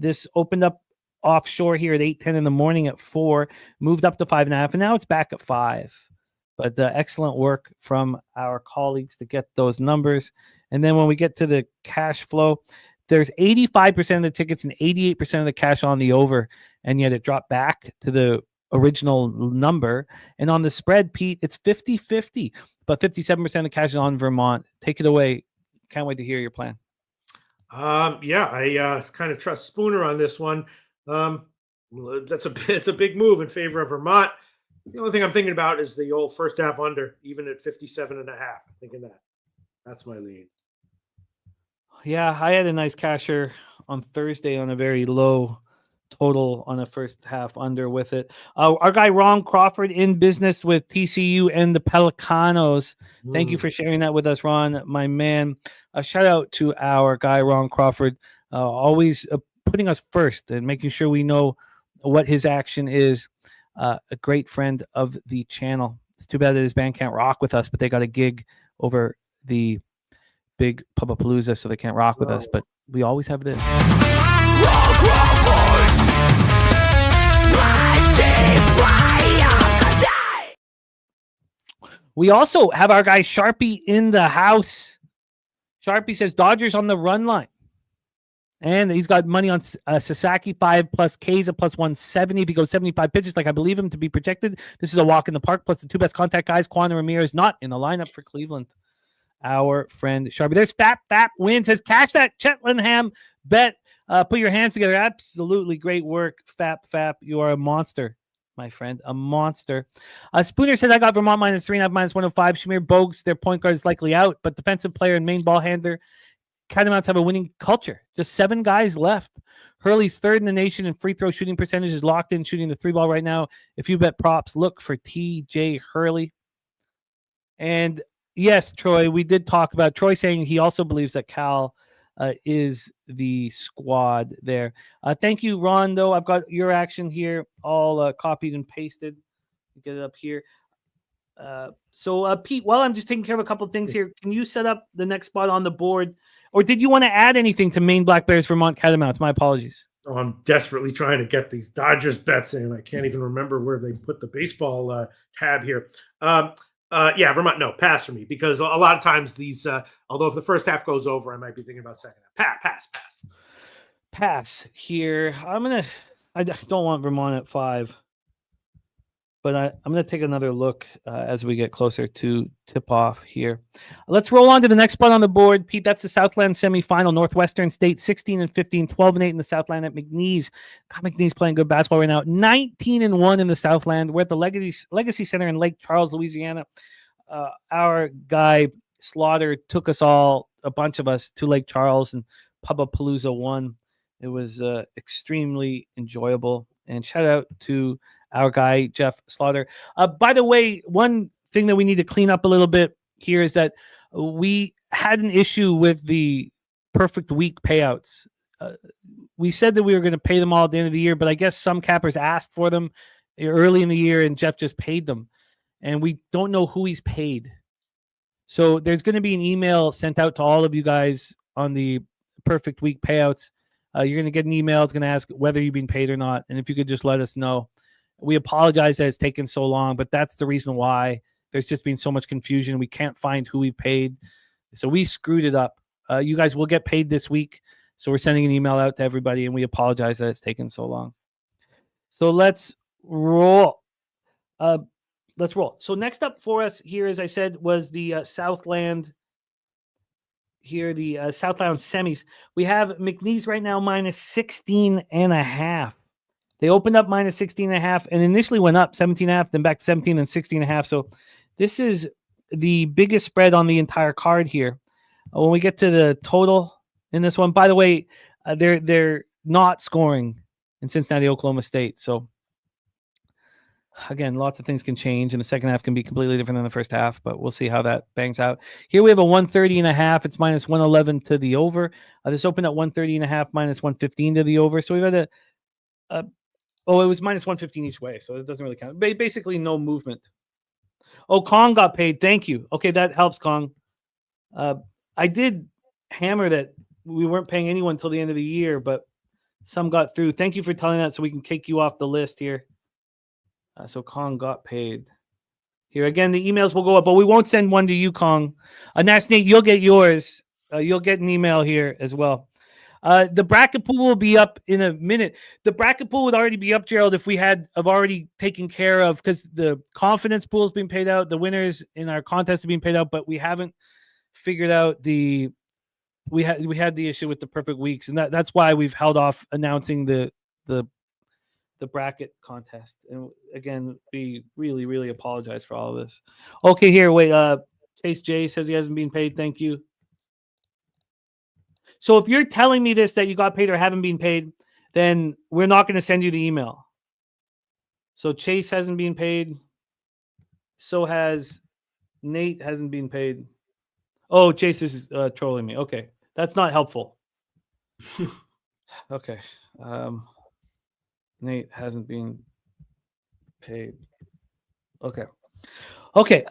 This opened up offshore here at 8:10 in the morning at 4, moved up to 5.5, and now it's back at 5. But excellent work from our colleagues to get those numbers. And then when we get to the cash flow, there's 85% of the tickets and 88% of the cash on the over, and yet it dropped back to the original number. And on the spread, Pete, it's 50-50, but 57% of the cash is on Vermont. Take it away. Can't wait to hear your plan. Yeah, I kind of trust Spooner on this one. It's a big move in favor of Vermont. The only thing I'm thinking about is the old first half under, even at 57.5. I'm thinking that's my lead. Yeah, I had a nice casher on Thursday on a very low total on a first half under with it. Our guy Ron Crawford in business with TCU and the Pelicanos. Thank you for sharing that with us, Ron, my man. A shout out to our guy Ron Crawford, always putting us first and making sure we know what his action is. A great friend of the channel. It's too bad that his band can't rock with us, but they got a gig over the big Pubapalooza, so they can't rock with us, but we always have this. We also have our guy Sharpie in the house. Sharpie says Dodgers on the run line. And he's got money on Sasaki 5 plus K's at plus 170. If he goes 75 pitches, like I believe him to be projected, this is a walk in the park. Plus the 2 best contact guys, Quan and Ramirez, not in the lineup for Cleveland. Our friend Sharpie. There's Fap wins. Says cash that Chetlingham bet. Put your hands together. Absolutely great work, Fap. You are a monster, my friend. A monster. Spooner said I got Vermont -3.5, -105. Shamir Bogues, their point guard is likely out, but defensive player and main ball handler. Catamounts have a winning culture. Just 7 guys left. Hurley's 3rd in the nation in free throw shooting percentage, is locked in shooting the 3-ball right now. If you bet props, look for TJ Hurley. And yes, Troy, we did talk about Troy saying he also believes that Cal is the squad there. Thank you, Ron, though. I've got your action here all copied and pasted. Get it up here. So, Pete, while I'm just taking care of a couple of things here, can you set up the next spot on the board? Or did you want to add anything to Maine Black Bears Vermont Catamounts? My apologies. Oh, I'm desperately trying to get these Dodgers bets in. I can't even remember where they put the baseball tab here. Yeah, Vermont. No, pass for me because a lot of times these. Although if the first half goes over, I might be thinking about second half. Pass. Pass here. I don't want Vermont at 5. But I'm going to take another look as we get closer to tip-off here. Let's roll on to the next spot on the board. Pete, that's the Southland semifinal. Northwestern State, 16-15, 12-8 in the Southland at McNeese. God, McNeese playing good basketball right now. 19-1 in the Southland. We're at the Legacy Center in Lake Charles, Louisiana. Our guy, Slaughter, took us all, a bunch of us, to Lake Charles, and Pubapalooza won. It was extremely enjoyable. And shout out to our guy, Jeff Slaughter. By the way, one thing that we need to clean up a little bit here is that we had an issue with the perfect week payouts. We said that we were going to pay them all at the end of the year, but I guess some cappers asked for them early in the year, and Jeff just paid them. And we don't know who he's paid. So there's going to be an email sent out to all of you guys on the perfect week payouts. You're going to get an email. It's going to ask whether you've been paid or not. And if you could just let us know. We apologize that it's taken so long, but that's the reason why. There's just been so much confusion. We can't find who we've paid. So we screwed it up. You guys will get paid this week. So we're sending an email out to everybody, and we apologize that it's taken so long. So let's roll. So next up for us here, as I said, was the Southland. Here, the Southland semis. We have McNeese right now minus 16.5. They opened up minus 16.5 and initially went up 17.5, then back to 17 and 16.5. So this is the biggest spread on the entire card here. When we get to the total in this one, by the way, they're not scoring in Cincinnati, Oklahoma State. So again, lots of things can change, and the second half can be completely different than the first half, but we'll see how that bangs out. Here we have a 130.5. It's minus 111 to the over. This opened at 130.5, minus 115 to the over. So we've had it was minus 115 each way, so it doesn't really count. Basically, no movement. Oh, Kong got paid. Thank you. Okay, that helps, Kong. I did hammer that we weren't paying anyone until the end of the year, but some got through. Thank you for telling that so we can kick you off the list here. So Kong got paid. Here, again, the emails will go up, but we won't send one to you, Kong. That's Nate. You'll get yours. You'll get an email here as well. The bracket pool will be up in a minute. The bracket pool would already be up, Gerald, if we have already taken care of, because the confidence pool is being paid out. The winners in our contest are being paid out, but we haven't figured out we had the issue with the perfect weeks, and that's why we've held off announcing the bracket contest. And again, we really, really apologize for all of this. Okay, here, wait. Chase J says he hasn't been paid. Thank you. So if you're telling me this, that you got paid or haven't been paid, then we're not going to send you the email. So Chase hasn't been paid. So has Nate hasn't been paid. Oh, Chase is trolling me. Okay. That's not helpful. Okay. Nate hasn't been paid. Okay. Okay.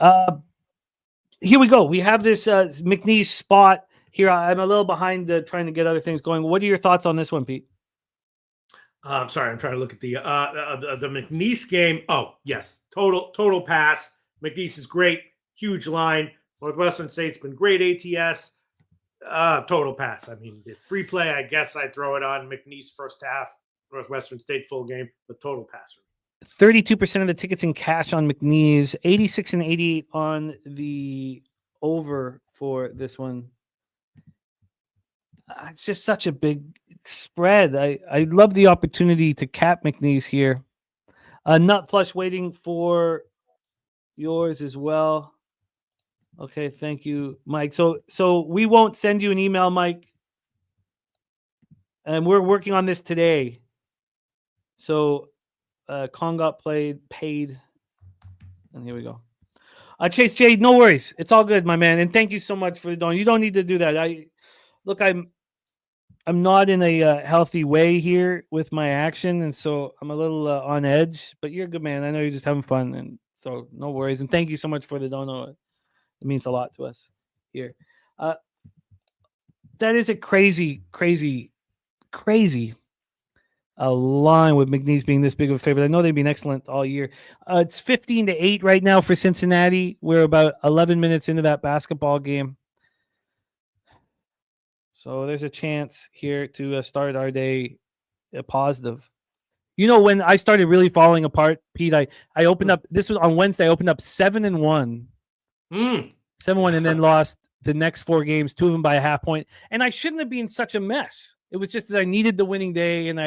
Here we go. We have this McNeese spot. Here, I'm a little behind trying to get other things going. What are your thoughts on this one, Pete? I'm sorry. I'm trying to look at the McNeese game. Oh, yes. Total pass. McNeese is great. Huge line. Northwestern State's been great ATS. Total pass. I mean, the free play, I guess I'd throw it on McNeese first half. Northwestern State full game, but total pass. 32% of the tickets in cash on McNeese. 86 and 88 on the over for this one. It's just such a big spread. I love the opportunity to cap McNeese here. Nut Flush waiting for yours as well. Okay, thank you, Mike. So we won't send you an email, Mike. And we're working on this today. So Kong got paid. And here we go. Chase J, no worries. It's all good, my man. And thank you so much for the donation. You don't need to do that. I'm not in a healthy way here with my action, and so I'm a little on edge. But you're a good man. I know you're just having fun, and so no worries. And thank you so much for the dono. It means a lot to us here. That is a crazy a line with McNeese being this big of a favorite. I know they've been excellent all year. It's 15-8 right now for Cincinnati. We're about 11 minutes into that basketball game. So there's a chance here to start our day positive. You know, when I started really falling apart, Pete, I opened up, this was on Wednesday, I opened up 7-1. 7-1 and then lost the next 4 games, 2 of them by a half point. And I shouldn't have been such a mess. It was just that I needed the winning day, and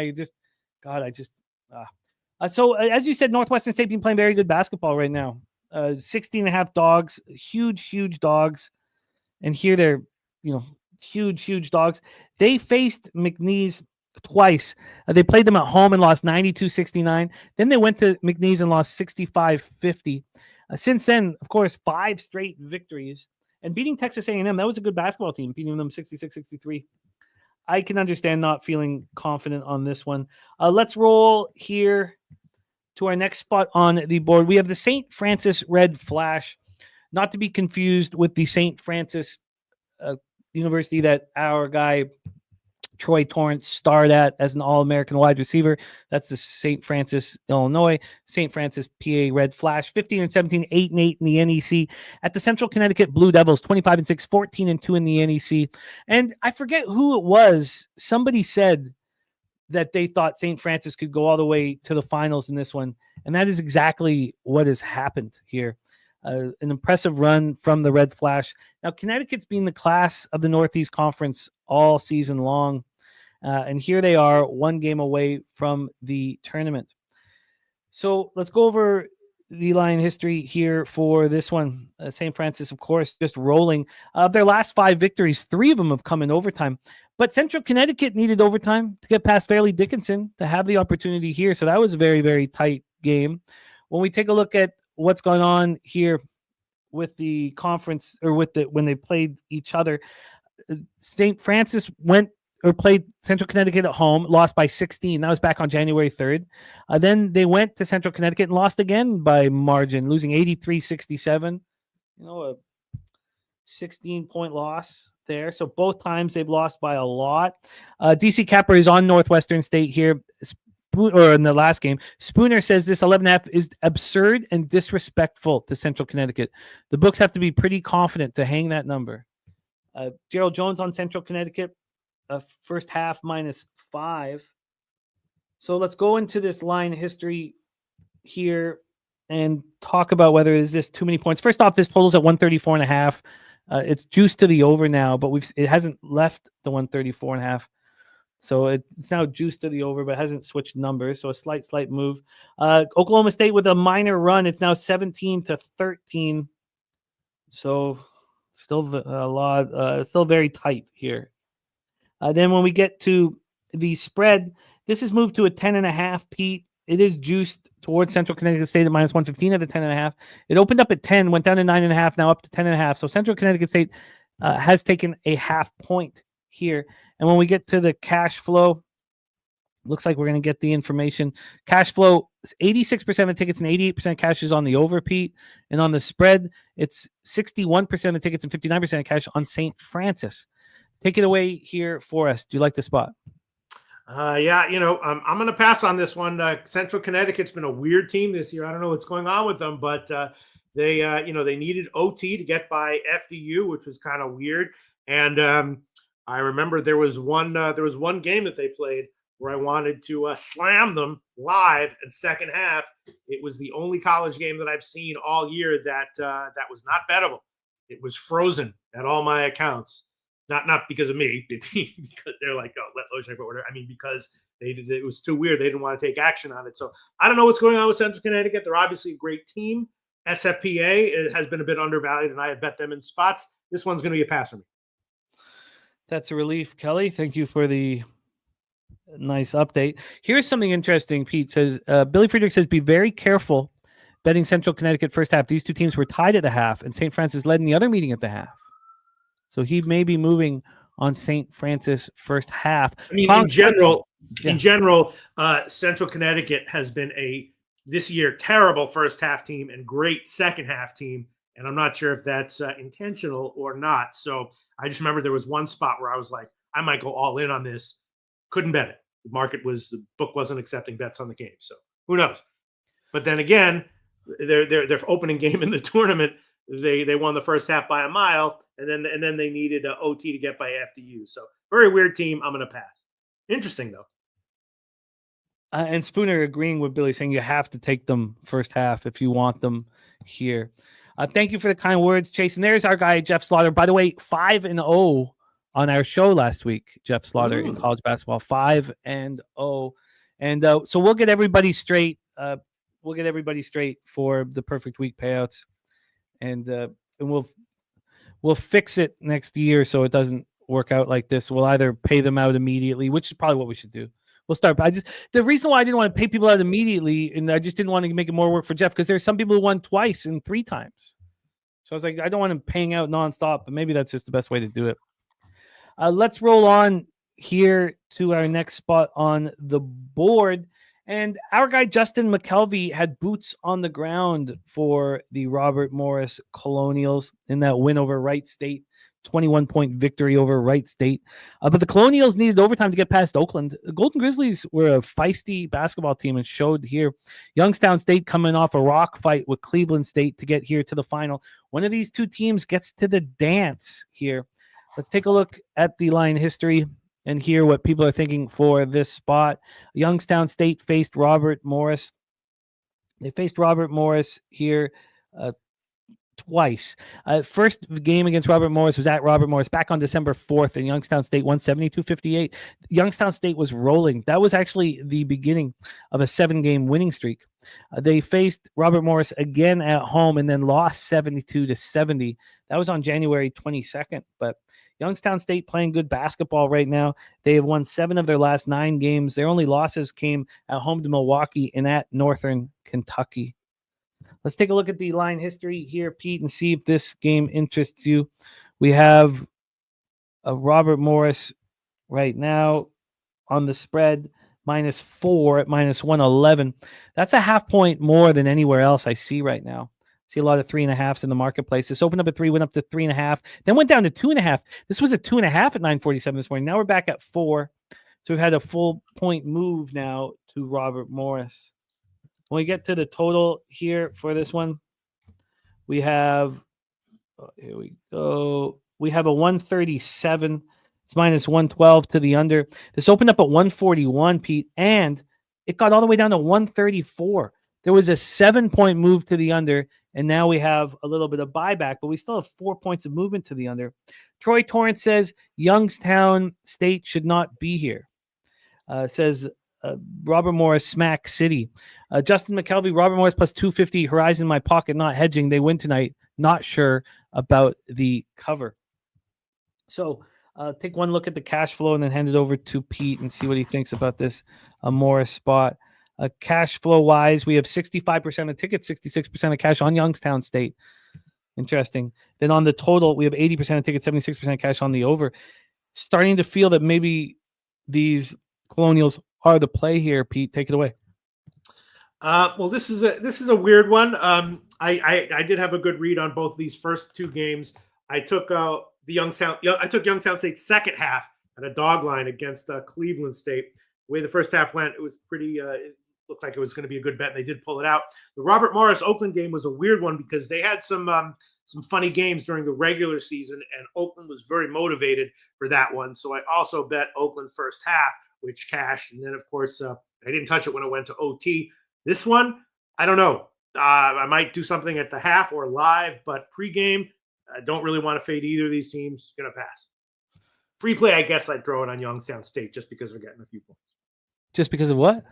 so as you said, Northwestern State been playing very good basketball right now. 16.5 dogs, huge dogs. And here they're, huge dogs. They faced McNeese twice. They played them at home and lost 92-69. Then they went to McNeese and lost 65-50. Since then, of course, 5 straight victories. And beating Texas A&M, that was a good basketball team, beating them 66-63. I can understand not feeling confident on this one. Let's roll here to our next spot on the board. We have the St. Francis Red Flash, not to be confused with the St. Francis University that our guy Troy Torrance starred at as an All-American wide receiver. That's the St. Francis, Illinois. St. Francis, PA Red Flash, 15-17, 8-8 in the NEC. At the Central Connecticut Blue Devils, 25-6, 14-2 in the NEC. And I forget who it was. Somebody said that they thought St. Francis could go all the way to the finals in this one. And that is exactly what has happened here. An impressive run from the Red Flash. Now, Connecticut's been the class of the Northeast Conference all season long. And here they are, 1 game away from the tournament. So let's go over the line history here for this one. St. Francis, of course, just rolling. Of their last 5 victories, 3 of them have come in overtime. But Central Connecticut needed overtime to get past Fairleigh Dickinson to have the opportunity here. So that was a very, very tight game. When we take a look at what's going on here with the conference, or when they played each other, St. Francis played Central Connecticut at home, lost by 16. That was back on January 3rd. Then they went to Central Connecticut and lost again by margin, losing 83-67. A 16-point loss there. So both times they've lost by a lot. DC Capper is on Northwestern State here, or in the last game. Spooner says this 11.5 is absurd and disrespectful to Central Connecticut. The books have to be pretty confident to hang that number. Gerald Jones on Central Connecticut, first half -5. So let's go into this line history here and talk about whether is this too many points. First off, this total's at 134.5. It's juiced to the over now, but it hasn't left the 134.5. So it's now juiced to the over, but hasn't switched numbers. So a slight move. Oklahoma State with a minor run. It's now 17-13. So still a lot. Still very tight here. Then when we get to the spread, this is moved to a 10.5, Pete. It is juiced towards Central Connecticut State at -115 at the 10.5. It opened up at 10, went down to 9.5, now up to 10.5. So Central Connecticut State has taken a half point here. And when we get to the cash flow, looks like we're going to get the information. Cash flow, 86% of tickets and 88% cash is on the over, Pete. And on the spread, it's 61% of tickets and 59% of cash on St. Francis. Take it away here for us. Do you like the spot? I'm going to pass on this one. Central Connecticut's been a weird team this year. I don't know what's going on with them, but they needed OT to get by FDU, which was kind of weird. And I remember there was one game that they played where I wanted to slam them live in second half. It was the only college game that I've seen all year that was not bettable. It was frozen at all my accounts. Not because of me, because they're like, oh, let Loshak put whatever. I mean, because it was too weird. They didn't want to take action on it. So I don't know what's going on with Central Connecticut. They're obviously a great team. SFPA has been a bit undervalued, and I had bet them in spots. This one's going to be a pass for me. That's a relief, Kelly. Thank you for the nice update. Here's something interesting. Pete says, Billy Friedrich says, be very careful betting Central Connecticut first half. These two teams were tied at the half, and St. Francis led in the other meeting at the half. So he may be moving on St. Francis first half. I mean, in general, Central Connecticut has been this year terrible first half team and great second half team. And I'm not sure if that's intentional or not. So I just remember there was one spot where I was like, I might go all in on this. Couldn't bet it. the book wasn't accepting bets on the game. So who knows? But then again, their opening game in the tournament, they won the first half by a mile, and then they needed an OT to get by FDU. So very weird team. I'm going to pass. Interesting though. And Spooner agreeing with Billy, saying you have to take them first half if you want them here. Thank you for the kind words, Chase. And there's our guy, Jeff Slaughter. By the way, 5-0 on our show last week, Jeff Slaughter in college basketball, 5-0. And so we'll get everybody straight. We'll get everybody straight for the perfect week payouts, and we'll fix it next year so it doesn't work out like this. We'll either pay them out immediately, which is probably what we should do. We'll start. But the reason why I didn't want to pay people out immediately, and I just didn't want to make it more work for Jeff, because there's some people who won twice and 3 times. So I was like, I don't want him paying out nonstop, but maybe that's just the best way to do it. Let's roll on here to our next spot on the board. And our guy, Justin McKelvey, had boots on the ground for the Robert Morris Colonials in that win over Wright State, 21-point victory over Wright State. But the Colonials needed overtime to get past Oakland. The Golden Grizzlies were a feisty basketball team and showed here. Youngstown State coming off a rock fight with Cleveland State to get here to the final. One of these two teams gets to the dance here. Let's take a look at the line history and hear what people are thinking for this spot. Youngstown State faced Robert Morris. They faced Robert Morris here twice. First game against Robert Morris was at Robert Morris back on December 4th, and Youngstown State won 72-58. Youngstown State was rolling. That was actually the beginning of a 7-game winning streak. They faced Robert Morris again at home and then lost 72-70. That was on January 22nd, but Youngstown State playing good basketball right now. They have won 7 of their last 9 games. Their only losses came at home to Milwaukee and at Northern Kentucky. Let's take a look at the line history here, Pete, and see if this game interests you. We have Robert Morris right now on the spread, -4 at -111. That's a half point more than anywhere else I see right now. See a lot of 3.5s in the marketplace. This opened up at 3, went up to 3.5, then went down to 2.5. This was a 2.5 at 9:47 this morning. Now we're back at 4. So we've had a full point move now to Robert Morris. When we get to the total here for this one, we have, here we go. We have a 137. It's -112 to the under. This opened up at 141, Pete, and it got all the way down to 134. There was a 7-point move to the under, and now we have a little bit of buyback, but we still have 4 points of movement to the under. Troy Torrance says Youngstown State should not be here. Says Robert Morris, Smack City. Justin McKelvey, Robert Morris plus 250, Horizon in my pocket, not hedging. They win tonight. Not sure about the cover. So take one look at the cash flow and then hand it over to Pete and see what he thinks about this Morris spot. Cash flow wise, we have 65% of tickets, 66% of cash on Youngstown State. Interesting. Then on the total, we have 80% of tickets, 76% cash on the over. Starting to feel that maybe these Colonials are the play here. Pete, take it away. Well, this is a weird one. I did have a good read on both these first 2 games. I took Youngstown State's second half at a dog line against Cleveland State. The way the first half went, it was pretty. It looked like it was going to be a good bet, and they did pull it out. The Robert Morris Oakland game was a weird one because they had some funny games during the regular season, and Oakland was very motivated for that one. So I also bet Oakland first half, which cashed, and then of course I didn't touch it when it went to OT. This one, I don't know. I might do something at the half or live, but pregame, I don't really want to fade either of these teams. Going to pass. Free play, I guess I'd throw it on Youngstown State just because they're getting a few points. Just because of what?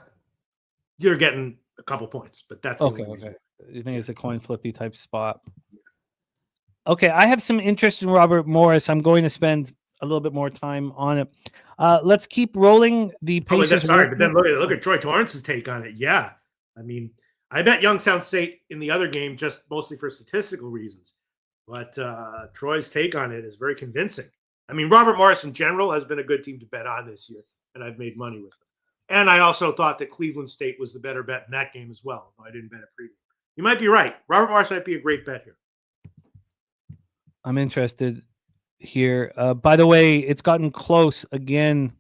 You're getting a couple points, but that's okay. You think it's a coin flippy type spot? Okay, I have some interest in Robert Morris. I'm going to spend a little bit more time on it. Let's keep rolling the Pacers. But then look at Troy Torrance's take on it. Yeah, I mean, I bet Youngstown State in the other game just mostly for statistical reasons, but Troy's take on it is very convincing. I mean, Robert Morris in general has been a good team to bet on this year, and I've made money with them. And I also thought that Cleveland State was the better bet in that game as well. I didn't bet it preview. You might be right. Robert Morris might be a great bet here. I'm interested here. By the way, it's gotten close again.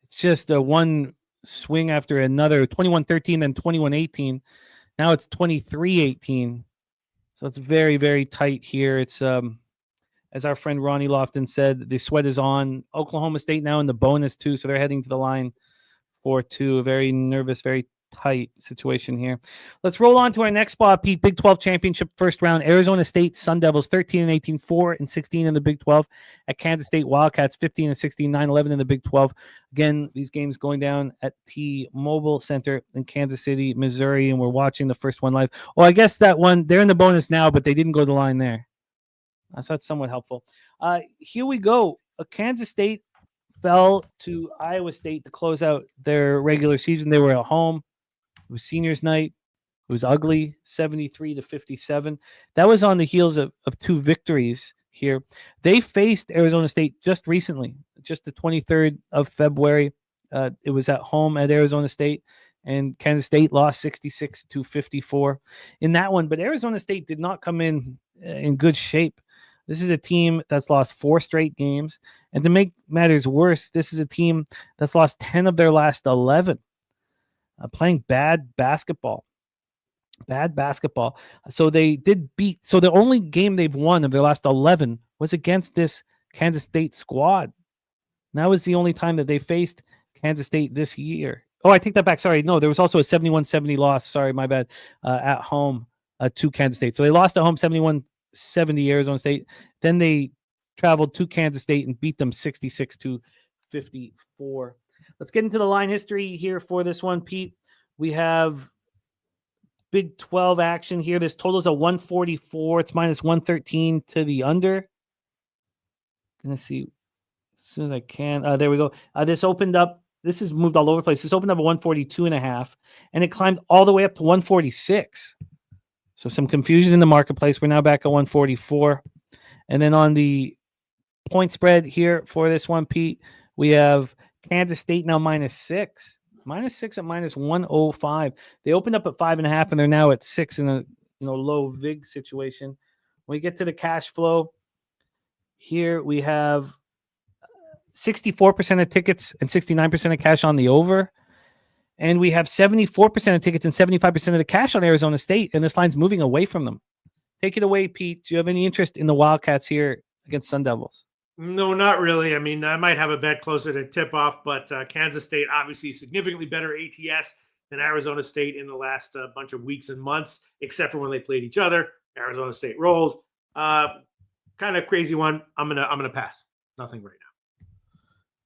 It's just a one swing after another 21-13, then 21-18. Now it's 23-18. So it's very, very tight here. It's as our friend Ronnie Lofton said, the sweat is on. Oklahoma State now in the bonus too, so they're heading to the line for 2. A very nervous, very tight situation here. Let's roll on to our next spot, Pete. Big 12 championship first round. Arizona State Sun Devils 13-18, 4-16 in the Big 12. At Kansas State Wildcats 15-16, 9-11 in the Big 12. Again, these games going down at T-Mobile Center in Kansas City, Missouri, and we're watching the first one live. Oh, I guess that one, they're in the bonus now, but they didn't go to the line there. So that's somewhat helpful. Here we go. Kansas State fell to Iowa State to close out their regular season. They were at home. It was seniors night. It was ugly, 73-57. That was on the heels of 2 victories here. They faced Arizona State just recently, just the 23rd of February. It was at home at Arizona State, and Kansas State lost 66-54 in that one. But Arizona State did not come in good shape. This is a team that's lost 4 straight games. And to make matters worse, this is a team that's lost 10 of their last 11. Playing bad basketball. So they did beat. So the only game they've won of their last 11 was against this Kansas State squad. And that was the only time that they faced Kansas State this year. Oh, I take that back. Sorry. No, there was also a 71-70 loss. Sorry, my bad. At home to Kansas State. So they lost at home 71-70 Arizona State. Then they traveled to Kansas State and beat them 66-54. Let's get into the line history here for this one, Pete. We have Big 12 action here. This total is a 144. It's minus 113 to the under. Gonna see as soon as I can. There we go. This opened up. This has moved all over the place. This opened up at 142.5, and it climbed all the way up to 146. So some confusion in the marketplace. We're now back at 144. And then on the point spread here for this one, Pete, we have Kansas State now minus 6. Minus 6 at minus 105. They opened up at 5.5, and they're now at 6 in a low VIG situation. When we get to the cash flow, here we have 64% of tickets and 69% of cash on the over. And we have 74% of tickets and 75% of the cash on Arizona State, and this line's moving away from them. Take it away, Pete. Do you have any interest in the Wildcats here against Sun Devils? No, not really. I mean, I might have a bet closer to tip-off, but Kansas State obviously significantly better ATS than Arizona State in the last bunch of weeks and months, except for when they played each other. Arizona State rolled. Kind of crazy one. I'm gonna pass. Nothing right now.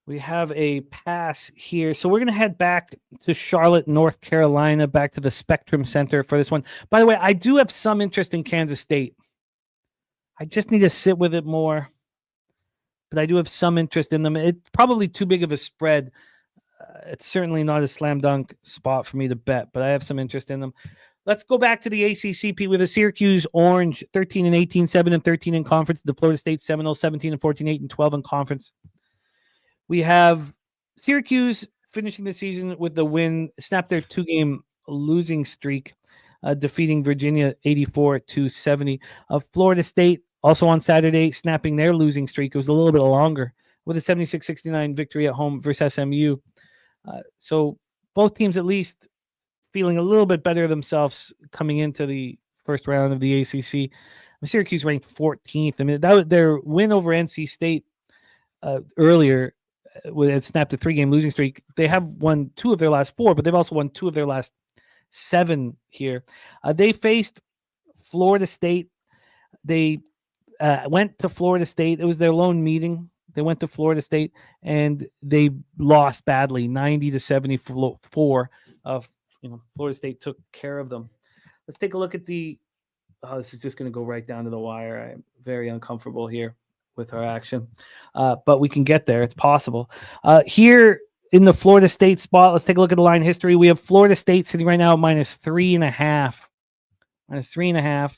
We have a pass here. So we're going to head back to Charlotte, North Carolina, back to the Spectrum Center for this one. By the way, I do have some interest in Kansas State. I just need to sit with it more. But I do have some interest in them. It's probably too big of a spread. It's certainly not a slam dunk spot for me to bet, but I have some interest in them. Let's go back to the ACC with a Syracuse Orange, 13-18, 7-13 in conference. The Florida State Seminoles, 17-14, 8-12 in conference. We have Syracuse finishing the season with the win, snapped their 2-game losing streak, defeating Virginia 84-70. Florida State also on Saturday, snapping their losing streak. It was a little bit longer with a 76-69 victory at home versus SMU. So both teams at least feeling a little bit better themselves coming into the first round of the ACC. Syracuse ranked 14th. I mean, that was their win over NC State earlier. It snapped a 3-game losing streak. They have won 2 of their last 4, but they've also won 2 of their last 7 here. They faced Florida State. They went to Florida State. It was their lone meeting. They went to Florida State, and they lost badly, 90-74. Florida State took care of them. Let's take a look at the this is just going to go right down to the wire. I'm very uncomfortable here with our action, but we can get there. It's possible. Here in the Florida State spot, let's take a look at the line history. We have Florida State sitting right now at minus 3.5. Minus 3.5.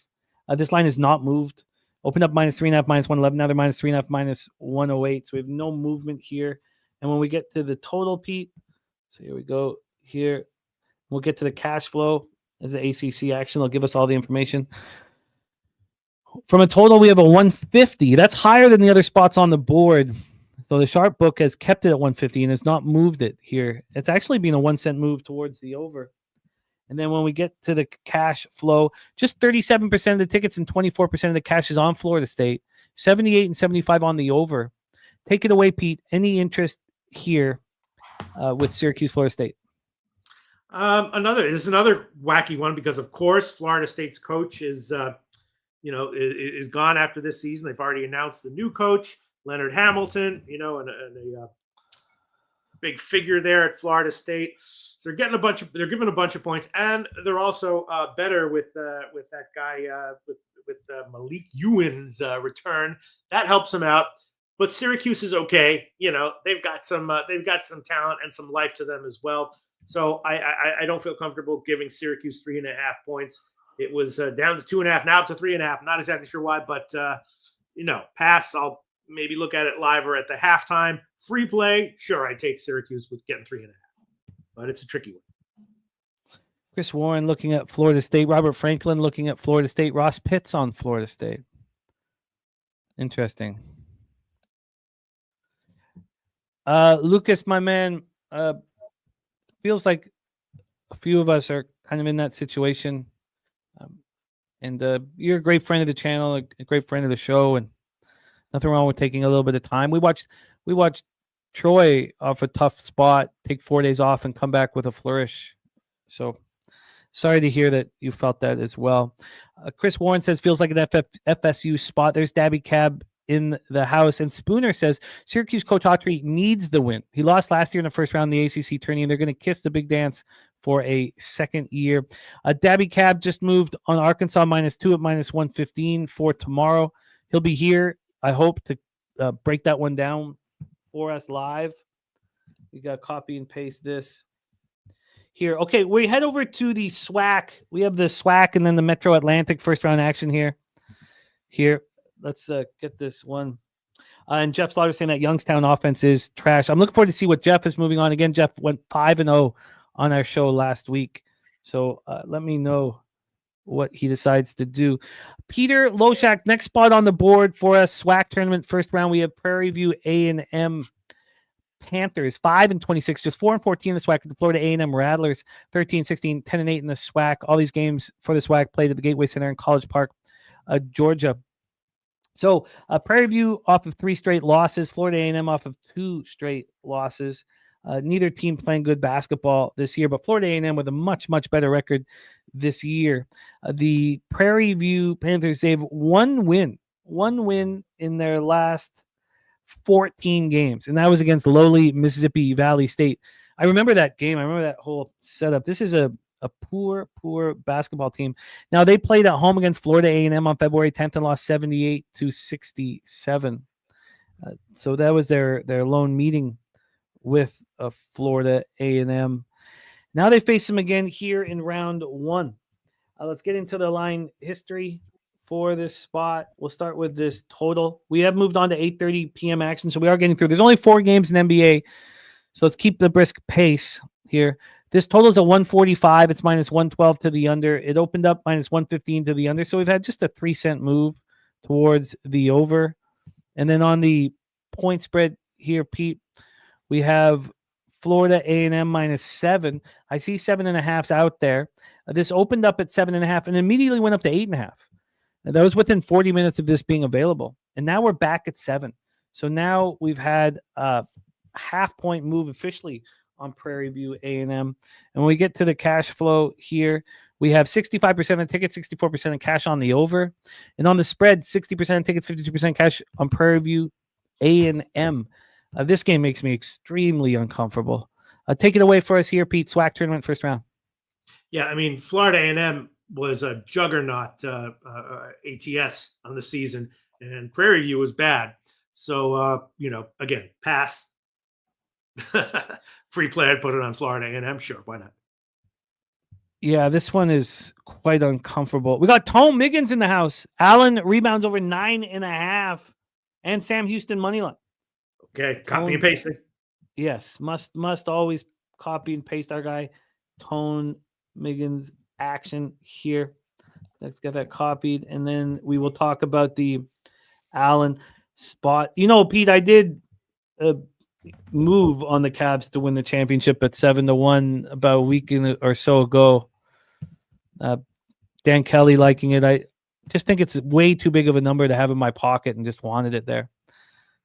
This line has not moved. Opened up minus 3.5, minus 111. Now they're minus 3.5, minus 108. So we have no movement here. And when we get to the total, Pete, so here we go. Here, we'll get to the cash flow as the ACC action. They'll give us all the information. From a total, we have a 150. That's higher than the other spots on the board. So the sharp book has kept it at 150 and has not moved it here. It's actually been a 1 cent move towards the over. And then when we get to the cash flow, just 37% of the tickets and 24% of the cash is on Florida State, 78 and 75 on the over. Take it away, Pete. Any interest here with Syracuse, Florida State? This is another wacky one because, of course, Florida State's coach is gone after this season. They've already announced the new coach, Leonard Hamilton, and a big figure there at Florida State. So they're giving a bunch of points, and they're also better with that guy with Malik Ewan's return. That helps them out. But Syracuse is okay. They've got some talent and some life to them as well. So I don't feel comfortable giving Syracuse 3.5 points. It was down to 2.5, now up to 3.5. Not exactly sure why, but pass. I'll maybe look at it live or at the halftime. Free play, sure, I take Syracuse with getting 3.5. But it's a tricky one. Chris Warren looking at Florida State. Robert Franklin looking at Florida State. Ross Pitts on Florida State. Interesting. Lucas, my man, feels like a few of us are kind of in that situation. And you're a great friend of the channel, a great friend of the show, and nothing wrong with taking a little bit of time. We watched Troy off a tough spot, take 4 days off and come back with a flourish. So sorry to hear that you felt that as well. Chris Warren says, feels like an FSU spot. There's Dabby Cab in the house. And Spooner says, Syracuse coach Autry needs the win. He lost last year in the first round in the ACC tourney, and they're going to kiss the big dance for a second year. Dabby Cab just moved on Arkansas -2 at -115 for tomorrow. He'll be here, I hope, to break that one down for us live. We got to copy and paste this here. Okay, we head over to the SWAC. We have the SWAC and then the Metro Atlantic first round action here. Let's get this one. And Jeff Slaughter saying that Youngstown offense is trash. I'm looking forward to see what Jeff is moving on. Again, Jeff went 5-0 on our show last week. So let me know what he decides to do. Peter Loshak, next spot on the board for us, SWAC tournament first round. We have Prairie View A&M Panthers, 5-26, just 4-14 in the SWAC. The Florida A&M Rattlers, 13-16, 10-8 in the SWAC. All these games for the SWAC played at the Gateway Center in College Park, Georgia. So Prairie View off of 3 straight losses, Florida A&M off of 2 straight losses. Neither team playing good basketball this year, but Florida A&M with a much, much better record this year. The Prairie View Panthers, they have one win in their last 14 games, and that was against lowly Mississippi Valley State. I remember that game. I remember that whole setup. This is a poor basketball team. Now, they played at home against Florida A&M on February 10th and lost 78-67. So that was their lone meeting with Florida A&M. Now they face them again here in round 1. Let's get into the line history for this spot. We'll start with this total. We have moved on to 8:30 p.m. action, so we are getting through. There's only 4 games in NBA, so let's keep the brisk pace here. This total is a 145. It's -112 to the under. It opened up -115 to the under, so we've had just a 3-cent move towards the over. And then on the point spread here, Pete, we have Florida A&M -7. I see 7.5s out there. This opened up at 7.5 and immediately went up to 8.5. And that was within 40 minutes of this being available. And now we're back at 7. So now we've had a half-point move officially on Prairie View A&M. And when we get to the cash flow here, we have 65% of tickets, 64% of cash on the over. And on the spread, 60% of tickets, 52% cash on Prairie View A&M. This game makes me extremely uncomfortable. Take it away for us here, Pete. SWAC tournament first round. Yeah, I mean, Florida A&M was a juggernaut ATS on the season, and Prairie View was bad. So, again, pass. Free play, I'd put it on Florida A&M. Sure, why not? Yeah, this one is quite uncomfortable. We got Tone Miggins in the house. Allen rebounds over 9.5, and Sam Houston money line. Okay, copy and pasting. Yes, must always copy and paste our guy Tone Miggins action here. Let's get that copied, and then we will talk about the Allen spot. Pete, I did move on the Cavs to win the championship at 7-1 about a week or so ago. Dan Kelly liking it. I just think it's way too big of a number to have in my pocket and just wanted it there.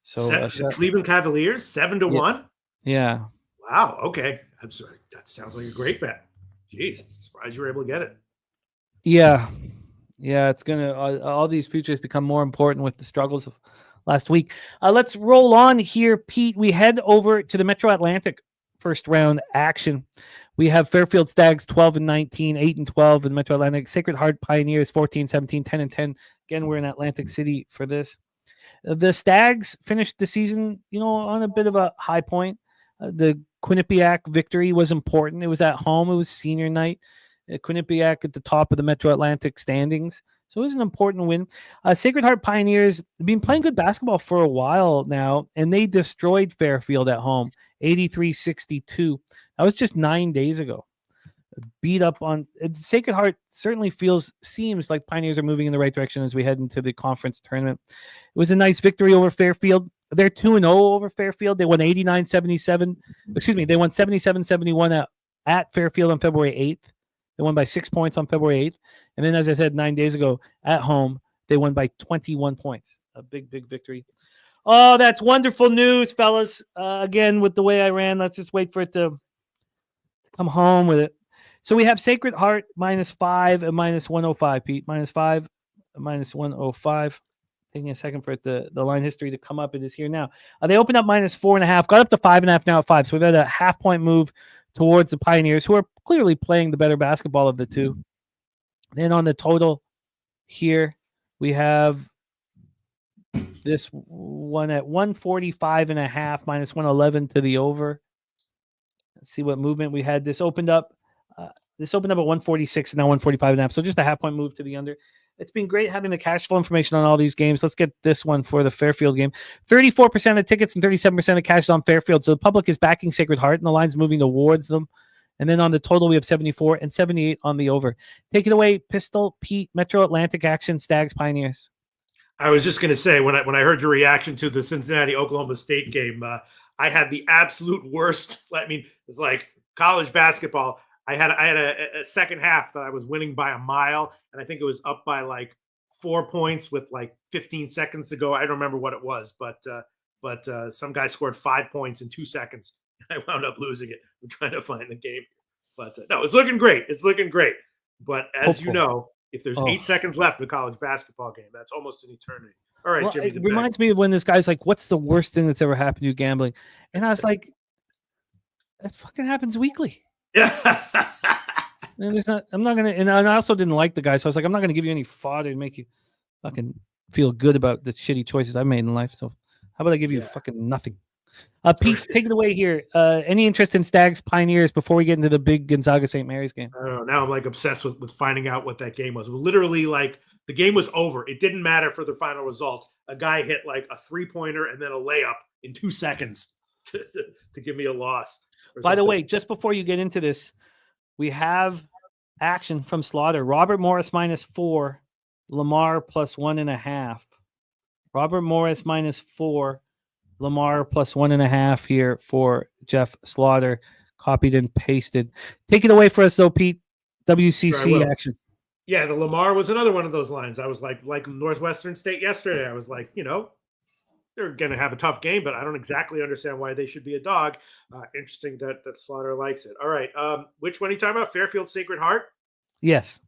So the Cleveland Cavaliers 7-1. Yeah. Wow. Okay. I'm sorry. That sounds like a great bet. Jeez, surprised you were able to get it. Yeah. It's gonna all these futures become more important with the struggles of last week. Let's roll on here, Pete. We head over to the Metro Atlantic first round action. We have Fairfield Stags 12-19, 8-12 in Metro Atlantic. Sacred Heart Pioneers 14-17, 10-10. Again, we're in Atlantic City for this. The Stags finished the season, on a bit of a high point. The Quinnipiac victory was important. It was at home. It was senior night. Quinnipiac at the top of the Metro Atlantic standings. So it was an important win. Sacred Heart Pioneers have been playing good basketball for a while now, and they destroyed Fairfield at home, 83-62. That was just 9 days ago. Beat up on Sacred Heart certainly seems like Pioneers are moving in the right direction as we head into the conference tournament. It was a nice victory over Fairfield. They're 2-0 over Fairfield. They won 89-77. Excuse me, they won 77-71 at Fairfield on February 8th. They won by 6 points on February 8th. And then, as I said, 9 days ago at home, they won by 21 points. A big, big victory. Oh, that's wonderful news, fellas. Again, with the way I ran, let's just wait for it to come home with it. So we have Sacred Heart -5 and -105, Pete. -5 and -105. Taking a second for the line history to come up. It is here now. They opened up -4.5, got up to 5.5 now at 5. So we've had a half-point move towards the Pioneers, who are clearly playing the better basketball of the two. Then on the total here, we have this one at 145.5 -111 to the over. Let's see what movement we had. This opened up at 146 and now 145.5. So just a half-point move to the under. It's been great having the cash flow information on all these games. Let's get this one for the Fairfield game. 34% of tickets and 37% of cash is on Fairfield. So the public is backing Sacred Heart, and the line's moving towards them. And then on the total, we have 74 and 78 on the over. Take it away, Pistol Pete, Metro Atlantic action, Stags Pioneers. I was just going to say, when I heard your reaction to the Cincinnati-Oklahoma State game, I had the absolute worst. I mean, it's like college basketball. I had a second half that I was winning by a mile, and I think it was up by like 4 points with like 15 seconds to go. I don't remember what it was, but some guy scored 5 points in 2 seconds. I wound up losing it. I'm trying to find the game, but no, it's looking great. It's looking great. But as you know, if there's 8 seconds left in a college basketball game, that's almost an eternity. All right, Jimmy. It reminds me of when this guy's like, "What's the worst thing that's ever happened to you gambling?" And I was like, "That fucking happens weekly." Yeah. And I'm not gonna, and I also didn't like the guy, so I was like, I'm not gonna give you any fodder to make you fucking feel good about the shitty choices I made in life. So how about I give you fucking nothing? Pete, take it away here. Any interest in Stags Pioneers before we get into the big Gonzaga St. Mary's game? I don't know. Now I'm like obsessed with finding out what that game was. Literally, like the game was over. It didn't matter for the final result. A guy hit like a 3-pointer and then a layup in 2 seconds to give me a loss. By the way, just before you get into this, we have action from Slaughter. Robert Morris -4, Lamar +1.5. Robert Morris -4, Lamar +1.5 here for Jeff Slaughter. Copied and pasted. Take it away for us, though, Pete. WCC action. Yeah, the Lamar was another one of those lines. I was like Northwestern State yesterday. I was like, they're going to have a tough game, but I don't exactly understand why they should be a dog. Interesting that Slaughter likes it. All right. Which one are you talking about? Fairfield Sacred Heart? Yes.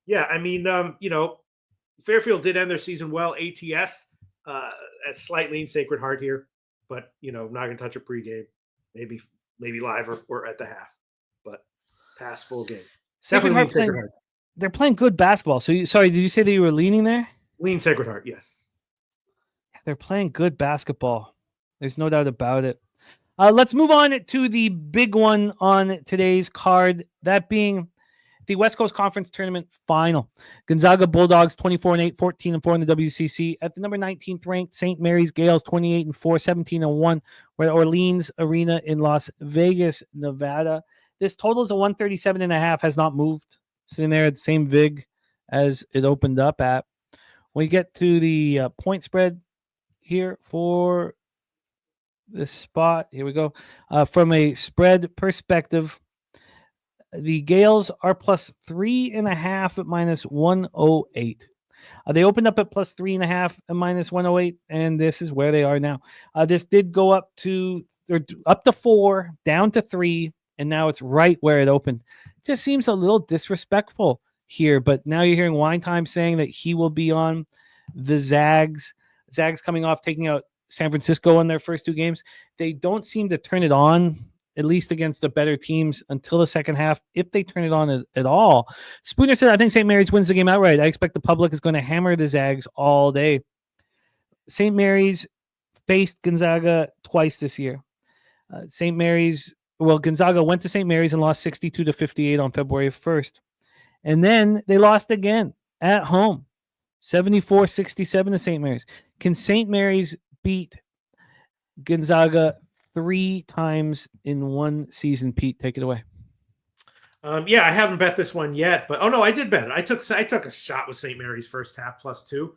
Yeah. I mean, Fairfield did end their season well. ATS at slight lean Sacred Heart here, but, not going to touch a pregame. Maybe live or at the half, but pass full game. Sacred Heart. They're playing good basketball. So, sorry, did you say that you were leaning there? Lean Sacred Heart, yes. They're playing good basketball. There's no doubt about it. Let's move on to the big one on today's card, that being the West Coast Conference Tournament Final. Gonzaga Bulldogs 24-8, 14-4 in the WCC. At the number 19th ranked St. Mary's Gales 28-4, 17-1. We're at Orleans Arena in Las Vegas, Nevada. This total is a 137.5, has not moved. Sitting there at the same VIG as it opened up at. When we get to the point spread here for this spot. Here we go. From a spread perspective, the Gales are plus 3.5 at minus 108. They opened up at plus 3.5 and minus 108, and this is where they are now. This did go up to 4, down to 3, and now it's right where it opened. Just seems a little disrespectful here, but now you're hearing Wine Time saying that he will be on the Zags. Zags coming off taking out San Francisco in their first 2 games. They don't seem to turn it on, at least against the better teams, until the second half, if they turn it on at all. Spooner said, I think St. Mary's wins the game outright. I expect the public is going to hammer the Zags all day. St. Mary's faced Gonzaga twice this year. Gonzaga went to St. Mary's and lost 62-58 on February 1st. And then they lost again at home, 74-67 to St. Mary's. Can St. Mary's beat Gonzaga 3 times in one season? Pete, take it away. Yeah, I haven't bet this one yet, but I did bet it. I took a shot with St. Mary's first half +2.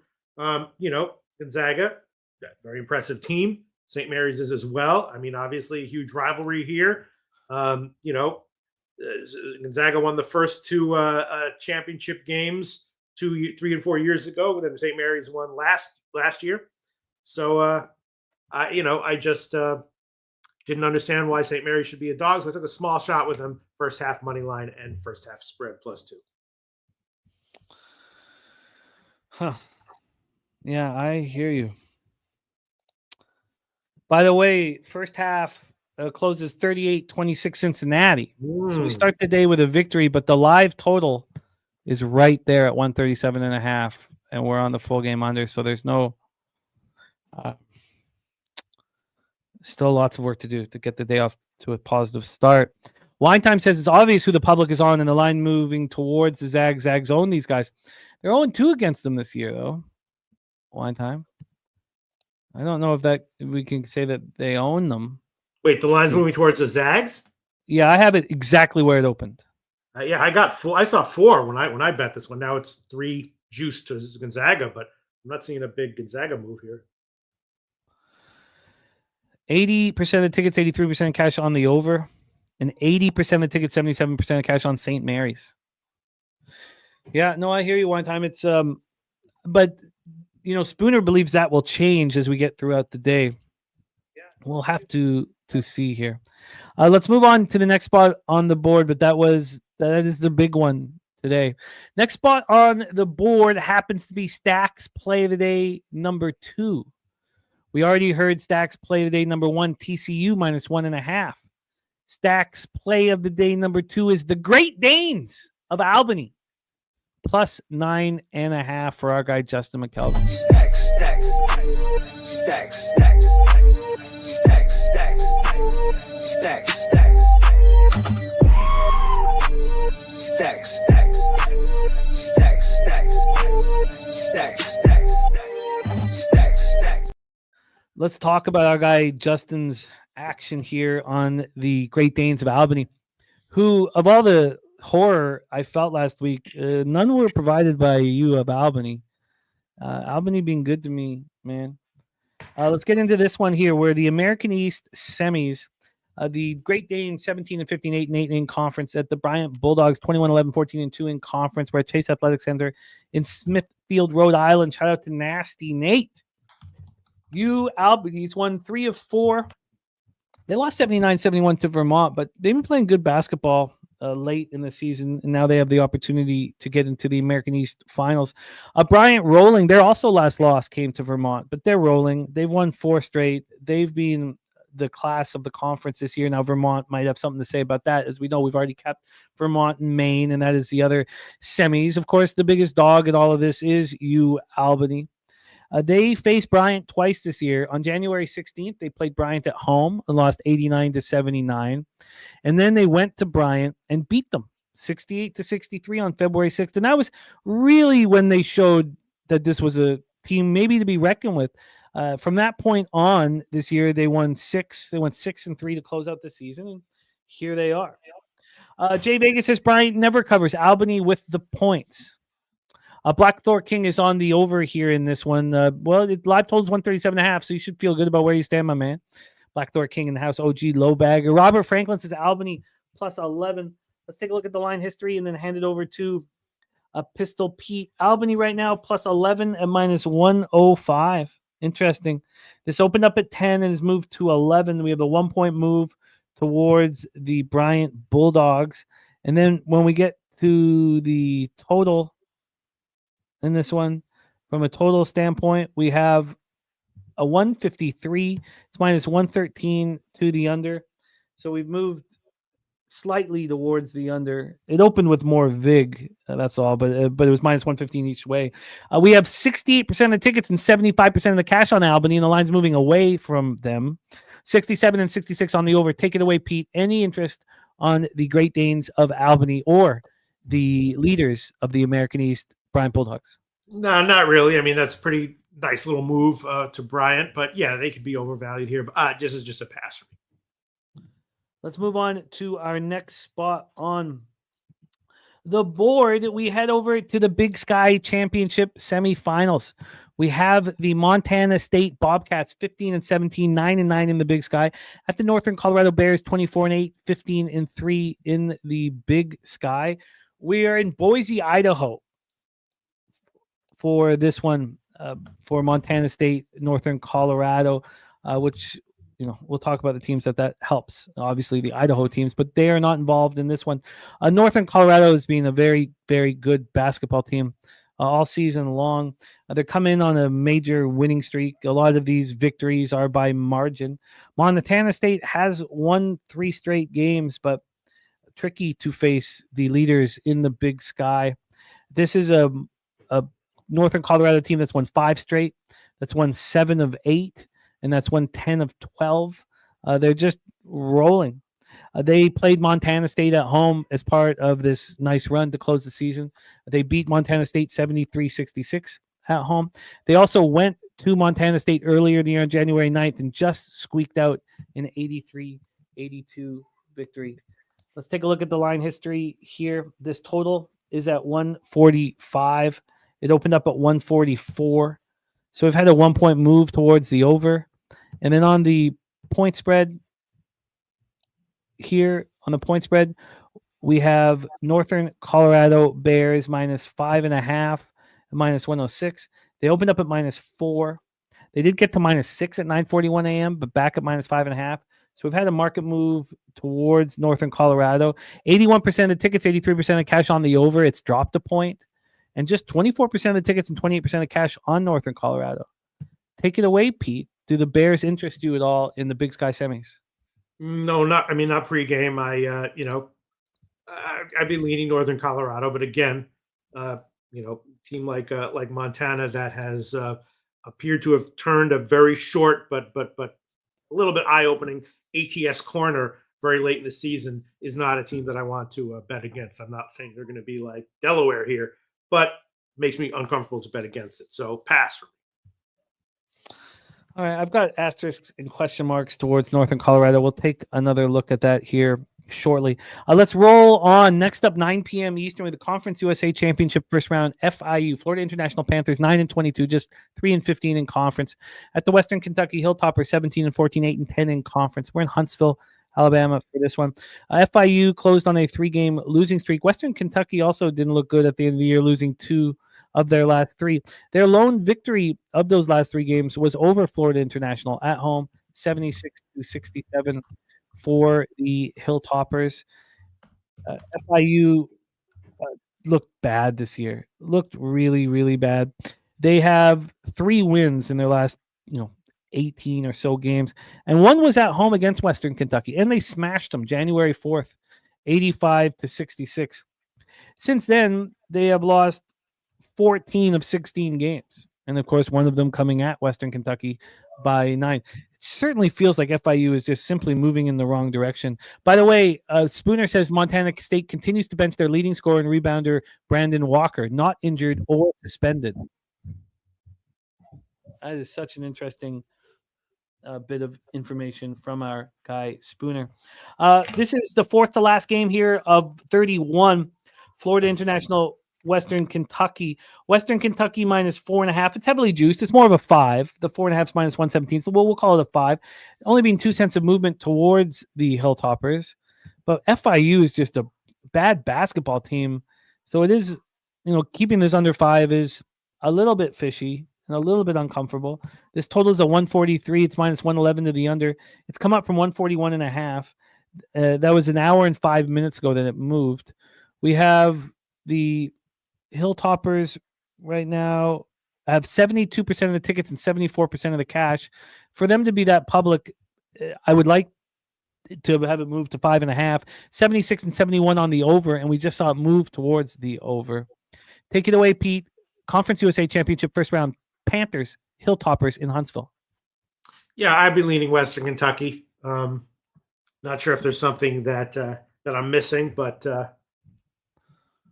Gonzaga, very impressive team. St. Mary's is as well. I mean, obviously a huge rivalry here. Gonzaga won the first 2 championship games 3 and 4 years ago, and then St. Mary's won last year. So I just didn't understand why St. Mary's should be a dog, so I took a small shot with them. First half money line and first half spread +2. Huh. Yeah, I hear you. By the way, first half closes 38-26 Cincinnati. So we start the day with a victory, but the live total is right there at 137.5, and we're on the full game under. So there's no still lots of work to do to get the day off to a positive start. Wine Time says it's obvious who the public is on, and the line moving towards the Zags. Zags own these guys. They're 0-2 against them this year, though. Wine Time. I don't know if we can say that they own them. Wait, the line's moving towards the Zags? Yeah, I have it exactly where it opened. Yeah, I got 4. I saw 4 when I bet this one. Now it's 3 juice to Gonzaga, but I'm not seeing a big Gonzaga move here. 80% of tickets, 83% cash on the over, and 80% of the tickets, 77% of cash on St. Mary's. Yeah, no, I hear you. One time it's but Spooner believes that will change as we get throughout the day. We'll have to see here. Let's move on to the next spot on the board, but that is the big one today. Next spot on the board happens to be Stacks Play of the Day number 2. We already heard Stacks Play of the Day number 1, TCU -1.5. Stacks Play of the Day number 2 is the Great Danes of Albany +9.5 for our guy Justin McKelvey. Stacks. Let's talk about our guy Justin's action here on the Great Danes of Albany, who, of all the horror I felt last week, none were provided by U of Albany. Albany being good to me, man. Let's get into this one here, where the American East semis, the Great Danes 17-15, 8-8 in conference at the Bryant Bulldogs 21-11, 14-2 in conference. We're at Chase Athletic Center in Smithfield, Rhode Island. Shout out to Nasty Nate. U Albany's won 3 of 4. They lost 79-71 to Vermont, but they've been playing good basketball late in the season, and now they have the opportunity to get into the American East Finals. Bryant rolling. Their also last loss came to Vermont, but they're rolling. They've won 4 straight. They've been the class of the conference this year. Now Vermont might have something to say about that. As we know, we've already kept Vermont and Maine, and that is the other semis. Of course, the biggest dog in all of this is U Albany. They faced Bryant twice this year. On January 16th, they played Bryant at home and lost 89-79. And then they went to Bryant and beat them 68-63 on February 6th. And that was really when they showed that this was a team maybe to be reckoned with. From that point on this year, they won 6. They went 6-3 to close out the season. And here they are. Jay Vegas says Bryant never covers Albany with the points. Black Thor King is on the over here in this one. Live total is 137.5, so you should feel good about where you stand, my man. Blackdoor King in the house, OG Lowbagger. Robert Franklin says Albany plus 11. Let's take a look at the line history and then hand it over to Pistol Pete. Albany right now plus 11 and minus 105. Interesting. This opened up at 10 and has moved to 11. We have a 1-point move towards the Bryant Bulldogs. And then when we get to the total in this one, from a total standpoint, we have a 153. It's minus 113 to the under. So we've moved slightly towards the under. It opened with more vig, that's all, but it was minus 115 each way. We have 68% of the tickets and 75% of the cash on Albany, and the line's moving away from them. 67 and 66 on the over. Take it away, Pete. Any interest on the Great Danes of Albany or the leaders of the American East, Bryant Bulldogs? No, not really. I mean, that's pretty nice little move to Bryant, but yeah, they could be overvalued here. But this is just a pass for me. Let's move on to our next spot on the board. We head over to the Big Sky Championship semifinals. We have the Montana State Bobcats 15 and 17, 9 and 9 in the Big Sky. At the Northern Colorado Bears 24 and 8, 15 and 3 in the Big Sky. We are in Boise, Idaho for this one, for Montana State, Northern Colorado, which, you know, we'll talk about the teams that helps. Obviously, the Idaho teams, but they are not involved in this one. Northern Colorado has been a very, very good basketball team all season long. They're coming on a major winning streak. A lot of these victories are by margin. Montana State has won 3 straight games, but tricky to face the leaders in the Big Sky. This is a Northern Colorado team that's won 5 straight. That's won 7 of 8. And that's won 10 of 12. They're just rolling. They played Montana State at home as part of this nice run to close the season. They beat Montana State 73-66 at home. They also went to Montana State earlier in the year on January 9th and just squeaked out an 83-82 victory. Let's take a look at the line history here. This total is at 145. It opened up at 144. So we've had a 1-point move towards the over. And then on the point spread here, we have Northern Colorado Bears minus 5.5, minus 106. They opened up at minus 4. They did get to minus 6 at 9:41 a.m., but back at minus 5.5. So we've had a market move towards Northern Colorado. 81% of the tickets, 83% of cash on the over. It's dropped a point. And just 24% of the tickets and 28% of cash on Northern Colorado. Take it away, Pete. Do the Bears interest you at all in the Big Sky semis? No, not pregame. I'd be leaning Northern Colorado, but again, team like Montana that has appeared to have turned a very short but a little bit eye-opening ATS corner very late in the season is not a team that I want to bet against. I'm not saying they're going to be like Delaware here, but makes me uncomfortable to bet against it. So pass for me. All right, I've got asterisks and question marks towards Northern Colorado. We'll take another look at that here shortly. Let's roll on. Next up, 9 p.m. Eastern with the Conference USA Championship first round. FIU, Florida International Panthers, 9 and 22, just 3 and 15 in conference. At the Western Kentucky Hilltoppers, 17 and 14, 8 and 10 in conference. We're in Huntsville, Alabama for this one. FIU closed on a 3-game losing streak. Western Kentucky also didn't look good at the end of the year, losing 2 of their last 3. Their lone victory of those last 3 games was over Florida International at home, 76-67 for the Hilltoppers. FIU looked bad this year. Looked really, really bad. They have 3 wins in their last, 18 or so games, and one was at home against Western Kentucky, and they smashed them January 4th, 85-66. Since then, they have lost 14 of 16 games. And of course, one of them coming at Western Kentucky by 9. It certainly feels like FIU is just simply moving in the wrong direction. By the way, Spooner says Montana State continues to bench their leading scorer and rebounder, Brandon Walker, not injured or suspended. That is such an interesting bit of information from our guy Spooner. This is the 4th to last game here of 31. Florida International Western Kentucky. Western Kentucky -4.5. It's heavily juiced. It's more of a 5. The 4.5 is -117. So we'll call it a 5. Only being 2 cents of movement towards the Hilltoppers. But FIU is just a bad basketball team. So it is, keeping this under 5 is a little bit fishy and a little bit uncomfortable. This total is a 143. It's -111 to the under. It's come up from 141.5. That was an hour and 5 minutes ago that it moved. We have the Hilltoppers right now have 72% of the tickets and 74% of the cash. For them to be that public, I would like to have it move to 5.5, 76 and 71 on the over, and we just saw it move towards the over. Take it away, Pete. Conference USA Championship first round, Panthers, Hilltoppers in Huntsville. Yeah, I'd be leaning Western Kentucky. Not sure if there's something that I'm missing, but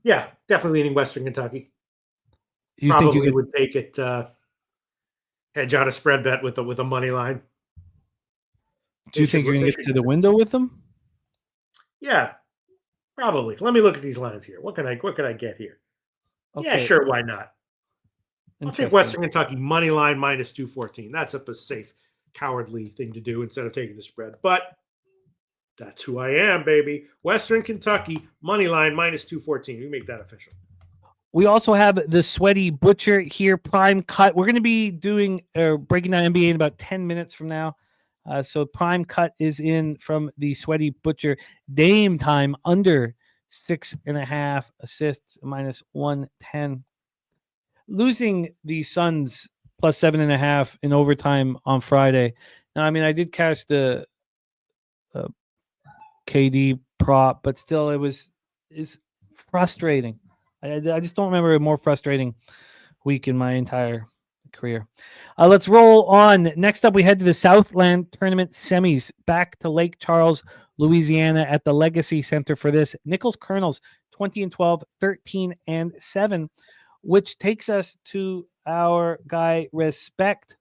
yeah, definitely leaning Western Kentucky. You Probably think you would take it hedge out a spread bet with a money line. Do you think you're going to get to the window with them? Yeah, probably. Let me look at these lines here. What can I get here? Okay. Yeah, sure. Why not? I'll take Western Kentucky money line -214. That's a safe, cowardly thing to do instead of taking the spread. But that's who I am, baby. Western Kentucky money line -214. We make that official. We also have the Sweaty Butcher here, prime cut. We're going to be doing breaking down NBA in about 10 minutes from now. So prime cut is in from the Sweaty Butcher. Dame time under 6.5 assists, -110. Losing the Suns +7.5 in overtime on Friday. Now, I mean, I did catch the KD prop, but still, is frustrating. I just don't remember a more frustrating week in my entire career. Let's roll on. Next up, we head to the Southland Tournament semis, back to Lake Charles, Louisiana, at the Legacy Center for this. Nichols Colonels 20-12, 13-7, which takes us to our guy Respect.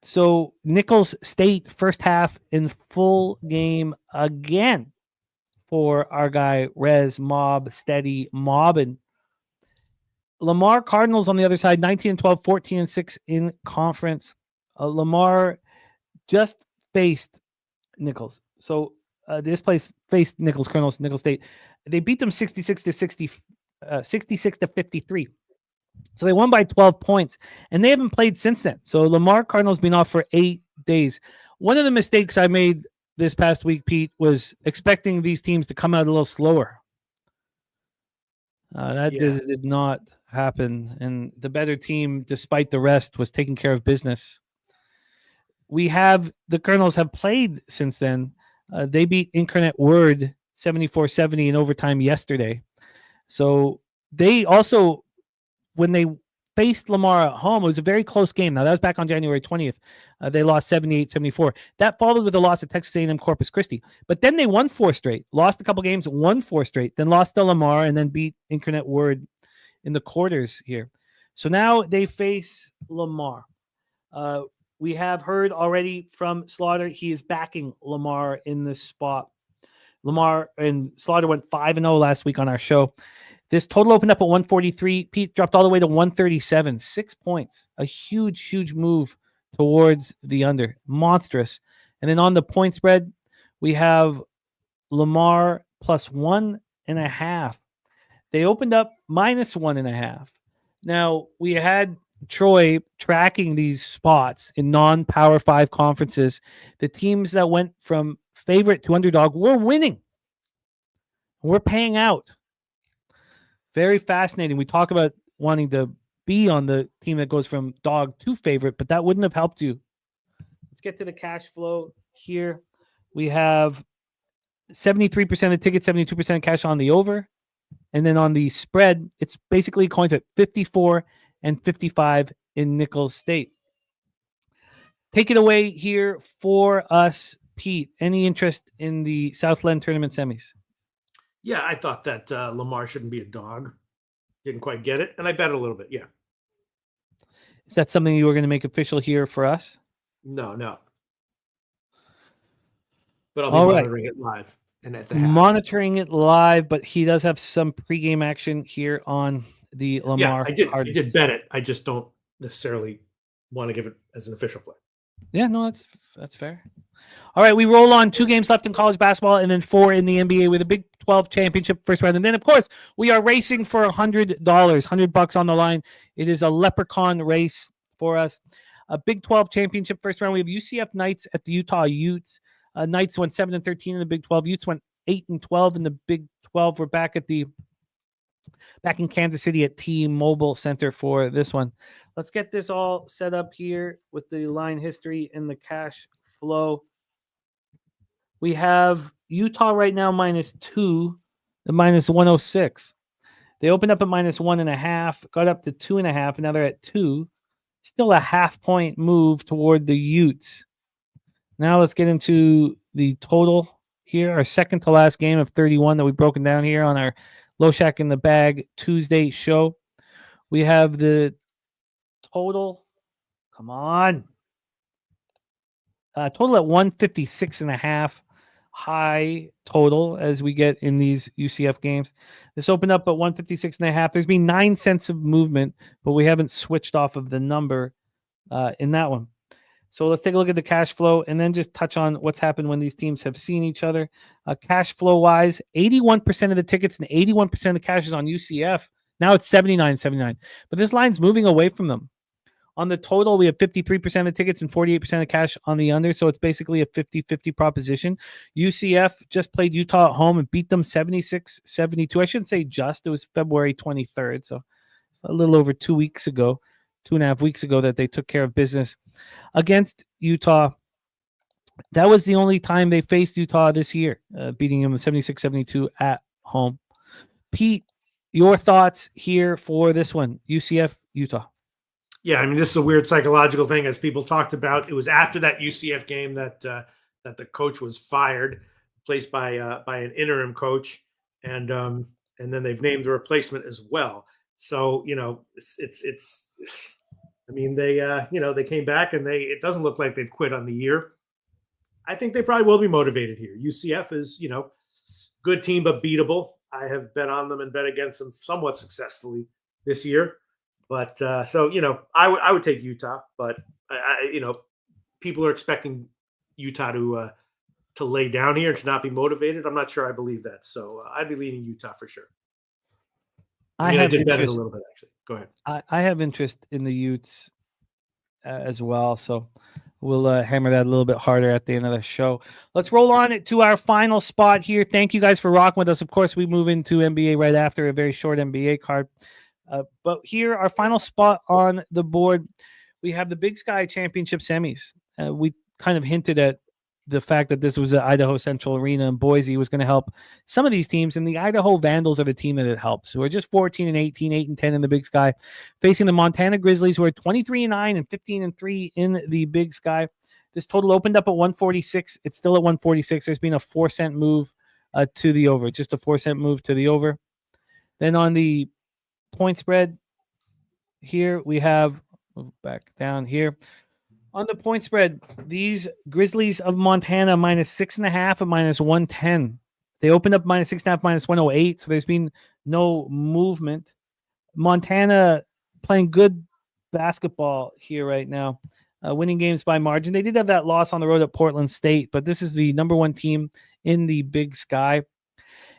So Nichols State first half in full game again for our guy Rez Mob Steady Mobbin. Lamar Cardinals on the other side, 19-12, 14-6 in conference. Lamar just faced Nichols. So this place faced Nichols Colonels, Nichols State. They beat them 66-53. So they won by 12 points, and they haven't played since then. So Lamar Cardinals been off for 8 days. One of the mistakes I made this past week, Pete, was expecting these teams to come out a little slower. That did not happen, and the better team, despite the rest, was taking care of business. The Colonels have played since then. They beat Incarnate Word 74-70 in overtime yesterday. So they also, when they faced Lamar at home, it was a very close game. Now, that was back on January 20th. They lost 78-74. That followed with a loss at Texas A&M Corpus Christi. But then they won 4 straight, lost a couple games, won 4 straight, then lost to Lamar, and then beat Incarnate Word in the quarters here. So now they face Lamar. We have heard already from Slaughter, he is backing Lamar in this spot. Lamar and Slaughter went 5-0 last week on our show. This total opened up at 143. Pete dropped all the way to 137, 6 points. A huge, huge move towards the under. Monstrous. And then on the point spread, we have Lamar +1.5. They opened up -1.5. Now, we had Troy tracking these spots in non-Power 5 conferences. The teams that went from favorite to underdog were winning. We're paying out. Very fascinating. We talk about wanting to be on the team that goes from dog to favorite, but that wouldn't have helped you. Let's get to the cash flow here. We have 73% of tickets, 72% of cash on the over. And then on the spread, it's basically coin flip, 54 and 55 in Nichols State. Take it away here for us, Pete. Any interest in the Southland Tournament semis? Yeah, I thought that Lamar shouldn't be a dog. Didn't quite get it, and I bet a little bit, yeah. Is that something you were going to make official here for us? No. But I'll be monitoring it live. and at the half. Monitoring it live, but he does have some pregame action here on the Lamar. I did bet it. I just don't necessarily want to give it as an official play. Yeah, no, that's fair. All right, we roll on 2 games left in college basketball and then 4 in the NBA with a Big 12 championship first round. And then, of course, we are racing for $100, $100 on the line. It is a leprechaun race for us. A Big 12 championship first round. We have UCF Knights at the Utah Utes. Knights went 7-13 in the Big 12. Utes went 8-12 in the Big 12. We're back in Kansas City at T-Mobile Center for this one. Let's get this all set up here with the line history and the cash flow. We have Utah right now -2, the -106. They opened up at -1.5, got up to 2.5, and now they're at 2. Still a half-point move toward the Utes. Now let's get into the total here, our second to last game of 31 that we've broken down here on our Loshak in the Bag Tuesday show. We have the total. Come on. Total at 156.5. High total as we get in these UCF games. This opened up at 156.5. There's been 9 cents of movement, but we haven't switched off of the number in that one. So let's take a look at the cash flow and then just touch on what's happened when these teams have seen each other. Cash flow wise, 81% of the tickets and 81% of the cash is on UCF. Now it's 79-79. But this line's moving away from them. On the total, we have 53% of the tickets and 48% of the cash on the under. So it's basically a 50-50 proposition. UCF just played Utah at home and beat them 76-72. I shouldn't say just. It was February 23rd. So it's a little over 2 weeks ago. 2.5 weeks ago that they took care of business against Utah. That was the only time they faced Utah this year, beating them 76-72 at home. Pete, your thoughts here for this one, UCF, Utah. Yeah, I mean, this is a weird psychological thing, as people talked about. It was after that UCF game that the coach was fired, replaced by an interim coach, and then they've named the replacement as well. So, it's I mean, they came back and it doesn't look like they've quit on the year. I think they probably will be motivated here. UCF is, good team, but beatable. I have bet on them and bet against them somewhat successfully this year. But I would take Utah, but people are expecting Utah to lay down here and to not be motivated. I'm not sure I believe that. So I'd be leaning Utah for sure. I did bet it a little bit, actually. Go ahead. I have interest in the Utes as well, so we'll hammer that a little bit harder at the end of the show. Let's roll on to our final spot here. Thank you guys for rocking with us. Of course, we move into NBA right after a very short NBA card. But here, our final spot on the board, we have the Big Sky Championship semis. We kind of hinted at the fact that this was at Idaho Central Arena in Boise was going to help some of these teams, and the Idaho Vandals are the team that it helps, who are just 14-18, 8-10 in the Big Sky, facing the Montana Grizzlies, who are 23-9 and 15-3 in the Big Sky. This total opened up at 146. It's still at 146. There's been a 4-cent move to the over, just a 4-cent move to the over. Then on the point spread here, we have move back down here. On the point spread, these Grizzlies of Montana -6.5 and -110. They opened up -6.5, -108, so there's been no movement. Montana playing good basketball here right now, winning games by margin. They did have that loss on the road at Portland State, but this is the number 1 team in the Big Sky.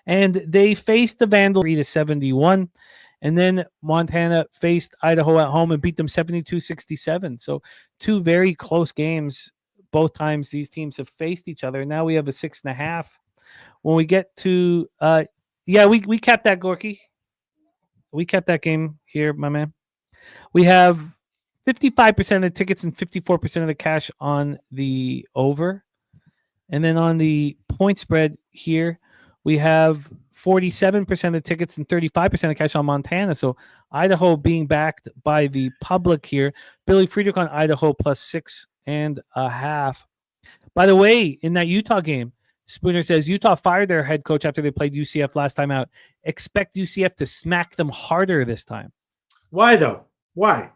And they faced the Vandals 3-71. And then Montana faced Idaho at home and beat them 72-67. So 2 very close games. Both times these teams have faced each other. Now we have a 6.5. When we get to, we kept that, Gorky. We kept that game here, my man. We have 55% of the tickets and 54% of the cash on the over. And then on the point spread here, we have 47% of the tickets and 35% of cash on Montana. So Idaho being backed by the public here. Billy Friedrich on Idaho +6.5. By the way, in that Utah game, Spooner says Utah fired their head coach after they played UCF last time out. Expect UCF to smack them harder this time. Why, though? Why?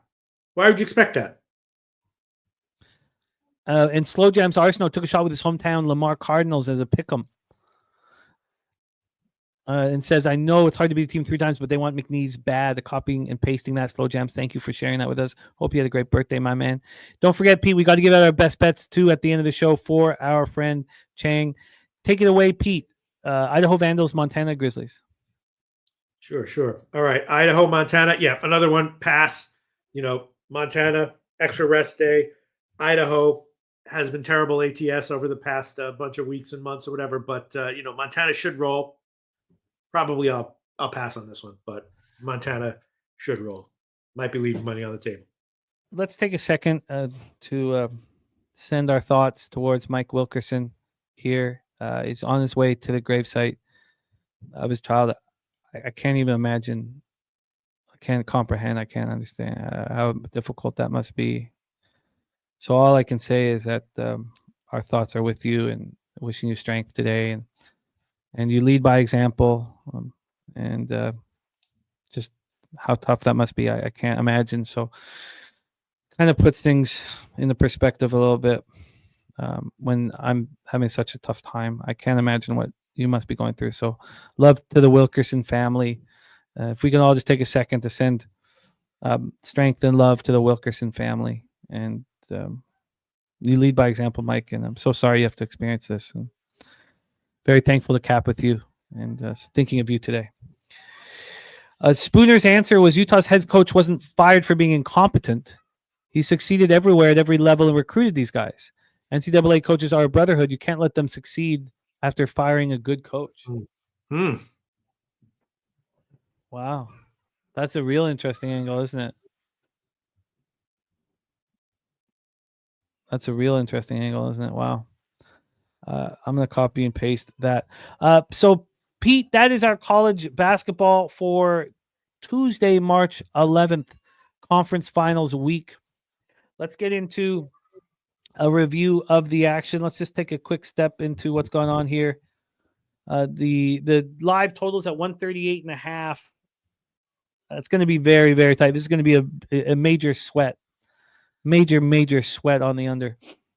Why would you expect that? And Slow Jams Arsenal took a shot with his hometown Lamar Cardinals as a pick'em. and says, I know it's hard to beat a team 3 times, but they want McNeese bad. The copying and pasting that. Slow Jams, thank you for sharing that with us. Hope you had a great birthday, my man. Don't forget, Pete, we got to give out our best bets, too, at the end of the show for our friend Chang. Take it away, Pete. Idaho Vandals, Montana Grizzlies. Sure. All right. Idaho, Montana. Yeah, another one. Pass. Montana, extra rest day. Idaho has been terrible ATS over the past bunch of weeks and months or whatever, but Montana should roll. Probably I'll pass on this one, but Montana should roll. Might be leaving money on the table. Let's take a second to send our thoughts towards Mike Wilkerson here. He's on his way to the gravesite of his child. I can't even imagine. I can't comprehend. I can't understand how difficult that must be. So all I can say is that our thoughts are with you and wishing you strength today, and you lead by example, and just how tough that must be. I can't imagine. So kind of puts things into perspective a little bit. When I'm having such a tough time, I can't imagine what you must be going through. So love to the Wilkerson family. If we can all just take a second to send strength and love to the Wilkerson family. And you lead by example, Mike, and I'm so sorry you have to experience this. And very thankful to cap with you and thinking of you today. Spooner's answer was Utah's head coach wasn't fired for being incompetent. He succeeded everywhere at every level and recruited these guys. NCAA coaches are a brotherhood. You can't let them succeed after firing a good coach. Wow. That's a real interesting angle, isn't it? That's a real interesting angle, isn't it? Wow. I'm going to copy and paste that. So, Pete, that is our college basketball for Tuesday, March 11th, conference finals week. Let's get into a review of the action. Let's just take a quick step into what's going on here. The live totals at 138.5. It's going to be very, very tight. This is going to be a major sweat. Major sweat on the under.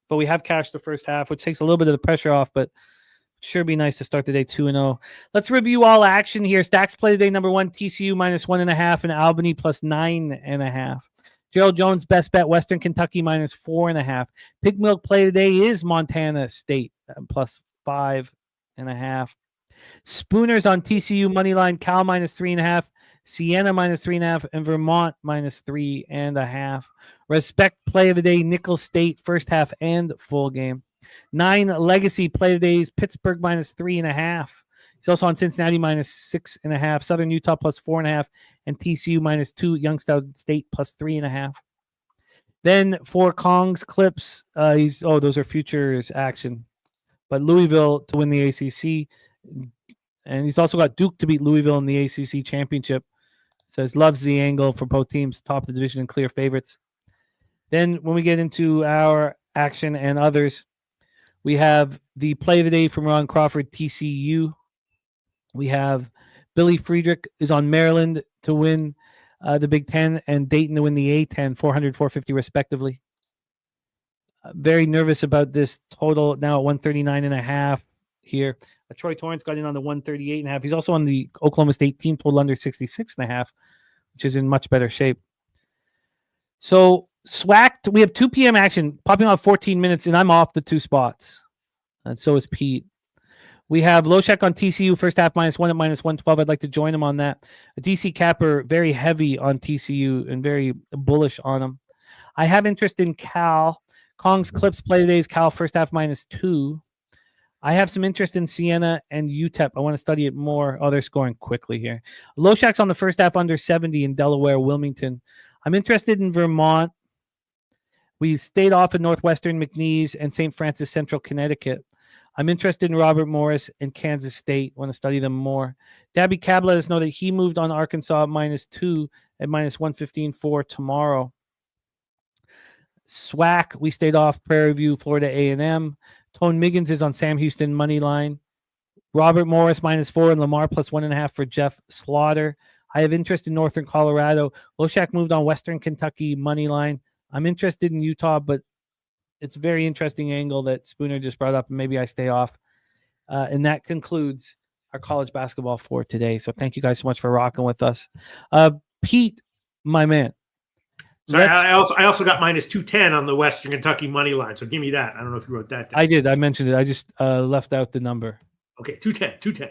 But we have cashed the first half, which takes a little bit of the pressure off, but sure be nice to start the day 2-0. Let's review all action here. Stacks play today, number 1, TCU -1.5 and Albany +9.5. Gerald Jones, best bet, Western Kentucky -4.5. Pig Milk play today is Montana State +5.5. Spooners on TCU money line, Cal -3.5. Siena -3.5 and Vermont -3.5. Respect play of the day, Nicholls State first half and full game. 9 legacy play of the day is Pittsburgh -3.5. He's also on Cincinnati -6.5, Southern Utah +4.5, and TCU -2, Youngstown State +3.5. Then for Kong's clips, those are futures action, but Louisville to win the ACC, and he's also got Duke to beat Louisville in the ACC championship. Says loves the angle for both teams, top of the division and clear favorites. Then when we get into our action and others, we have the play of the day from Ron Crawford, TCU. We have Billy Friedrich is on Maryland to win the Big Ten and Dayton to win the A-10, 400, 450 respectively. Very nervous about this total now at 139.5 here. Troy Torrance got in on the 138.5. He's also on the Oklahoma State team total under 66.5, which is in much better shape. So SWAC, we have 2 p.m. action popping out 14 minutes, and I'm off the 2 spots. And so is Pete. We have Loshak on TCU, first half -1 at -112. I'd like to join him on that. A DC Capper, very heavy on TCU and very bullish on him. I have interest in Cal. Kong's clips play today is Cal, first half -2. I have some interest in Siena and UTEP. I want to study it more. Oh, they're scoring quickly here. Loshak's on the first half under 70 in Delaware, Wilmington. I'm interested in Vermont. We stayed off in Northwestern, McNeese, and St. Francis Central, Connecticut. I'm interested in Robert Morris and Kansas State. Want to study them more. Dabby Cab let us know that he moved on Arkansas -2 at -115 for tomorrow. SWAC, we stayed off Prairie View, Florida A&M. Tone Miggins is on Sam Houston money line. Robert Morris -4 and Lamar +1.5 for Jeff Slaughter. I have interest in Northern Colorado. Loshak moved on Western Kentucky money line. I'm interested in Utah, but it's a very interesting angle that Spooner just brought up, and maybe I stay off. And that concludes our college basketball for today. So thank you guys so much for rocking with us. Pete, my man. Sorry, I also got minus 210 on the Western Kentucky money line. So give me that. I don't know if you wrote that down. I did. I mentioned it. I just left out the number. Okay, 210.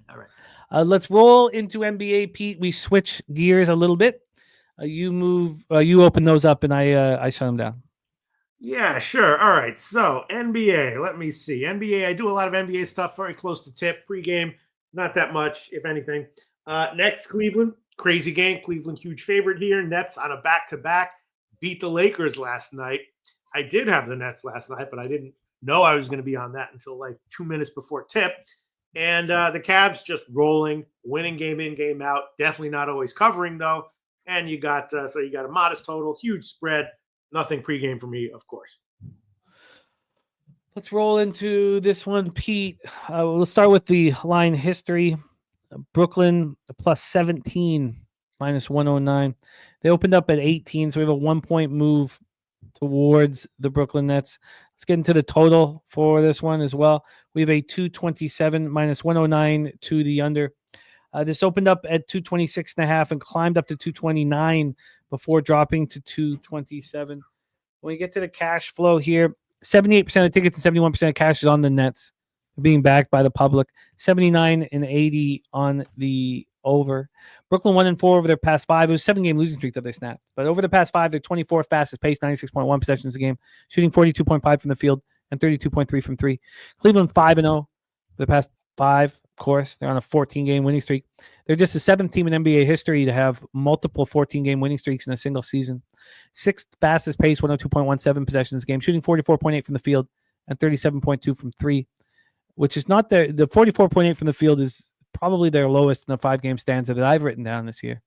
All right. Let's roll into NBA, Pete. We switch gears a little bit. You open those up, and I shut them down. Yeah, sure. All right. So NBA, let me see. NBA, I do a lot of NBA stuff very close to tip. Pregame, not that much, if anything. Next, Cleveland. Crazy game. Cleveland, huge favorite here. Nets on a back-to-back. Beat the Lakers last night. I did have the Nets last night, but I didn't know I was going to be on that until like 2 minutes before tip. And the Cavs just rolling, winning game in, game out. Definitely not always covering, though. And you got a modest total, huge spread. Nothing pregame for me, of course. Let's roll into this one, Pete. We'll start with the line history. Brooklyn plus 17, minus 109. They opened up at 18, so we have a 1 point move towards the Brooklyn Nets. Let's get into the total for this one as well. We have a 227 minus 109 to the under. This opened up at 226.5 and climbed up to 229 before dropping to 227. When you get to the cash flow here, 78% of tickets and 71% of cash is on the Nets, being backed by the public. 79 and 80 on the over. Brooklyn 1-4 over their past 5. It was a 7-game losing streak that they snapped. But over the past 5, they're 24th fastest pace, 96.1 possessions a game, shooting 42.5 from the field and 32.3 from 3. Cleveland 5-0 for the past 5. Of course, they're on a 14-game winning streak. They're just the 7th team in NBA history to have multiple 14-game winning streaks in a single season. 6th fastest pace, 102.17 possessions a game, shooting 44.8 from the field and 37.2 from 3, which is not the 44.8 from the field is probably their lowest in the 5-game stanza that I've written down this year.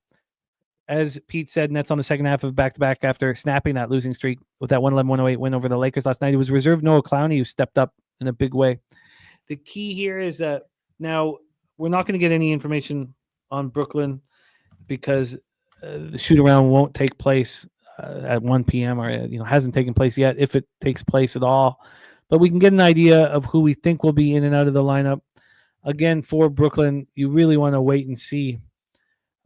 As Pete said, Nets on the second half of back-to-back after snapping that losing streak with that 111-108 win over the Lakers last night. It was reserved Noah Clowney who stepped up in a big way. The key here is that now we're not going to get any information on Brooklyn because the shoot-around won't take place at 1 p.m. or hasn't taken place yet, if it takes place at all. But we can get an idea of who we think will be in and out of the lineup. Again, for Brooklyn, you really want to wait and see.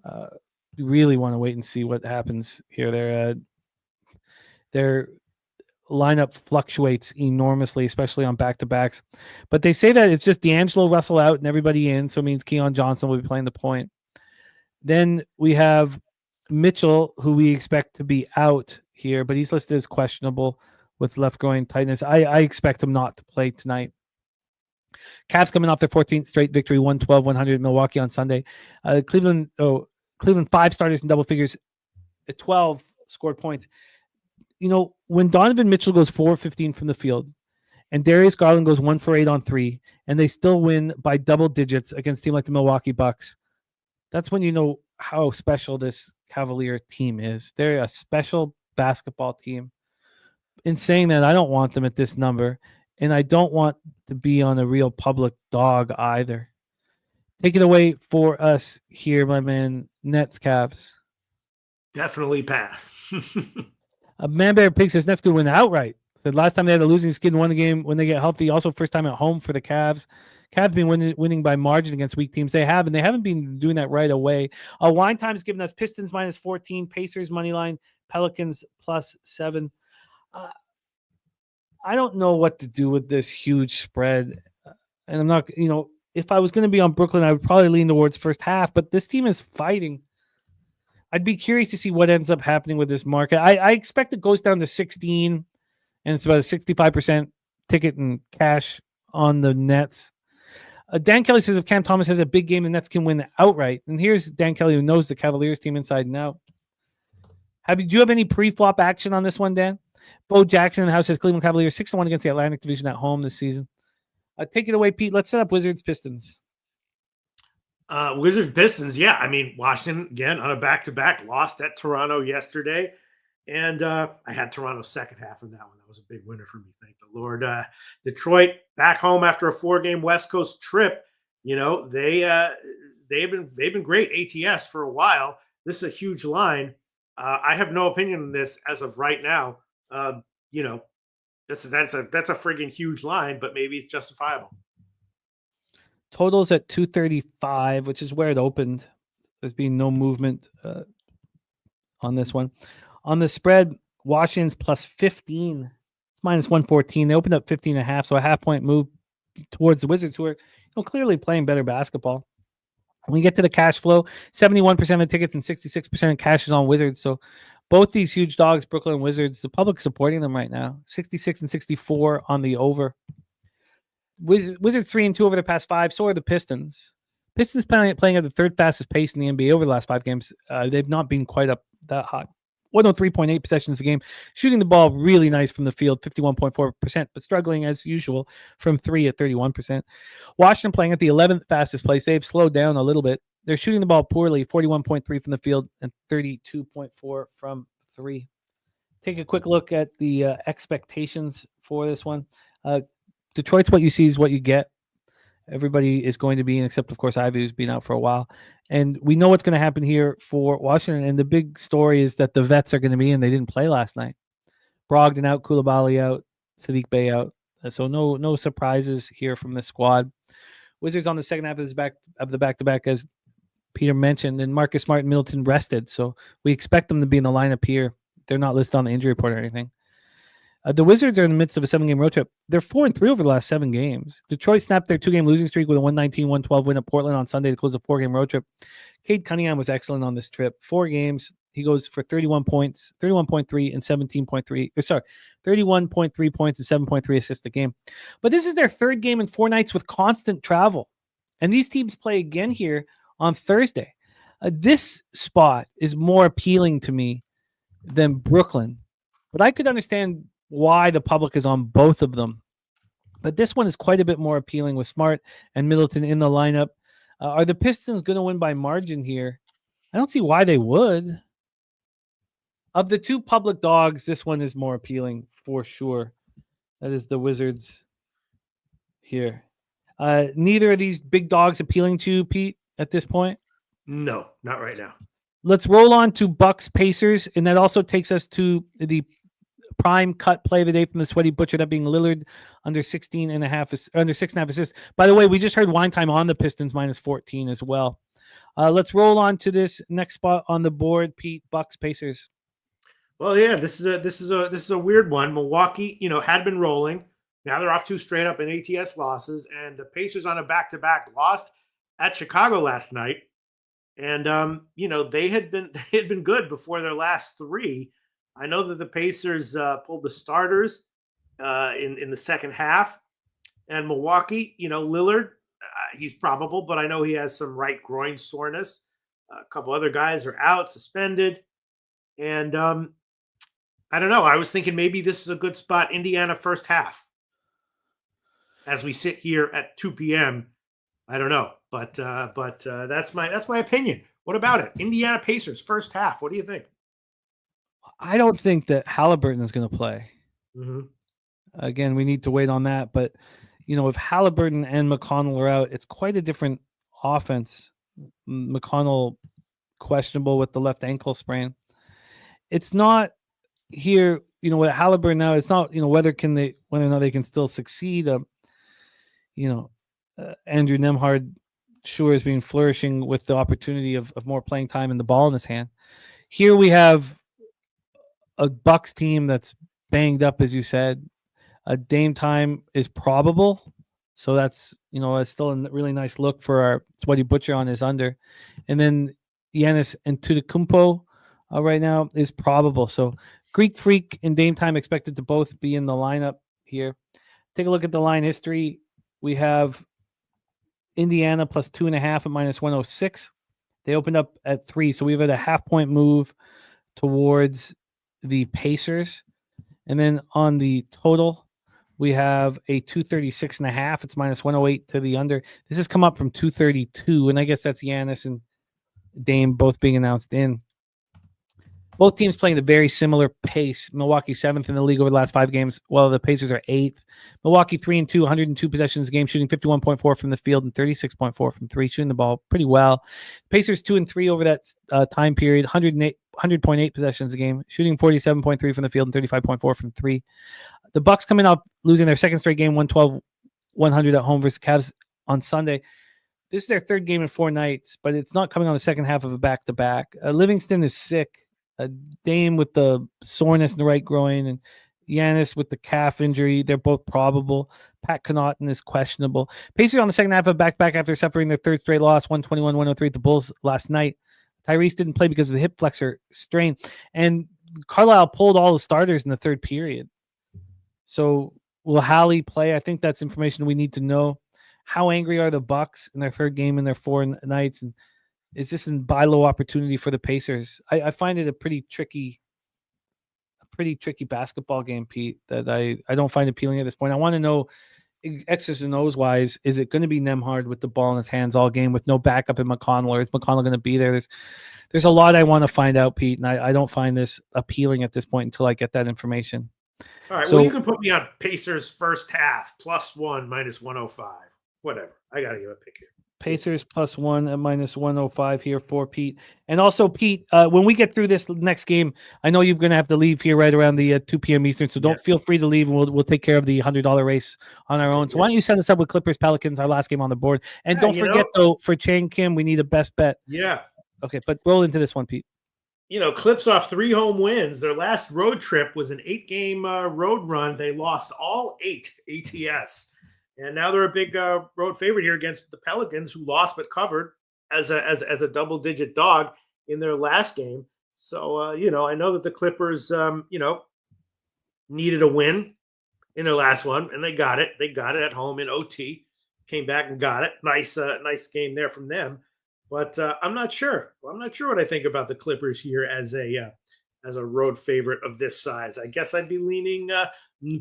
You really want to wait and see what happens here. Their lineup fluctuates enormously, especially on back-to-backs. But they say that it's just D'Angelo Russell out and everybody in, so it means Keon Johnson will be playing the point. Then we have Mitchell, who we expect to be out here, but he's listed as questionable with left groin tightness. I expect him not to play tonight. Cavs coming off their 14th straight victory, 112-100 Milwaukee on Sunday. Cleveland 5 starters in double figures, 12 scored points. When Donovan Mitchell goes 4-15 from the field and Darius Garland goes 1 for 8 on 3, and they still win by double digits against a team like the Milwaukee Bucks, that's when you know how special this Cavalier team is. They're a special basketball team. In saying that, I don't want them at this number, and I don't want to be on a real public dog either. Take it away for us here, my man. Nets, Cavs. Definitely pass. Man Bear Pig says Nets could win outright. The last time they had a losing skid and won the game when they get healthy. Also, first time at home for the Cavs. Cavs been winning by margin against weak teams. They haven't been doing that right away. Wine Time is giving us Pistons minus 14, Pacers money line, Pelicans plus 7. I don't know what to do with this huge spread. And I'm not, if I was going to be on Brooklyn, I would probably lean towards first half, but this team is fighting. I'd be curious to see what ends up happening with this market. I expect it goes down to 16, and it's about a 65% ticket and cash on the Nets. Dan Kelly says if Cam Thomas has a big game, the Nets can win outright. And here's Dan Kelly, who knows the Cavaliers team inside and out. Do you have any pre-flop action on this one, Dan? Bo Jackson in the house says Cleveland Cavaliers 6-1 against the Atlantic Division at home this season. Take it away, Pete. Let's set up Wizards Pistons. Wizards Pistons, yeah. I mean, Washington, again, on a back-to-back, lost at Toronto yesterday. And I had Toronto's second half in that one. That was a big winner for me, thank the Lord. Detroit back home after a 4-game West Coast trip. They've been great ATS for a while. This is a huge line. I have no opinion on this as of right now. That's a friggin' huge line, but maybe it's justifiable. Totals at 235, which is where it opened. There's been no movement on this one. On the spread, Washington's plus 15. It's minus 114. They opened up 15.5, so a half-point move towards the Wizards, who are clearly playing better basketball. When we get to the cash flow, 71% of tickets and 66% of cash is on Wizards. So both these huge dogs, Brooklyn Wizards, the public supporting them right now. 66 and 64 on the over. Wizards 3-2 over the past 5. So are the Pistons. Pistons playing at the third fastest pace in the NBA over the last 5 games. They've not been quite up that high. 103.8 possessions a game. Shooting the ball really nice from the field, 51.4%, but struggling as usual from 3 at 31%. Washington playing at the 11th fastest place. They've slowed down a little bit. They're shooting the ball poorly, 41.3 from the field and 32.4 from 3. Take a quick look at the expectations for this one. Detroit's what you see is what you get. Everybody is going to be in, except, of course, Ivy, who's been out for a while. And we know what's going to happen here for Washington. And the big story is that the vets are going to be in. They didn't play last night. Brogdon out, Koulibaly out, Sadiq Bey out. So no surprises here from the squad. Wizards on the second half of the back-to-back, as Peter mentioned, and Marcus Smart and Middleton rested. So we expect them to be in the lineup here. They're not listed on the injury report or anything. The Wizards are in the midst of a 7-game road trip. They're 4-3 over the last 7 games. Detroit snapped their 2-game losing streak with a 119-112 win at Portland on Sunday to close a 4-game road trip. Cade Cunningham was excellent on this trip. 4 games. He goes for 31 points, 31.3 and 17.3. 31.3 points and 7.3 assists a game. But this is their 3rd game in 4 nights with constant travel. And these teams play again here on Thursday. This spot is more appealing to me than Brooklyn. But I could understand why the public is on both of them. But this one is quite a bit more appealing with Smart and Middleton in the lineup. Are the Pistons going to win by margin here? I don't see why they would. Of the 2 public dogs, this one is more appealing for sure. That is the Wizards here. Neither of these big dogs appealing to you, Pete, at this point? No, not right now. Let's roll on to Bucks Pacers, and that also takes us to the prime cut play of the day from the Sweaty Butcher, that being Lillard under 6.5 assists. By the way, we just heard wine time on the Pistons minus 14 as well. Let's roll on to this next spot on the board, Pete. Bucks Pacers. Well, yeah, this is a weird one. Milwaukee, had been rolling. Now they're off 2 straight up in ATS losses, and the Pacers on a back-to-back lost at Chicago last night. And they had been good before their last 3. I know that the Pacers pulled the starters in the second half, and Milwaukee, Lillard, he's probable, but I know he has some right groin soreness. A couple other guys are out, suspended, and I don't know. I was thinking maybe this is a good spot, Indiana first half. As we sit here at 2 p.m., I don't know, but that's my opinion. What about it? Indiana Pacers first half. What do you think? I don't think that Halliburton is going to play. Mm-hmm. Again, we need to wait on that. But, if Halliburton and McConnell are out, it's quite a different offense. McConnell questionable with the left ankle sprain. It's not here, with Halliburton now, it's not, whether or not they can still succeed. Andrew Nembhard sure has been flourishing with the opportunity of more playing time and the ball in his hand. Here we have a Bucks team that's banged up, as you said. Dame time is probable, so that's it's still a really nice look for our Sweaty Butcher on his under. And then Giannis Antetokounmpo right now is probable. So Greek Freak and Dame time expected to both be in the lineup here. Take a look at the line history. We have Indiana plus 2.5 at minus 106. They opened up at 3, so we've had a half-point move towards the Pacers. And then on the total, we have a 236.5. It's minus 108 to the under. This has come up from 232, and I guess that's Giannis and Dame both being announced in. Both teams playing at a very similar pace. Milwaukee 7th in the league over the last 5 games, while the Pacers are 8th. Milwaukee 3-2, 102 possessions a game, shooting 51.4 from the field and 36.4 from 3, shooting the ball pretty well. Pacers 2-3 over that time period, 100.8 possessions a game, shooting 47.3 from the field and 35.4 from 3. The Bucks coming up losing their second straight game, 112-100 at home versus Cavs on Sunday. This is their third game in 4 nights, but it's not coming on the second half of a back-to-back. Livingston is sick. Dame with the soreness in the right groin, and Giannis with the calf injury. They're both probable. Pat Connaughton is questionable. Pacers on the second half of back-to-back after suffering their third straight loss, 121-103 at the Bulls last night. Tyrese didn't play because of the hip flexor strain, and Carlisle pulled all the starters in the third period. So will Hallie play? I think that's information we need to know. How angry are the Bucks in their third game in their 4 nights? And is this a buy low opportunity for the Pacers? I find it a pretty tricky basketball game, Pete, that I don't find appealing at this point. I want to know X's and O's wise, is it going to be Nembhard with the ball in his hands all game with no backup in McConnell, or is McConnell going to be there? There's a lot I want to find out, Pete, and I don't find this appealing at this point until I get that information. All right, So, well, you can put me on Pacers first half, +1, -105. Whatever. I got to give a pick here. Pacers +1 at -105 here for Pete. And also, Pete, when we get through this next game, I know you're going to have to leave here right around the 2 p.m. Eastern, so don't feel free to leave, and we'll take care of the $100 race on our own. So why don't you set us up with Clippers Pelicans, our last game on the board? And don't forget, though, for Chang Kim, we need a best bet. Yeah. Okay, but roll into this one, Pete. Clips off 3 home wins. Their last road trip was an 8-game road run. They lost all 8 ATS. And now they're a big road favorite here against the Pelicans, who lost but covered as a double-digit dog in their last game. So, I know that the Clippers, needed a win in their last one, and they got it. They got it at home in OT. Came back and got it. Nice game there from them. But I'm not sure. I'm not sure what I think about the Clippers here as a road favorite of this size. I guess I'd be leaning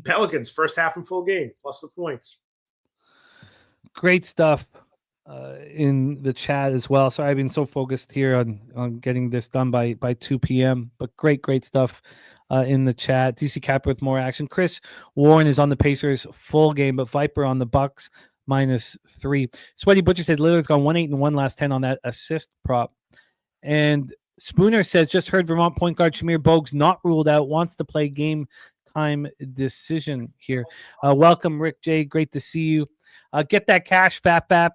Pelicans first half and full game plus the points. Great stuff in the chat as well. Sorry, I've been so focused here on getting this done by 2 p.m. But great stuff in the chat. DC Cap with more action. Chris Warren is on the Pacers full game, but Viper on the Bucks -3. Sweaty Butcher said Lillard's gone 1-8-1 last 10 on that assist prop. And Spooner says, just heard Vermont point guard Shamir Bogues not ruled out, wants to play game time decision here. Welcome, Rick J. Great to see you. Get that cash, Fap.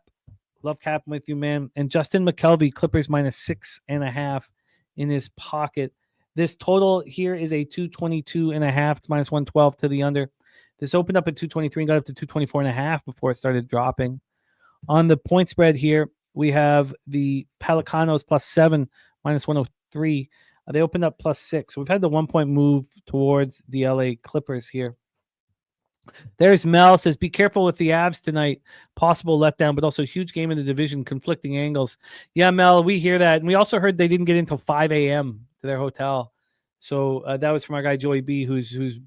Love capping with you, man. And Justin McKelvey, Clippers -6.5 in his pocket. This total here is a 222.5. It's -112 to the under. This opened up at 223 and got up to 224.5 before it started dropping. On the point spread here, we have the Pelicanos +7, -103. They opened up +6. So we've had the 1-point move towards the LA Clippers here. There's Mel, says, be careful with the Avs tonight. Possible letdown, but also huge game in the division, conflicting angles. Yeah, Mel, we hear that. And we also heard they didn't get until 5 a.m. to their hotel. So that was from our guy, Joey B, who's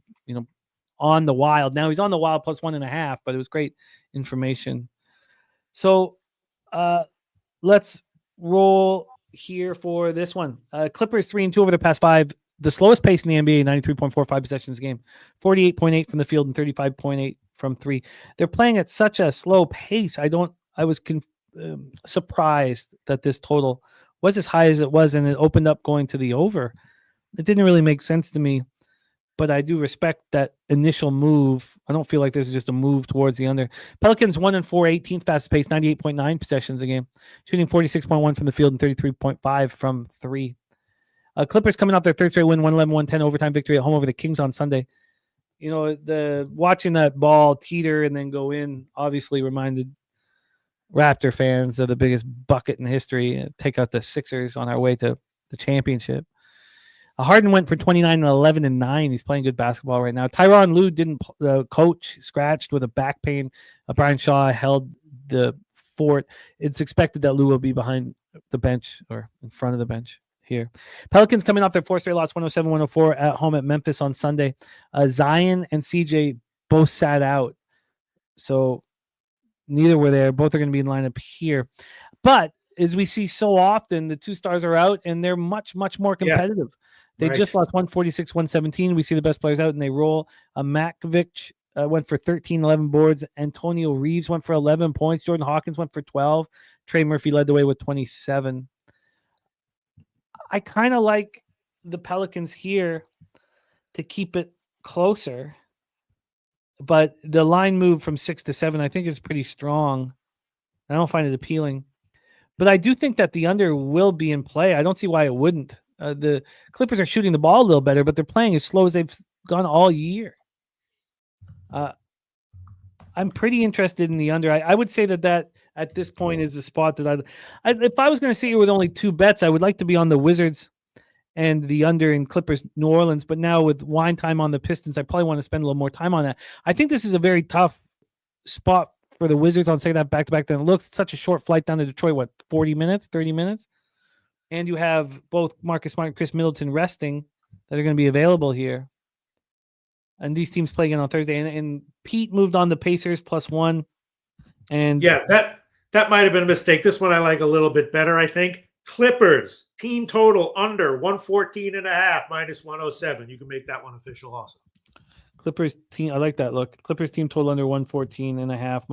on the Wild. Now he's on the Wild +1.5, but it was great information. So let's roll here for this one. Clippers 3-2 over the past 5. The slowest pace in the NBA, 93.45 possessions a game, 48.8 from the field and 35.8 from 3. They're playing at such a slow pace. I was surprised that this total was as high as it was, and it opened up going to the over. It didn't really make sense to me, but I do respect that initial move. I don't feel like this is just a move towards the under. Pelicans 1-4, 18th fastest pace, 98.9 possessions a game, shooting 46.1 from the field and 33.5 from 3. Clippers coming off their third straight win, 111-110 overtime victory at home over the Kings on Sunday. The watching that ball teeter and then go in obviously reminded Raptor fans of the biggest bucket in history. Take out the Sixers on our way to the championship. Harden went for 29 and 11 and 9. He's playing good basketball right now. Tyronn Lue didn't coach, scratched with a back pain. Brian Shaw held the fort. It's expected that Lue will be behind the bench or in front of the bench here. Pelicans coming off their 4th straight loss, 107-104 at home at Memphis on Sunday. Zion and CJ both sat out, so neither were there. Both are going to be in lineup here. But as we see so often, the 2 stars are out, and they're much more competitive. They just lost 146-117. We see the best players out, and they roll. Makovic went for 13, 11 boards. Antonio Reeves went for 11 points. Jordan Hawkins went for 12. Trey Murphy led the way with 27. I kind of like the Pelicans here to keep it closer, but the line move from 6 to 7, I think, is pretty strong. I don't find it appealing. But I do think that the under will be in play. I don't see why it wouldn't. The Clippers are shooting the ball a little better, but they're playing as slow as they've gone all year. I'm pretty interested in the under. I would say that at this point is the spot that if I was going to sit here with only 2 bets, I would like to be on the Wizards and the under in Clippers New Orleans. But now with wine time on the Pistons, I probably want to spend a little more time on that. I think this is a very tough spot for the Wizards on second half back-to-back. Then it looks such a short flight down to Detroit, 40 minutes, 30 minutes? And you have both Marcus Smart and Chris Middleton resting that are going to be available here. And these teams play again on Thursday. And Pete moved on the Pacers +1. And yeah, that might have been a mistake. This one I like a little bit better, I think. Clippers, team total under 114.5 -107. You can make that one official also. Clippers team, I like that look. Clippers team total under 114.5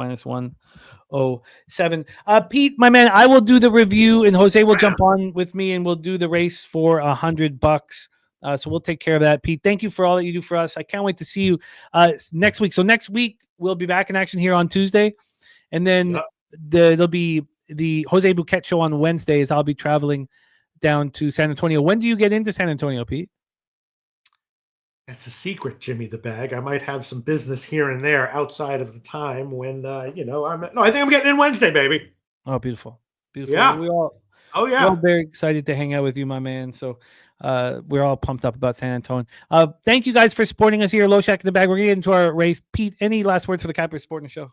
-107. Pete, my man, I will do the review, and Jose will jump on with me, and we'll do the race for $100. So we'll take care of that. Pete, thank you for all that you do for us. I can't wait to see you next week. So next week we'll be back in action here on Tuesday, and then there'll be the Jose Bouquet show on Wednesdays. I'll be traveling down to San Antonio. When do you get into San Antonio, Pete? That's a secret, Jimmy the Bag. I might have some business here and there outside of the time when I think I'm getting in Wednesday, baby. Oh, beautiful. Beautiful. Yeah. We're all very excited to hang out with you, my man. So we're all pumped up about San Antonio. Thank you guys for supporting us here, Loshak in the Bag. We're going to get into our race. Pete, any last words for the Capper Sporting Show?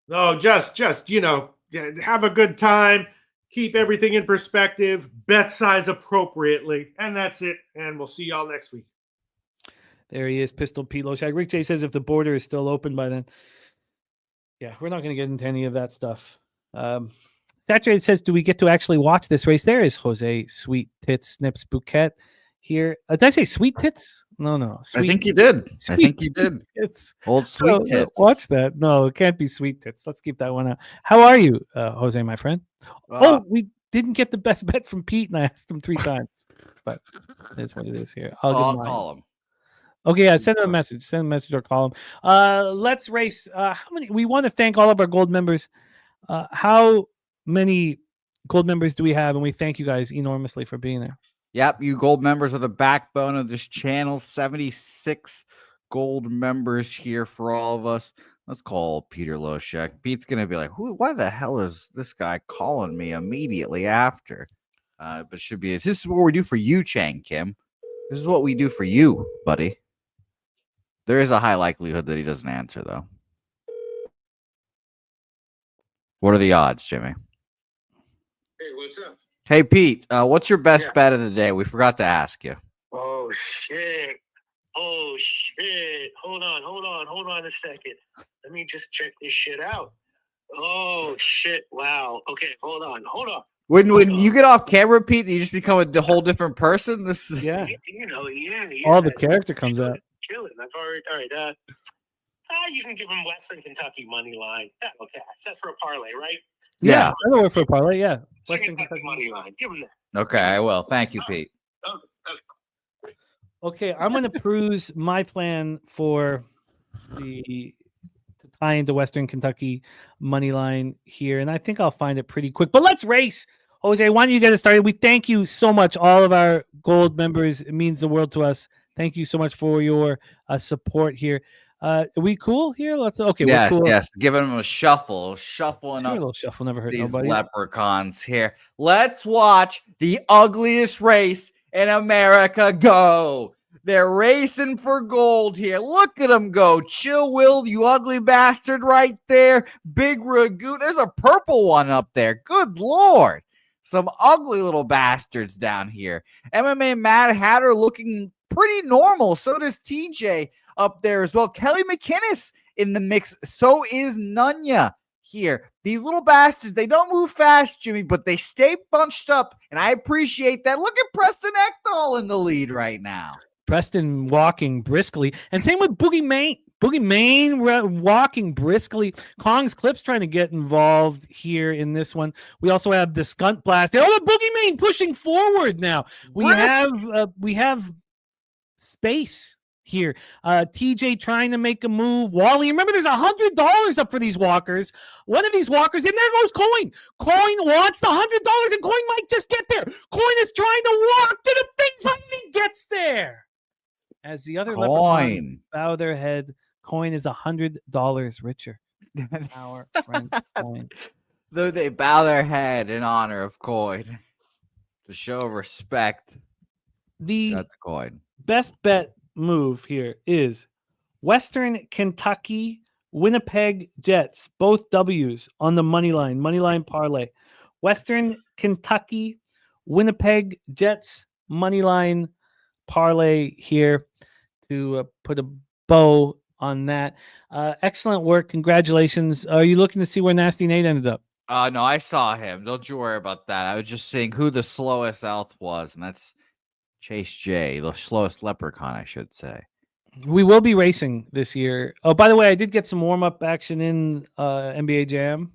No, just have a good time. Keep everything in perspective. Bet size appropriately. And that's it. And we'll see y'all next week. There he is, Pistol Pete Loshak. Rick J says if the border is still open by then. Yeah, we're not going to get into any of that stuff. Saturated says, do we get to actually watch this race? There is Jose Sweet Tits Snips Bouquet here. Did I say Sweet Tits? No. I think you did. Tits. Old Sweet Tits. Watch that. No, it can't be Sweet Tits. Let's keep that one out. How are you, Jose, my friend? We didn't get the best bet from Pete, and I asked him 3 times. But that's what it is here. I'll call him. Okay, yeah, send him a message. Send him a message or call him. Let's race. How many? We want to thank all of our gold members. How many gold members do we have? And we thank you guys enormously for being there. Yep, you gold members are the backbone of this channel. 76 gold members here for all of us. Let's call Peter Loshak. Pete's going to be like, why the hell is this guy calling me immediately after? But it should be, this is what we do for you, Chang Kim. This is what we do for you, buddy. There is a high likelihood that he doesn't answer, though. What are the odds, Jimmy? Hey, what's up? Hey, Pete, what's your best bet of the day? We forgot to ask you. Oh, shit. Hold on a second. Let me just check this shit out. Oh, shit. Wow. Okay, hold on. When you get off camera, Pete, you just become a whole different person? This is... Yeah. Yeah. All the character comes out. Chilling. All right. You can give him Western Kentucky money line. That'll cash. That's for a parlay, right? Yeah. That'll work for a parlay, yeah. Western Kentucky money line. Give him that. Okay, I will. Thank you, Pete. Okay, I'm going to peruse my plan to tie into Western Kentucky money line here, and I think I'll find it pretty quick. But let's race. Jose, why don't you get us started? We thank you so much, all of our gold members. It means the world to us. Thank you so much for your support here. Are we cool here? Okay. Yes, we're cool. yes. Giving them a shuffling A little shuffle never hurt these nobody. leprechauns here. Let's watch the ugliest race in America go. They're racing for gold here. Look at them go. Chill, Will, you ugly bastard right there. Big Ragu. There's a purple one up there. Good Lord. Some ugly little bastards down here. MMA Mad Hatter looking pretty normal. So does TJ up there as well. Kelly McInnes in the mix. So is Nunya here. These little bastards, they don't move fast, Jimmy, but they stay bunched up, and I appreciate that. Look at Preston Ekdahl in the lead right now. Preston walking briskly. And same with Boogie Main. Boogie Main walking briskly. Kong's Clips trying to get involved here in this one. We also have the Skunt Blast. Oh, Boogie Main pushing forward now. We have space here. TJ trying to make a move. Wally, remember there's $100 up for these walkers. One of these walkers, and there goes Coin. Coin wants the $100, and Coin might just get there. Coin is trying to walk to the things and he gets there. As the other leprechauns bow their head, Coin is $100 richer. Our friend Coin. Though they bow their head in honor of Coin to show respect. The Coin. Best bet move here is Western Kentucky Winnipeg Jets, both W's on the money line parlay. Western Kentucky Winnipeg Jets money line parlay here to put a bow on that. Excellent work. Congratulations. Are you looking to see where Nasty Nate ended up? No, I saw him. Don't you worry about that. I was just seeing who the slowest elf was, and that's Chase J, the slowest leprechaun, I should say. We will be racing this year. Oh, by the way, I did get some warm-up action in NBA Jam.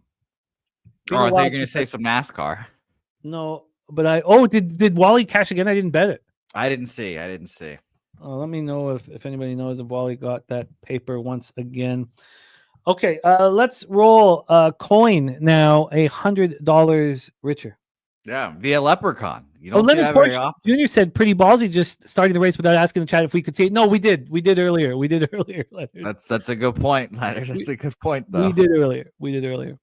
I thought you were going to say some NASCAR. No, but did Wally cash again? I didn't bet it. I didn't see. Let me know if anybody knows if Wally got that paper once again. Okay, let's roll Coin now, $100 richer. Yeah, via Leprechaun. You don't see Leonard that very Porsche often. Jr. said pretty ballsy just starting the race without asking the chat if we could see it. No, we did. We did earlier. Leonard. That's a good point, Leonard. That's a good point, though. We did earlier.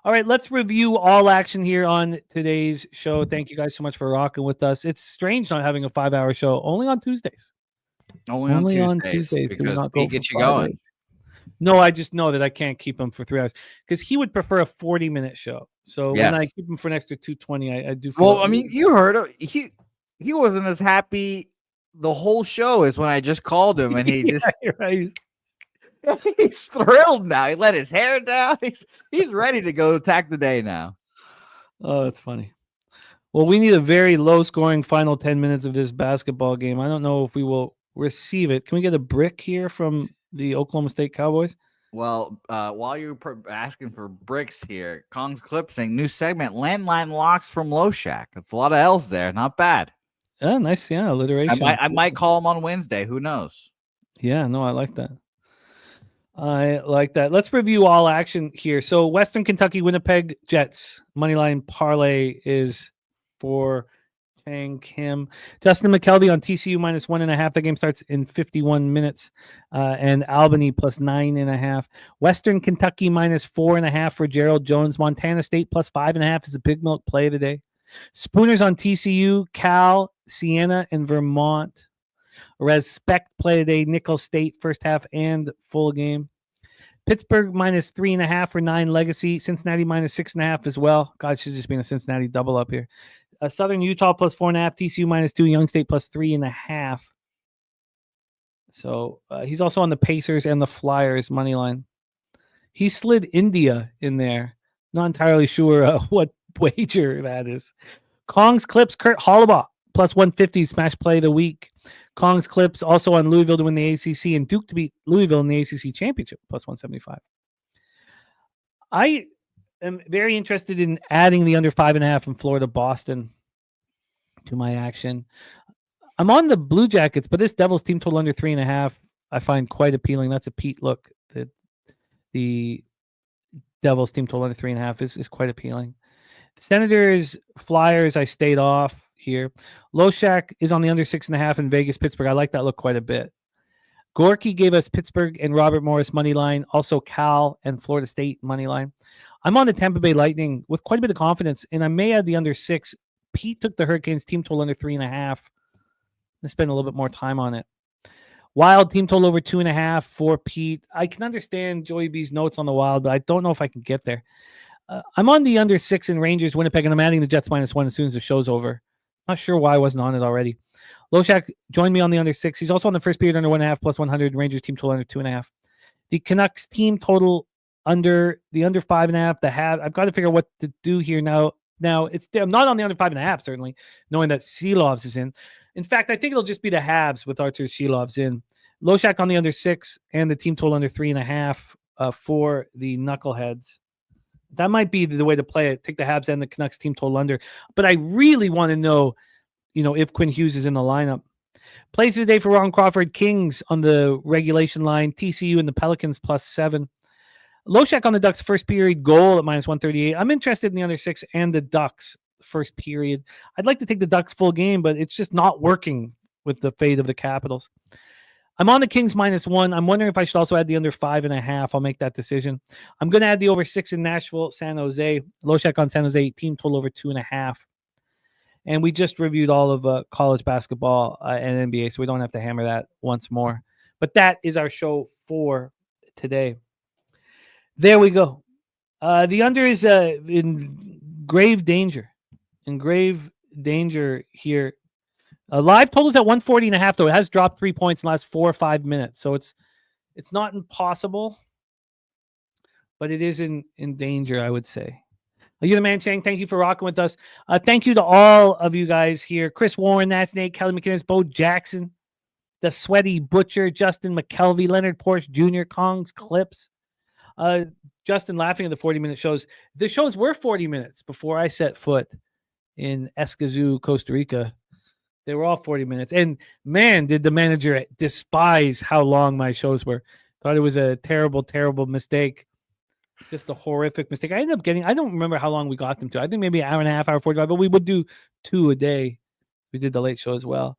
All right, let's review all action here on today's show. Thank you guys so much for rocking with us. It's strange not having a 5-hour show only on Tuesdays. Only on Tuesdays because he gets you going. No, I just know that I can't keep him for 3 hours because he would prefer a 40-minute show. So when I keep him for an extra 220, I do. Well, I mean, you heard he wasn't as happy the whole show as when I just called him, and he just right. He's thrilled now. He let his hair down. He's ready to go attack the day now. Oh, that's funny. Well, we need a very low-scoring final 10 minutes of this basketball game. I don't know if we will receive it. Can we get a brick here from the Oklahoma State Cowboys? Well, while you're asking for bricks here, Kong's Clip saying new segment, landline locks from Loshak. It's a lot of L's there. Not bad. Yeah, nice. Yeah, alliteration. I might call him on Wednesday. Who knows? Yeah, no, I like that. Let's review all action here. So Western Kentucky Winnipeg Jets moneyline parlay is for Chang Kim. Justin McKelvey on TCU minus 1.5. The game starts in 51 minutes. And Albany plus 9.5. Western Kentucky minus 4.5 for Gerald Jones. Montana State plus 5.5 is a big milk play of the day. Spooners on TCU, Cal, Siena, and Vermont. Respect play today, Nicholls State first half and full game. Pittsburgh minus 3.5 for 9 Legacy. Cincinnati minus 6.5 as well. God, should just be a Cincinnati double up here. Southern Utah plus 4.5. TCU minus 2. Young State plus 3.5. So he's also on the Pacers and the Flyers money line. He slid India in there. Not entirely sure what wager that is. Kong's Clips, Kurt Hollabaugh plus 150 smash play of the week. Kong's Clips also on Louisville to win the ACC and Duke to beat Louisville in the ACC championship plus 175. I am very interested in adding the under 5.5 in Florida Boston to my action. I'm on the Blue Jackets, but this Devils team total under 3.5 I find quite appealing. That's a Pete look. The Devils team total under 3.5 is quite appealing. The Senators Flyers I stayed off here. Loshak is on the under 6.5 in Vegas, Pittsburgh. I like that look quite a bit. Gorky gave us Pittsburgh and Robert Morris money line, also Cal and Florida State money line. I'm on the Tampa Bay Lightning with quite a bit of confidence, and I may add the under 6. Pete took the Hurricanes team total under 3.5. Let's spend a little bit more time on it. Wild team total over 2.5 for Pete. I can understand Joey B's notes on the Wild, but I don't know if I can get there. I'm on the under 6 in Rangers, Winnipeg, and I'm adding the Jets minus 1 as soon as the show's over. Not sure why I wasn't on it already. Loshak joined me on the under 6. He's also on the first period under 1.5 plus 100. Rangers team total under 2.5. The Canucks team total under 5.5. The half. I've got to figure out what to do here now. I'm not on the under 5.5 certainly, knowing that Sheelovs is in. In fact, I think it'll just be the halves with Artur Sheelovs in. Loshak on the under 6 and the team total under 3.5 for the Knuckleheads. That might be the way to play it. Take the Habs and the Canucks team total under. But I really want to know, if Quinn Hughes is in the lineup. Plays of the day for Ron Crawford. Kings on the regulation line. TCU and the Pelicans +7. Loshak on the Ducks first period goal at -138. I'm interested in the under 6 and the Ducks first period. I'd like to take the Ducks full game, but it's just not working with the fate of the Capitals. I'm on the Kings -1. I'm wondering if I should also add the under 5.5. I'll make that decision. I'm going to add the over 6 in Nashville, San Jose. Loshak on San Jose, team total over 2.5. And we just reviewed all of college basketball and NBA, so we don't have to hammer that once more. But that is our show for today. There we go. The under is in grave danger. In grave danger here. Live totals at 140.5, though. It has dropped 3 points in the last 4 or 5 minutes. So it's not impossible, but it is in danger, I would say. You're the man, Chang. Thank you for rocking with us. Thank you to all of you guys here. Chris Warren, that's Nate, Kelly McKinnis, Bo Jackson, the Sweaty Butcher, Justin McKelvey, Leonard Porsche Jr., Kong's Clips. Justin laughing at the 40-minute shows. The shows were 40 minutes before I set foot in Escazú, Costa Rica. They were all 40 minutes. And man, did the manager despise how long my shows were. Thought it was a terrible, terrible mistake. Just a horrific mistake. I ended up getting, I don't remember how long we got them to. I think maybe an hour and a half, hour 45, but we would do 2 a day. We did the late show as well.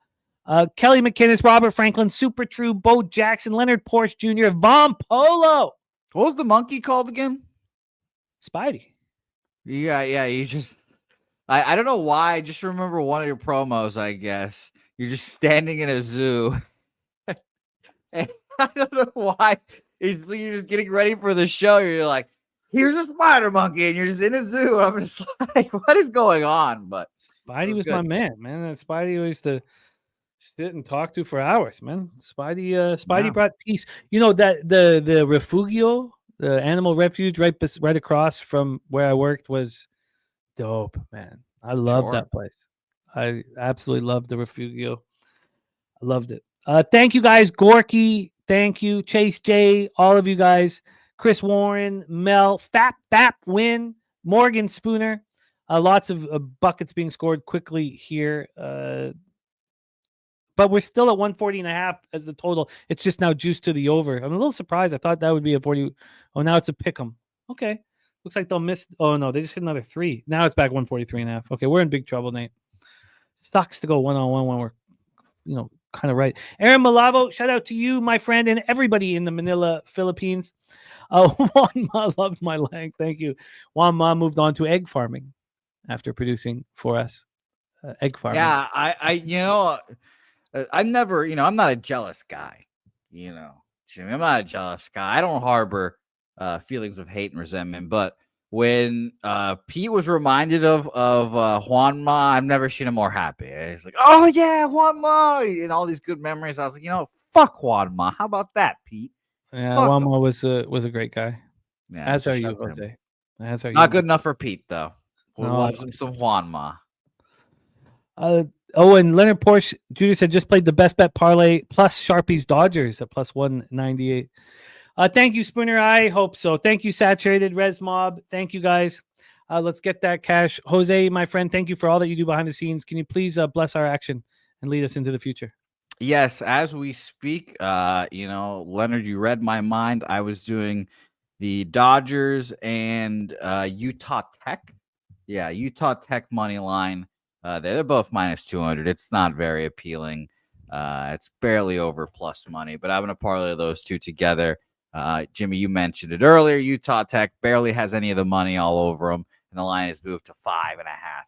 Kelly McKinnis, Robert Franklin, Super True, Bo Jackson, Leonard Porsche Jr., Von Polo. What was the monkey called again? Spidey. Yeah. You just, I don't know why. I just remember one of your promos, I guess. You're just standing in a zoo. And I don't know why. You're just getting ready for the show. You're like, here's a spider monkey, and you're just in a zoo. And I'm just like, what is going on? But Spidey was my man. Spidey used to sit and talk to for hours, man. Spidey brought peace. You know that the refugio, the animal refuge right across from where I worked was dope, man. I love that place. I absolutely loved the refugio. I loved it. Thank you guys, Gorky. Thank you, Chase J, all of you guys, Chris Warren, Mel, Fap, Win, Morgan Spooner. Lots of buckets being scored quickly here. But we're still at 140.5 as the total. It's just now juiced to the over. I'm a little surprised. I thought that would be a 40. Oh, now it's a pick 'em. Okay. Looks like they'll miss. Oh, no, they just hit another 3. Now it's back 143.5. Okay, we're in big trouble, Nate. Sucks to go one-on-one when we're, kind of right. Aaron Malavo, shout out to you, my friend, and everybody in the Manila, Philippines. Juan Ma loved my lang. Thank you. Juan Ma moved on to egg farming after producing for us. Egg farming. Yeah, I'm never, I'm not a jealous guy, Jimmy. I'm not a jealous guy. I don't harbor feelings of hate and resentment. But when Pete was reminded of Juan Ma, I've never seen him more happy. He's like, oh, yeah, Juan Ma, and all these good memories. I was like, fuck Juan Ma. How about that, Pete? Yeah, Juan Ma was a great guy. Yeah, as are you, Jose. As are you. Not good enough for Pete, though. We want some Juan Ma. And Leonard Porsche Jr. said just played the best bet parlay plus Sharpies Dodgers at plus 198. Thank you, Spooner. I hope so. Thank you, Saturated Res Mob. Thank you, guys. Let's get that cash. Jose, my friend, thank you for all that you do behind the scenes. Can you please bless our action and lead us into the future? Yes, as we speak, Leonard, you read my mind. I was doing the Dodgers and Utah Tech. Yeah, Utah Tech money line. They're both minus 200. It's not very appealing. It's barely over plus money, but I'm going to parlay those two together. Jimmy, you mentioned it earlier. Utah Tech barely has any of the money all over them, and the line has moved to 5.5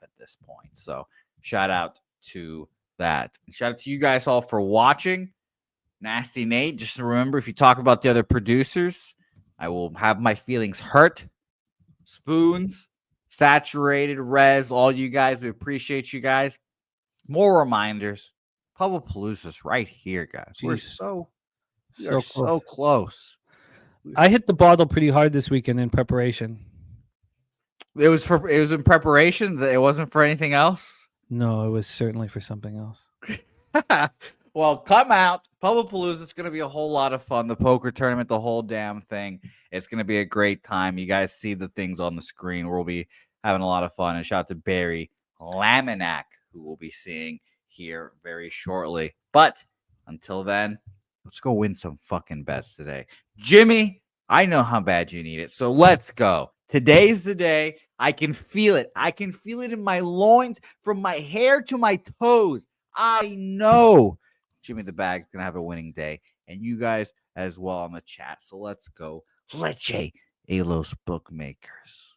at this point. So shout out to that. And shout out to you guys all for watching. Nasty Nate, just remember, if you talk about the other producers, I will have my feelings hurt. Spoons, Saturated, Rez, all you guys, we appreciate you guys. More reminders. Pubcopalooza's right here, guys. Jeez. We're so close. I hit the bottle pretty hard this weekend in preparation. It was in preparation. It wasn't for anything else. No, it was certainly for something else. Well, come out. Pubcopalooza is going to be a whole lot of fun. The poker tournament, the whole damn thing. It's going to be a great time. You guys see the things on the screen. We'll be having a lot of fun. And shout out to Barry Laminack, who we'll be seeing here very shortly. But until then, let's go win some fucking bets today. Jimmy, I know how bad you need it, so let's go. Today's the day. I can feel it. I can feel it in my loins, from my hair to my toes. I know Jimmy the Bag's going to have a winning day, and you guys as well on the chat. So let's go. Leche a los bookmakers.